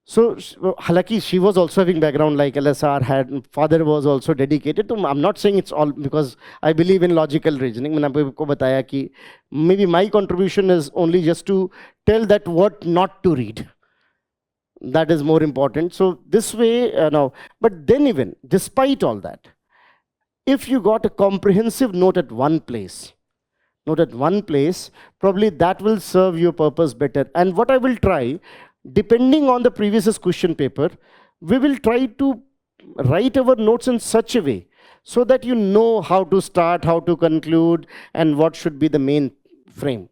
A: So, halaki, she was also having background like LSR had, father was also dedicated to, I'm not saying it's all, because I believe in logical reasoning. मैंने आपको बताया कि maybe my contribution is only just to tell that what not to read. That is more important. So this way, now, but then even, despite all that, if you got a comprehensive note at one place, probably that will serve your purpose better. And what I will try, depending on the previous question paper, we will try to write our notes in such a way so that you know how to start, how to conclude, and what should be the main frame.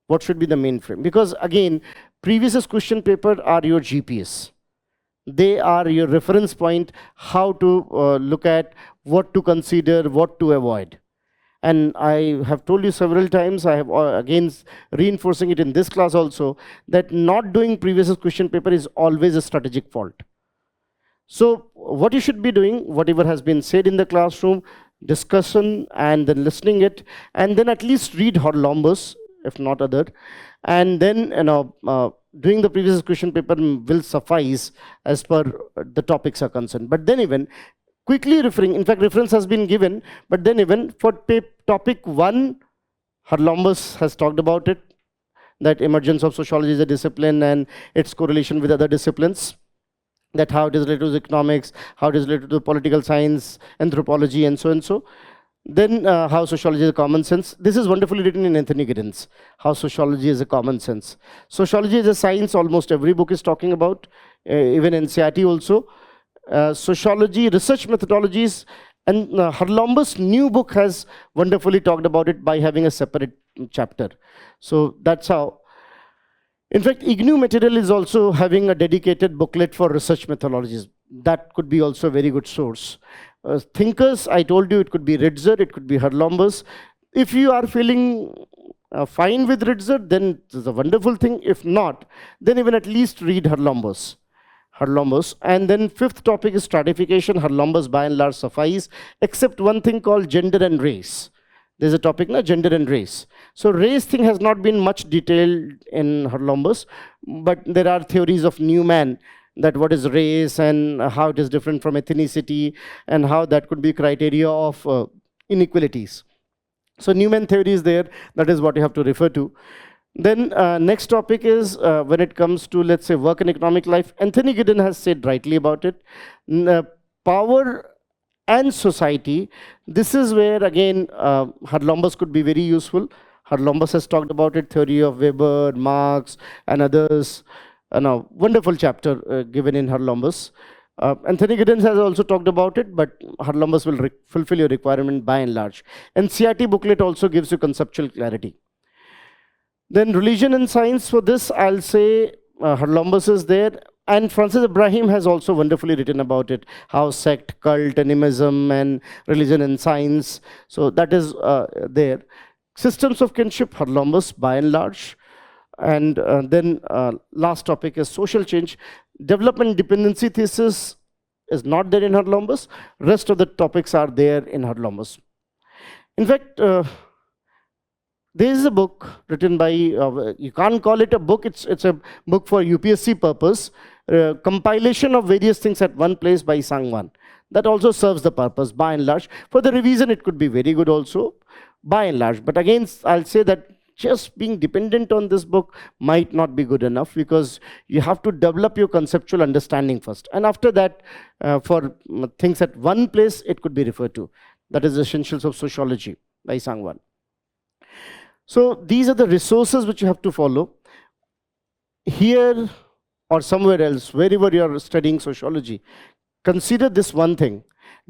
A: What should be the main frame? Because again, previous question paper are your GPS. They are your reference point, how to look at, what to consider, what to avoid. And I have told you several times, I have again reinforcing it in this class also, that not doing previous question paper is always a strategic fault. So what you should be doing, whatever has been said in the classroom, discussion and then listening it, and then at least read Horlombus, if not other, and then doing the previous question paper will suffice as per the topics are concerned. But then even quickly referring, in fact, reference has been given, but then even for topic 1, Horlombus has talked about it, that emergence of sociology is a discipline and its correlation with other disciplines, that how it is related to economics, how it is related to political science, anthropology, and so and so. Then how sociology is a common sense. This is wonderfully written in Anthony Giddens, how sociology is a common sense. Sociology is a science almost every book is talking about, even NCERT also. Sociology, research methodologies, and Horlombus' new book has wonderfully talked about it by having a separate chapter. So that's how. In fact, IGNU material is also having a dedicated booklet for research methodologies. That could be also a very good source. Thinkers, I told you, it could be Ritzer, it could be Horlombus. If you are feeling fine with Ritzer, then it's a wonderful thing. If not, then even at least read Horlombus. And then 5th topic is stratification. Horlombus by and large suffice, except one thing called gender and race. There's a topic now, gender and race. So race thing has not been much detailed in Horlombus, but there are theories of Newman, that what is race and how it is different from ethnicity and how that could be criteria of inequalities. So Newman theory is there, that is what you have to refer to. Then next topic is when it comes to, let's say, work and economic life. Anthony Giddens has said rightly about it. Power and society, this is where again Horlombus could be very useful. Horlombus has talked about it, theory of Weber, Marx and others. A wonderful chapter given in Horlombus. Anthony Giddens has also talked about it, but Horlombus will fulfill your requirement by and large. And CRT booklet also gives you conceptual clarity. Then religion and science, for this I'll say Horlombus is there, and Francis Ibrahim has also wonderfully written about it, how sect, cult, animism, and religion and science. So that is there. Systems of kinship, Horlombus by and large. And then last topic is social change. Development dependency thesis is not there in Horlombus. Rest of the topics are there in Horlombus. In fact, there is a book written by, you can't call it a book, it's a book for UPSC purpose, compilation of various things at one place by Sangwan. That also serves the purpose by and large. For the revision, it could be very good also, by and large. But again, I'll say that just being dependent on this book might not be good enough, because you have to develop your conceptual understanding first. And after that, for things at one place, it could be referred to. That is Essentials of Sociology by Sangwan. So these are the resources which you have to follow. Here or somewhere else, wherever you are studying sociology, consider this one thing.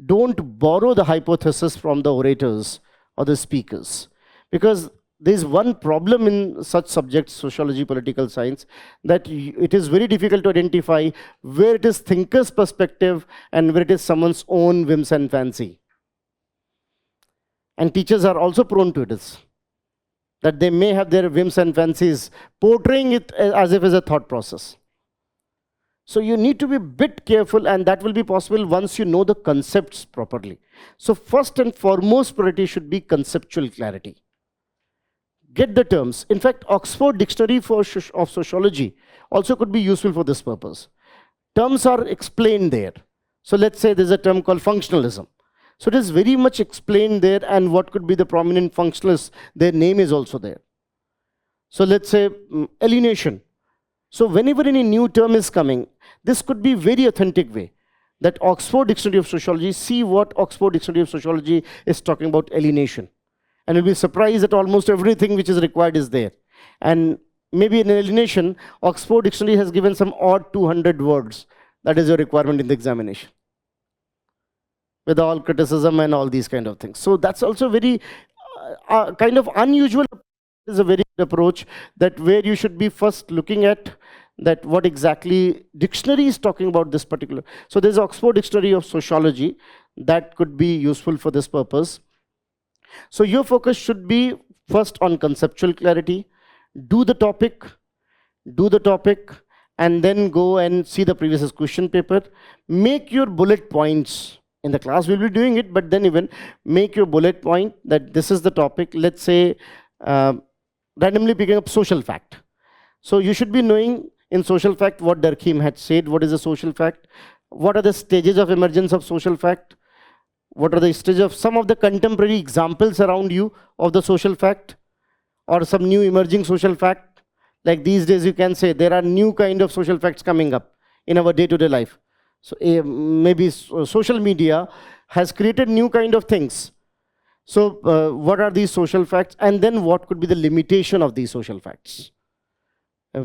A: Don't borrow the hypothesis from the orators or the speakers. Because there is one problem in such subjects, sociology, political science, that it is very difficult to identify where it is thinker's perspective and where it is someone's own whims and fancy. And teachers are also prone to this, that they may have their whims and fancies, portraying it as if it's a thought process. So you need to be a bit careful, and that will be possible once you know the concepts properly. So first and foremost priority should be conceptual clarity. Get the terms. In fact, Oxford Dictionary of Sociology also could be useful for this purpose. Terms are explained there. So let's say there's a term called functionalism. So it is very much explained there, and what could be the prominent functionalists, their name is also there. So let's say alienation. So whenever any new term is coming, this could be very authentic way that Oxford Dictionary of Sociology, see what Oxford Dictionary of Sociology is talking about alienation. And you'll be surprised that almost everything which is required is there. And maybe in alienation, Oxford Dictionary has given some odd 200 words. That is your requirement in the examination, with all criticism and all these kind of things. So that's also very kind of unusual. Is a very good approach, that where you should be first looking at that what exactly dictionary is talking about this particular. So there's Oxford Dictionary of Sociology that could be useful for this purpose. So your focus should be first on conceptual clarity, do the topic, and then go and see the previous question paper. Make your bullet points. In the class we'll be doing it, but then even make your bullet point that this is the topic. Let's say randomly picking up social fact. So you should be knowing in social fact what Durkheim had said. What is a social fact? What are the stages of emergence of social fact? What are the stages of some of the contemporary examples around you of the social fact, or some new emerging social fact? Like these days you can say there are new kind of social facts coming up in our day-to-day life. So maybe social media has created new kind of things. So what are these social facts, and then what could be the limitation of these social facts?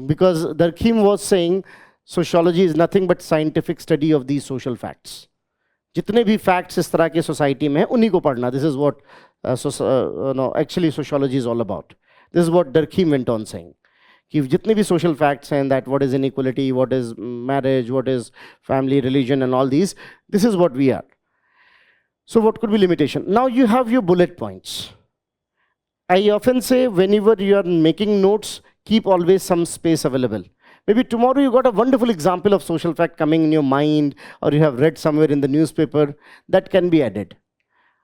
A: Because Durkheim was saying sociology is nothing but scientific study of these social facts. जितने भी facts इस तरह के society में हैं, उन्हीं को पढ़ना. This is what actually sociology is all about. This is what Durkheim went on saying. कि जितने भी social facts हैं, that what is inequality, what is marriage, what is family, religion, and all these, this is what we are. So what could be limitation? Now you have your bullet points. I often say whenever you are making notes, keep always some space available. Maybe tomorrow you got a wonderful example of social fact coming in your mind, or you have read somewhere in the newspaper, that can be added.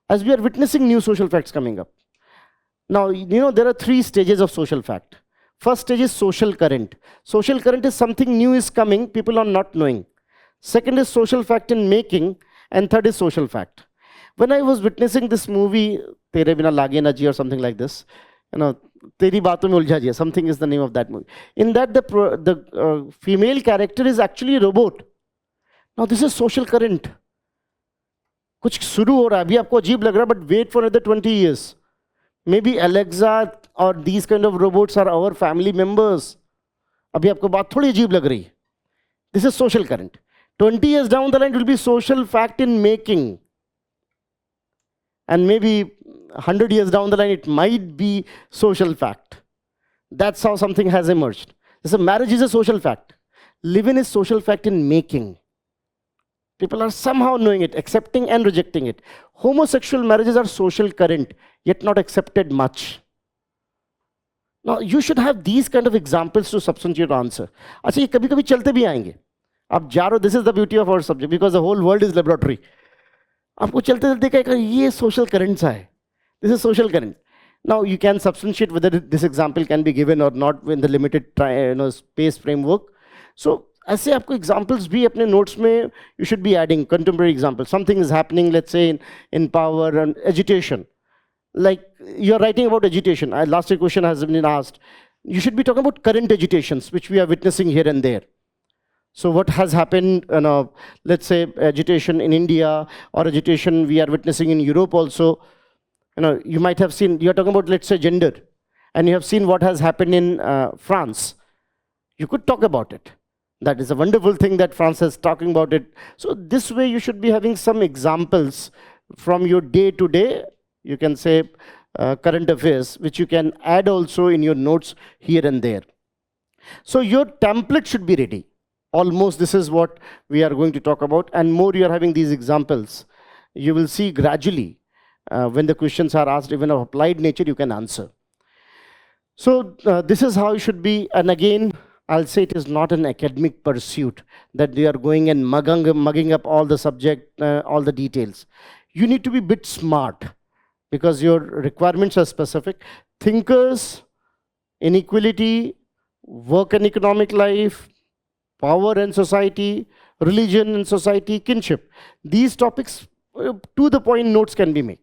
A: As we are witnessing new social facts coming up. Now, there are 3 stages of social fact. First stage is social current. Social current is something new is coming, people are not knowing. Second is social fact in making, and third is social fact. When I was witnessing this movie, Tere Bina Lage Na Ji or something like this, Teri Baaton Mein Ulja Ji, something is the name of that movie. In that, the female character is actually a robot. Now this is social current. कुछ शुरू हो रहा है, अभी आपको अजीब लग रहा है, but wait for another 20 years. Maybe Alexa or these kind of robots are our family members. अभी आपको बात थोड़ी अजीब लग रही है. This is social current. 20 years down the line, it will be social fact in making. And maybe 100 years down the line, it might be social fact. That's how something has emerged. So marriage is a social fact. Living is social fact in making. People are somehow knowing it, accepting and rejecting it. Homosexual marriages are social current, yet not accepted much. Now, you should have these kind of examples to substantiate your answer. अच्छा, ये कभी-कभी चलते भी आएंगे. आप जा रहे हो, this is the beauty of our subject, because the whole world is laboratory. आपको चलते-चलते कहेगा, ये social current सा है. This is social current. Now, you can substantiate whether this example can be given or not in the limited space framework. So, ऐसे आपको examples भी अपने notes में you should be adding contemporary examples. Something is happening, let's say, in power and agitation. Like, you're writing about agitation. Last question has been asked. You should be talking about current agitations, which we are witnessing here and there. So what has happened, let's say, agitation in India, or agitation we are witnessing in Europe also. You might have seen, you're talking about, let's say, gender, and you have seen what has happened in France. You could talk about it. That is a wonderful thing that France is talking about it. So this way you should be having some examples from your day to day. You can say current affairs, which you can add also in your notes here and there. So your template should be ready. Almost this is what we are going to talk about, and more you are having these examples. You will see gradually when the questions are asked, even of applied nature, you can answer. So this is how it should be. And again, I'll say it is not an academic pursuit that they are going and mugging up all the subject, all the details. You need to be a bit smart because your requirements are specific. Thinkers, inequality, work and economic life, power and society, religion and society, kinship. These topics, to the point notes can be made.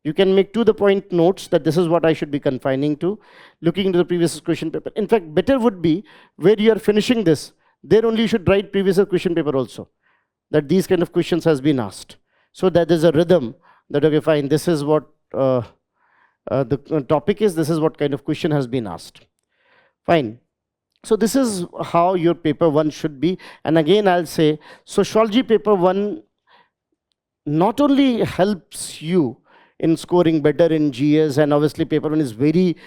A: You can make to the point notes that this is what I should be confining to, looking into the previous question paper. In fact, better would be where you are finishing this, there only you should write previous question paper also, that these kind of questions has been asked. So that there's a rhythm that, okay, fine, this is what the topic is, this is what kind of question has been asked. Fine. So this is how your paper one should be. And again, I'll say sociology paper one not only helps you in scoring better in GS, and obviously paper one is very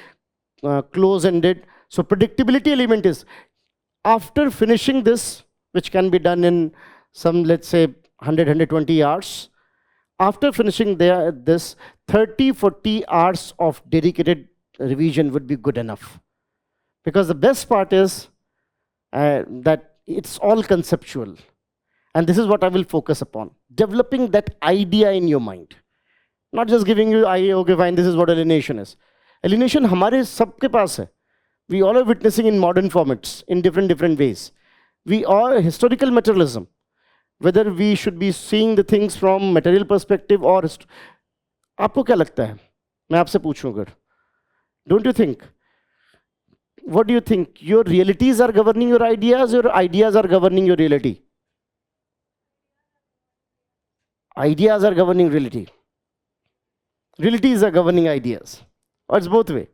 A: close-ended. So predictability element is after finishing this, which can be done in some, let's say 100, 120 hours, after finishing this 30, 40 hours of dedicated revision would be good enough. Because the best part is that it's all conceptual. And this is what I will focus upon. Developing that idea in your mind. Not just giving you, okay, fine, this is what alienation is. Alienation hamare sabke paas hai. We all are witnessing in modern formats, in different ways. We are historical materialism. Whether we should be seeing the things from material perspective or... आपको क्या लगता है? मैं आपसे पूछूं अगर. Don't you think? What do you think? Your realities are governing your ideas are governing your reality? Ideas are governing reality. Realities are governing ideas. Or it's both way.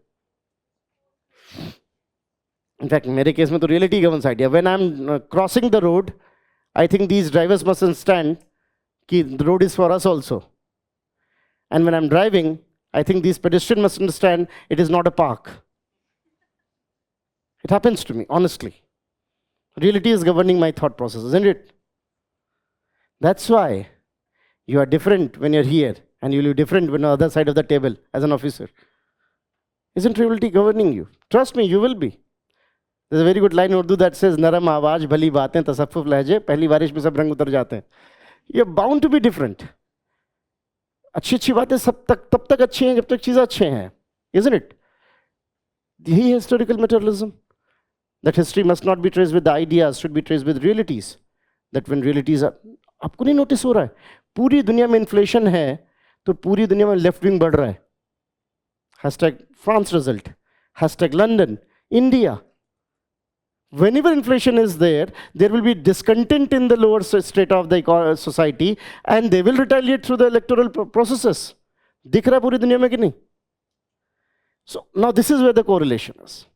A: In fact, in my case, the reality governs idea. When I'm crossing the road, I think these drivers must understand that the road is for us also. And when I'm driving, I think these pedestrians must understand it is not a park. It happens to me, honestly. Reality is governing my thought process, isn't it? That's why you are different when you're here, and you'll be different when on the other side of the table as an officer. Isn't reality governing you? Trust me, you will be. There's a very good line in Urdu that says, "Naram awaaj bhali baatein tasaffuf lehje, pehli बारिश में सब रंग उतर जाते हैं." You're bound to be different. अच्छी अच्छी बातें सब तब तक अच्छी हैं जब तक चीजें अच्छे हैं, isn't it? यही historical materialism. That history must not be traced with the ideas, should be traced with realities. That when realities are... आपको नहीं नोटिस हो रहा है? पूरी दुनिया में इन्फ्लेशन है, तो पूरी दुनिया में लेफ्ट विंग बढ़ रहा है. Hashtag France result. Hashtag London. India. Whenever inflation is there will be discontent in the lower strata of the society, and they will retaliate through the electoral processes. दिख रहा है पूरी दुनिया में कि नहीं? So now this is where the correlation is.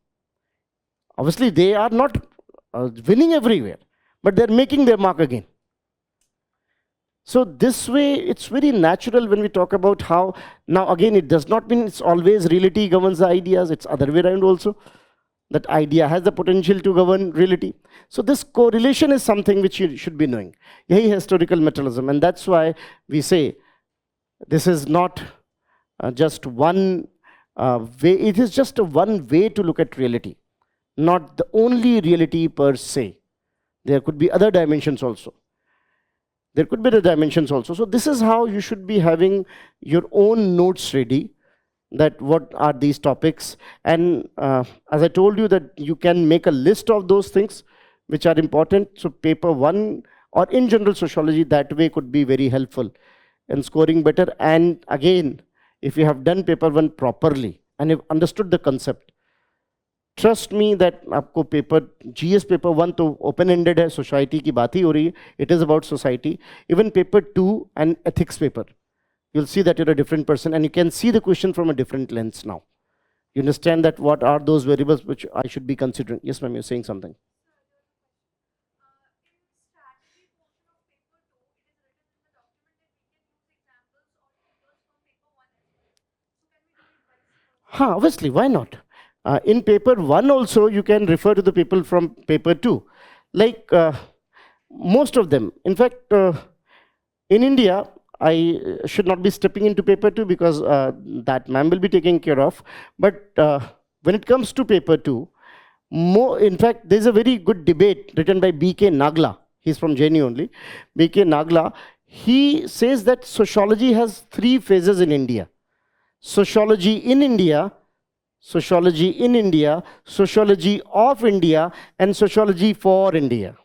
A: Obviously, they are not winning everywhere, but they're making their mark again. So this way, it's very natural when we talk about how... Now again, it does not mean it's always reality governs the ideas, it's other way around also. That idea has the potential to govern reality. So this correlation is something which you should be knowing. Yahi historical materialism, and that's why we say this is not just one way, it is just one way to look at reality. Not the only reality per se. There could be other dimensions also. There could be the dimensions also. So this is how you should be having your own notes ready, that what are these topics. And as I told you, that you can make a list of those things which are important. So paper one, or in general sociology, that way could be very helpful in scoring better. And again, if you have done paper one properly and you've understood the concept, trust me that आपको paper GS paper 1 तो open ended है, society की बात ही हो रही है, it is about society. Even paper 2 and ethics paper, you'll see that you're a different person, and you can see the question from a different lens now. You understand that what are those variables which I should be considering. Yes, ma'am, you're saying something. Obviously, why not? In paper 1 also, you can refer to the people from paper 2. Like most of them. In fact, in India, I should not be stepping into paper 2 because that ma'am will be taking care of. But when it comes to paper 2, in fact, there's a very good debate written by B.K. Nagla. He's from JNU only. B.K. Nagla, he says that sociology has 3 phases in India. Sociology in India, sociology in India, sociology of India, and sociology for India.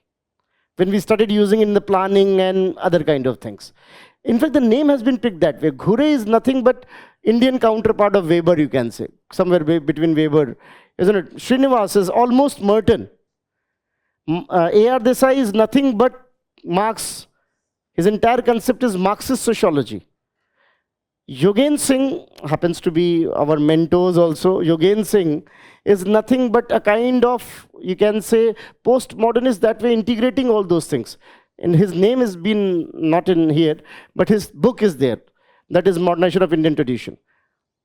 A: When we started using in the planning and other kind of things. In fact, the name has been picked that way. Ghure is nothing but Indian counterpart of Weber, you can say. Somewhere between Weber, isn't it? Srinivas is almost Merton. A.R. Desai is nothing but Marx. His entire concept is Marxist sociology. Yogen Singh happens to be our mentors also. Yogen Singh is nothing but a kind of, you can say, postmodernist that way, integrating all those things. And his name has been not in here, but his book is there. That is Modernization of Indian Tradition.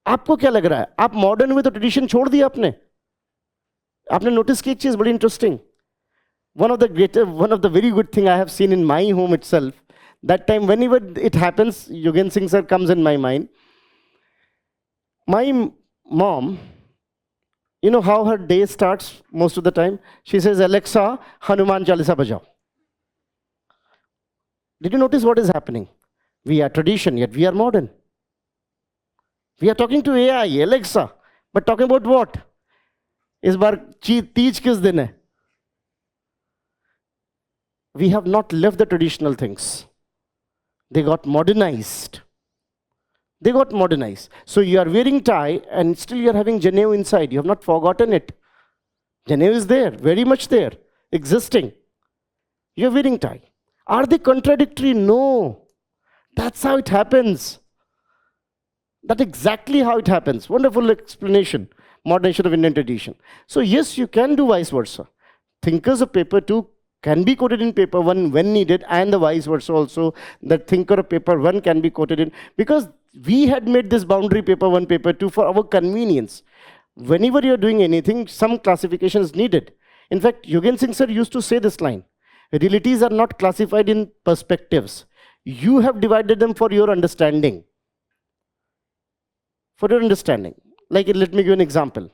A: आपको क्या लग रहा है? आप modern हुए तो tradition छोड़ दिया आपने? आपने नोटिस की एक चीज बड़ी interesting. One of the very good thing I have seen in my home itself. That time, whenever it happens, Yogen Singh sir comes in my mind. My mom, you know how her day starts most of the time? She says, Alexa, Hanuman Chalisa bajao. Did you notice what is happening? We are tradition, yet we are modern. We are talking to AI, Alexa, but talking about what? इस बार तीज किस दिन है? We have not left the traditional things. They got modernized. They got modernized. So you are wearing tie and still you are having Janeu inside. You have not forgotten it. Janeu is there, very much there, existing. You are wearing tie. Are they contradictory? No. That's how it happens. That's exactly how it happens. Wonderful explanation. Modernization of Indian tradition. So yes, you can do vice versa. Thinkers of paper 2 can be quoted in paper 1 when needed, and the vice versa also. The thinker of paper 1 can be quoted in, because we had made this boundary paper 1, paper 2 for our convenience. Whenever you are doing anything, some classification is needed. In fact, Yogen Singh sir used to say this line: realities are not classified in perspectives. You have divided them for your understanding. For your understanding. Like, let me give an example.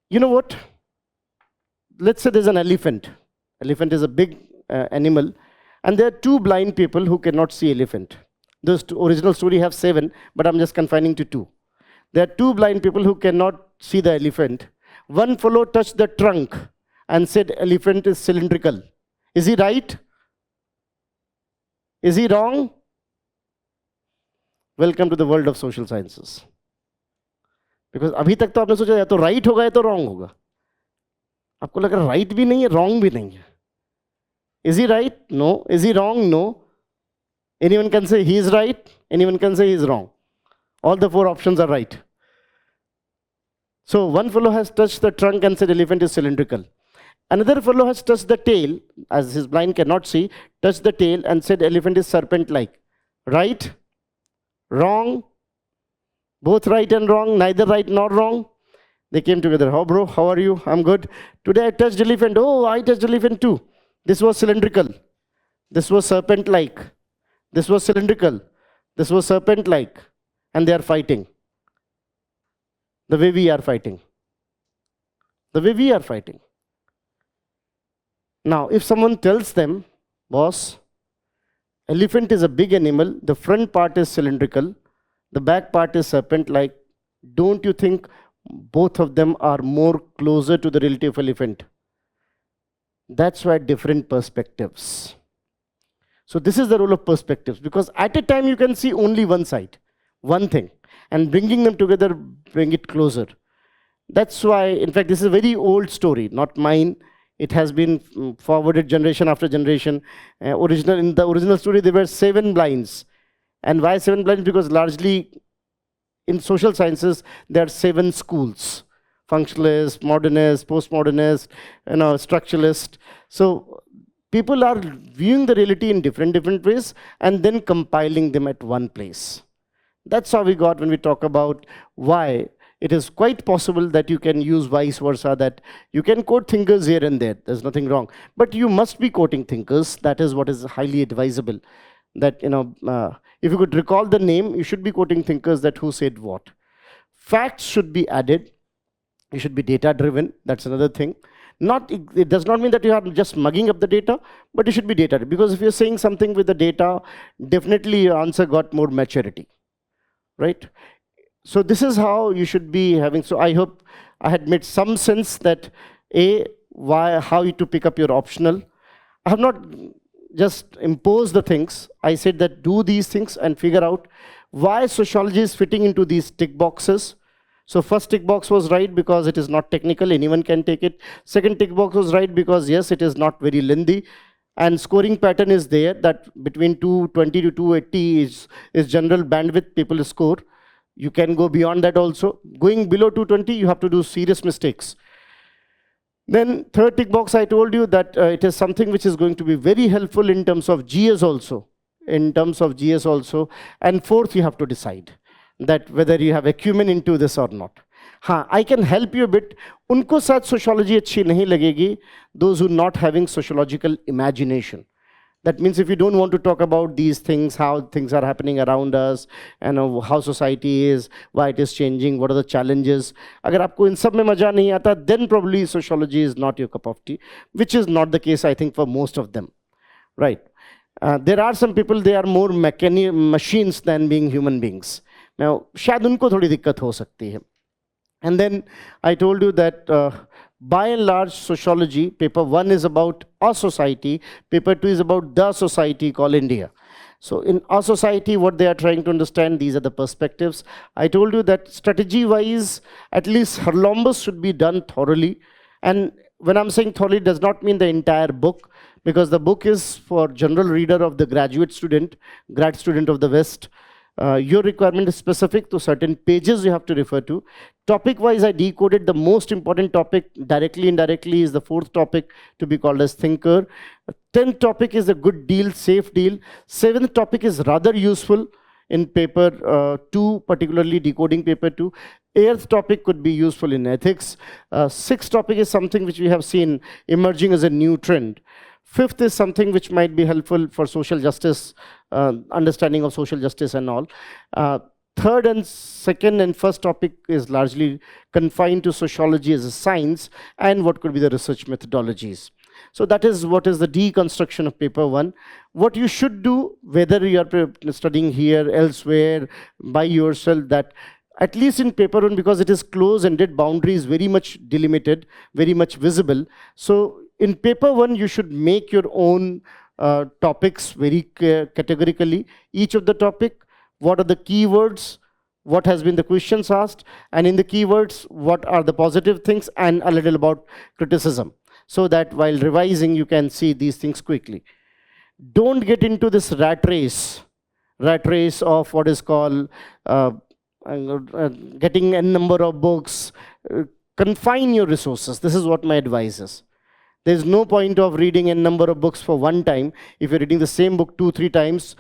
A: You know what? Let's say there's an elephant. Elephant is a big animal, and there are 2 blind people who cannot see elephant. This original story have 7, but I'm just confining to 2. There are 2 blind people who cannot see the elephant. One fellow touched the trunk and said elephant is cylindrical. Is he right? Is he wrong? Welcome to the world of social sciences. Because अभी तक तो आपने सोचा या तो right होगा या तो wrong होगा. आपको लग रहा right भी नहीं है, wrong भी नहीं है. Is he right? No. Is he wrong? No. Anyone can say he is right. Anyone can say he is wrong. All the 4 options are right. So one fellow has touched the trunk and said elephant is cylindrical. Another fellow has touched the tail, as his blind cannot see, touched the tail and said elephant is serpent-like. Right? Wrong? Both right and wrong, neither right nor wrong. They came together. Oh, bro, how are you? I'm good. Today I touched elephant. Oh, I touched elephant too. This was cylindrical. This was serpent-like. This was cylindrical. This was serpent-like. And they are fighting. The way we are fighting. The way we are fighting. Now, if someone tells them, boss, elephant is a big animal, the front part is cylindrical, the back part is serpent-like, don't you think both of them are more closer to the reality of elephant? That's why different perspectives. So this is the role of perspectives, because at a time you can see only one side, one thing, and bringing them together, bring it closer. That's why, in fact, this is a very old story, not mine. It has been forwarded generation after generation. In the original story, there were 7 blinds. And why 7 blinds? Because largely in social sciences, there are 7 schools. Functionalist, modernist, postmodernist, structuralist. So people are viewing the reality in different ways and then compiling them at one place. That's how we got when we talk about why It is quite possible that you can use vice versa, that you can quote thinkers here and there. There's nothing wrong. But you must be quoting thinkers. That is what is highly advisable. That, if you could recall the name, you should be quoting thinkers that who said what. Facts should be added. You should be data driven. That's another thing. It does not mean that you are just mugging up the data, but you should be data, because if you're saying something with the data, definitely your answer got more maturity, right? So this is how you should be having. So I hope I had made some sense that how you to pick up your optional. I have not just imposed the things. I said that do these things and figure out why sociology is fitting into these tick boxes. So first tick box was right because it is not technical, anyone can take it. Second tick box was right because yes, it is not very lengthy. And scoring pattern is there, that between 220 to 280 is general bandwidth people score. You can go beyond that also. Going below 220, you have to do serious mistakes. Then third tick box, I told you that it is something which is going to be very helpful in terms of GS also. And fourth, you have to decide that whether you have acumen into this or not. I can help you a bit. Unko saath sociology अच्छी नहीं लगेगी, those who not having sociological imagination. That means if you don't want to talk about these things, how things are happening around us, and how society is, why it is changing, what are the challenges. अगर आपको इन सब में मजा नहीं आता, then probably sociology is not your cup of tea, which is not the case, I think, for most of them, right? There are some people, they are more machines than being human beings. Now, शायद उनको थोड़ी दिक्कत हो सकती है. And then I told you that by and large, sociology, paper 1 is about a society, paper 2 is about the society called India. So in our society, what they are trying to understand, these are the perspectives. I told you that strategy-wise, at least Harlombus should be done thoroughly. And when I'm saying thoroughly, does not mean the entire book, because the book is for general reader of the grad student of the West. Your requirement is specific to certain pages you have to refer to. Topic wise, I decoded the most important topic directly, indirectly is the fourth topic to be called as thinker. 10th topic is a good deal, safe deal. 7th topic is rather useful in paper 2, particularly decoding paper 2. 8th topic could be useful in ethics. 6th topic is something which we have seen emerging as a new trend. 5th is something which might be helpful for social justice, understanding of social justice and all. 3rd and 2nd and 1st topic is largely confined to sociology as a science and what could be the research methodologies. So that is what is the deconstruction of paper 1. What you should do, whether you are studying here, elsewhere, by yourself, that at least in paper 1, because it is close-ended, boundaries very much delimited, very much visible. So in paper 1, you should make your own topics very categorically. Each of the topic, what are the keywords, what has been the questions asked, and in the keywords, what are the positive things, and a little about criticism, so that while revising, you can see these things quickly. Don't get into this rat race of what is called getting a number of books. Confine your resources. This is what my advice is. There's no point of reading a number of books for one time. If you're reading the same book 2-3 times,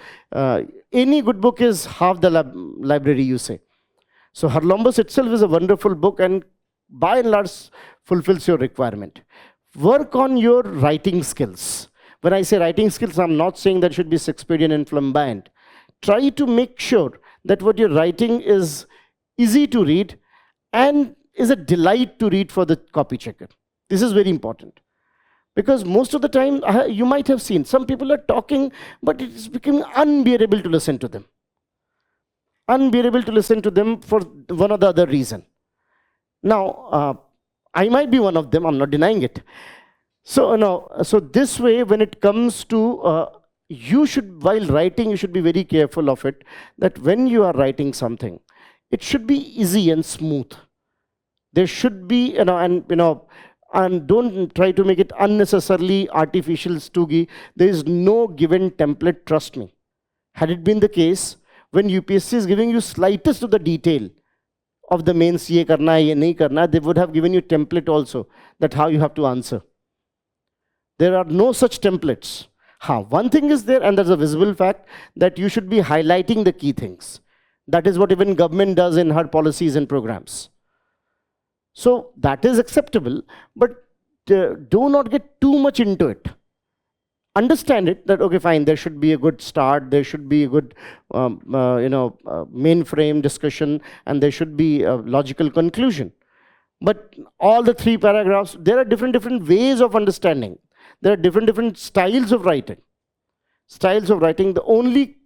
A: any good book is half the library, you say. So Harlombus itself is a wonderful book and by and large fulfills your requirement. Work on your writing skills. When I say writing skills, I'm not saying that it should be Shakespearean and flamboyant. Try to make sure that what you're writing is easy to read and is a delight to read for the copy checker. This is very important. Because most of the time, you might have seen, some people are talking, but it is becoming unbearable to listen to them. Unbearable to listen to them for one or the other reason. Now, I might be one of them, I'm not denying it. So, so this way, when it comes to, you should, while writing, you should be very careful of it, that when you are writing something, it should be easy and smooth. There should be, and don't try to make it unnecessarily artificial, stoogy. There is no given template, trust me. Had it been the case, when UPSC is giving you slightest of the detail of the mains, ye karna hai, ye nahi karna, they would have given you template also, that how you have to answer. There are no such templates. One thing is there, and there's a visible fact, that you should be highlighting the key things. That is what even government does in her policies and programs. So that is acceptable, but do not get too much into it. Understand it, that okay, fine, there should be a good start, there should be a good mainframe discussion, and there should be a logical conclusion. But all the 3 paragraphs, there are different ways of understanding. There are different styles of writing. The only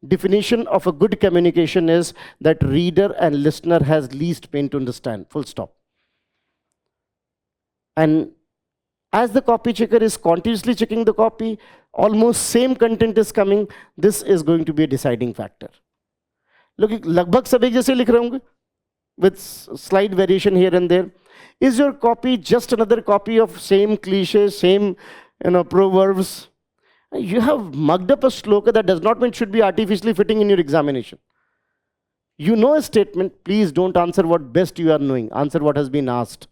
A: definition of a good communication is that reader and listener has least pain to understand, full stop. And as the copy checker is continuously checking the copy, almost same content is coming, this is going to be a deciding factor. Look, lagbhag sab ek jaise likh rahe honge, with slight variation here and there. Is your copy just another copy of same cliches, same proverbs? You have mugged up a sloka that does not mean it should be artificially fitting in your examination. You know a statement, please don't answer what best you are knowing. Answer what has been asked.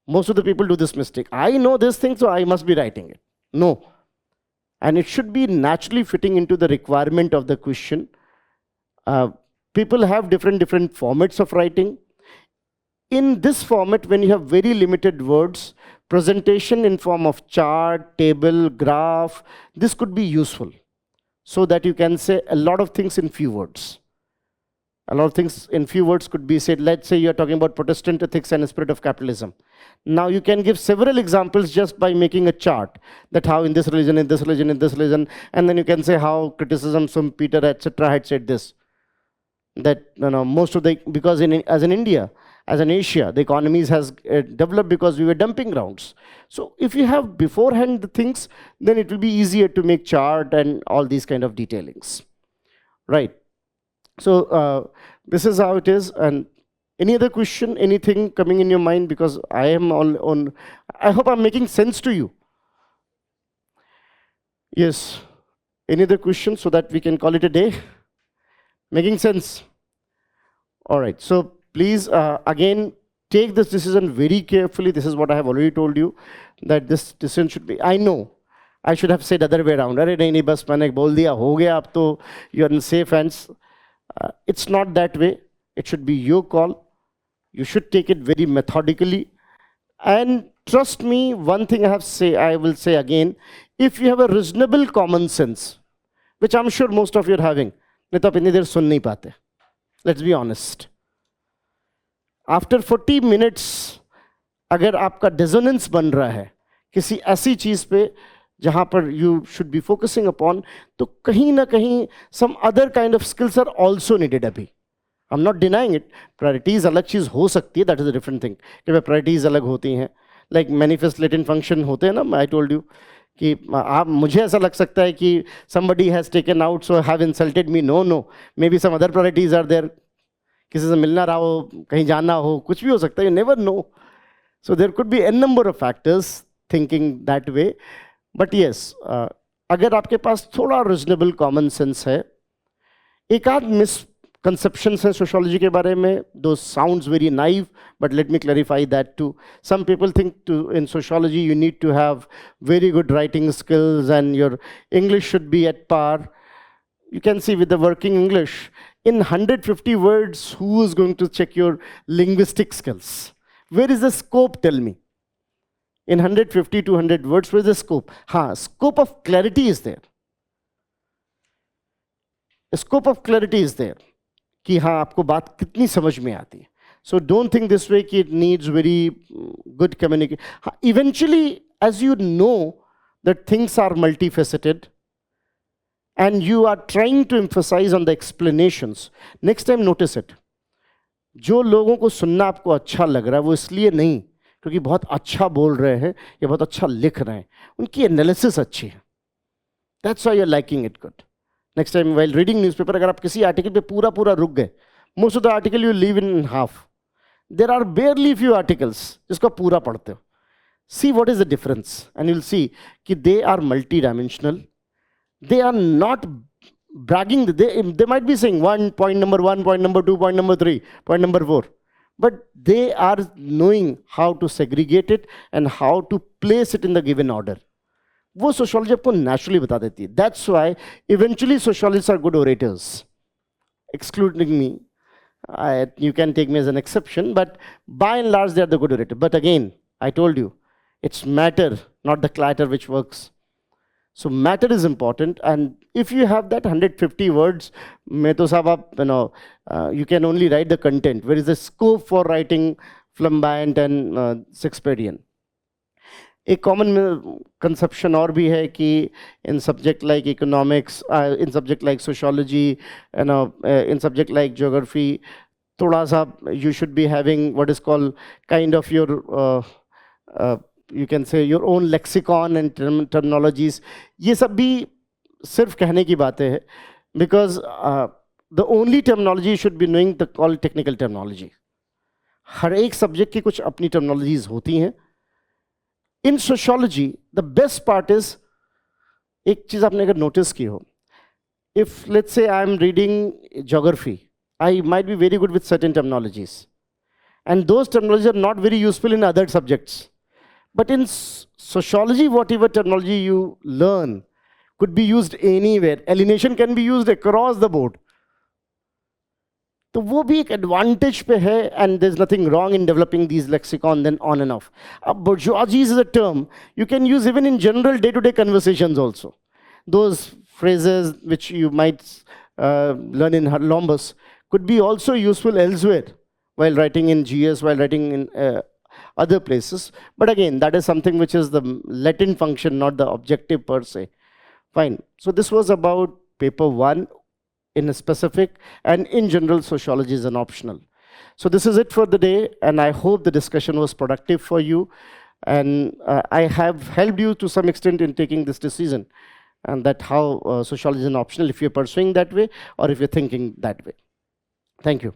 A: Most of the people do this mistake. I know this thing, so I must be writing it. No. And it should be naturally fitting into the requirement of the question. People have different formats of writing. In this format, when you have very limited words, presentation in form of chart, table, graph, this could be useful, so that you can say a lot of things in few words. A lot of things in few words could be said. Let's say you're talking about Protestant ethics and spirit of capitalism. Now you can give several examples just by making a chart, that how in this religion, in this religion, in this religion, and then you can say how criticisms from Peter, etc. had said this. That most of the, because as in India, as in Asia, the economies has developed because we were dumping grounds. So if you have beforehand the things, then it will be easier to make chart and all these kind of detailings, right? So this is how it is. And any other question, anything coming in your mind? Because I am on I hope I'm making sense to you. Yes. Any other question, so that we can call it a day? Making sense? All right. So please, again, take this decision very carefully. This is what I have already told you, that this decision should be, I know, I should have said other way around. Arey nahi, bas maine bol diya, ho gaya, ab to you're in safe hands. It's not that way. It should be your call. You should take it very methodically. And trust me, one thing I will say again, if you have a reasonable common sense, which I'm sure most of you are having, nahi to aap itni der sun nahi paate. Let's be honest. After 40 minutes, अगर आपका dissonance बन रहा है किसी ऐसी चीज पे जहां पर you should be focusing upon, तो कहीं ना कहीं some other kind of skills are also needed अभी. I'm not denying it. Priorities अलग चीज हो सकती है, that is a different thing. कि भाई priorities अलग होती हैं. Like manifest latent function होते हैं ना, I told you कि आप, मुझे ऐसा लग सकता है कि somebody has taken out, so have insulted me. No. Maybe some other priorities are there. किसी से मिलना रहा हो, कहीं जाना हो, कुछ भी हो सकता है. You never know. So there could be n number of factors thinking that way. But yes, अगर आपके पास थोड़ा reasonable common sense है, एक आध misconceptions हैं sociology के बारे में. Those sounds very naive, but let me clarify that too. Some people think in sociology you need to have very good writing skills and your English should be at par. You can see with the working English, in 150 words, who is going to check your linguistic skills? Where is the scope, tell me? In 150 to 100 words, where is the scope? Scope of clarity is there. A scope of clarity is there. कि हाँ, आपको बात कितनी समझ में आती है. So don't think this way कि it needs very good communication. Eventually, as you know that things are multifaceted, and you are trying to emphasize on the explanations, next time notice it. जो लोगों को सुनना आपको अच्छा लग रहा है, वो इसलिए नहीं क्योंकि बहुत अच्छा बोल रहे हैं या बहुत अच्छा लिख रहे हैं, उनकी एनालिसिस अच्छी है. That's why you're liking it good. Next time while reading newspaper, अगर आप किसी आर्टिकल पे पूरा रुक गए, most of the article you leave in half. There are barely few articles जिसको पूरा पढ़ते हो. See what is the difference, and you'll see कि they are multi-dimensional. They are not bragging. They might be saying point number 1, point number 2, point number 3, point number 4. But they are knowing how to segregate it and how to place it in the given order. वो sociology आपको naturally बता देती है. That's why eventually sociologists are good orators. Excluding me. You can take me as an exception, but by and large, they are the good orator. But again, I told you, it's matter, not the clatter, which works. So matter is important, and if you have that 150 words, mein to sab aap, you can only write the content. Where is the scope for writing flamboyant and Shakespearean? एक common conception और भी है कि in subject like economics, in subject like sociology, in subject like geography, थोड़ा सा you should be having what is called kind of your you can say your own lexicon and terminologies. ये सब भी सिर्फ कहने की बातें हैं, because the only terminology should be knowing the call technical terminology. हर एक सब्जेक्ट की कुछ अपनी टर्मिनोलॉजीज होती हैं. In sociology, the best part is, एक चीज आपने अगर नोटिस की हो, if let's say I am reading geography, I might be very good with certain terminologies, and those terminologies are not very useful in other subjects. But in sociology, whatever terminology you learn could be used anywhere. Alienation can be used across the board. तो वो भी एक advantage पे है, and there is nothing wrong in developing these lexicon then on and off. अब bourgeoisie is a term you can use even in general day-to-day conversations also. Those phrases which you might learn in Lombus could be also useful elsewhere while writing in GS, while writing in other places. But again, that is something which is the latent function, not the objective per se. Fine. So this was about paper 1 in a specific, and in general, sociology is an optional. So this is it for the day, and I hope the discussion was productive for you, and I have helped you to some extent in taking this decision, and that how sociology is an optional if you're pursuing that way or if you're thinking that way. Thank you.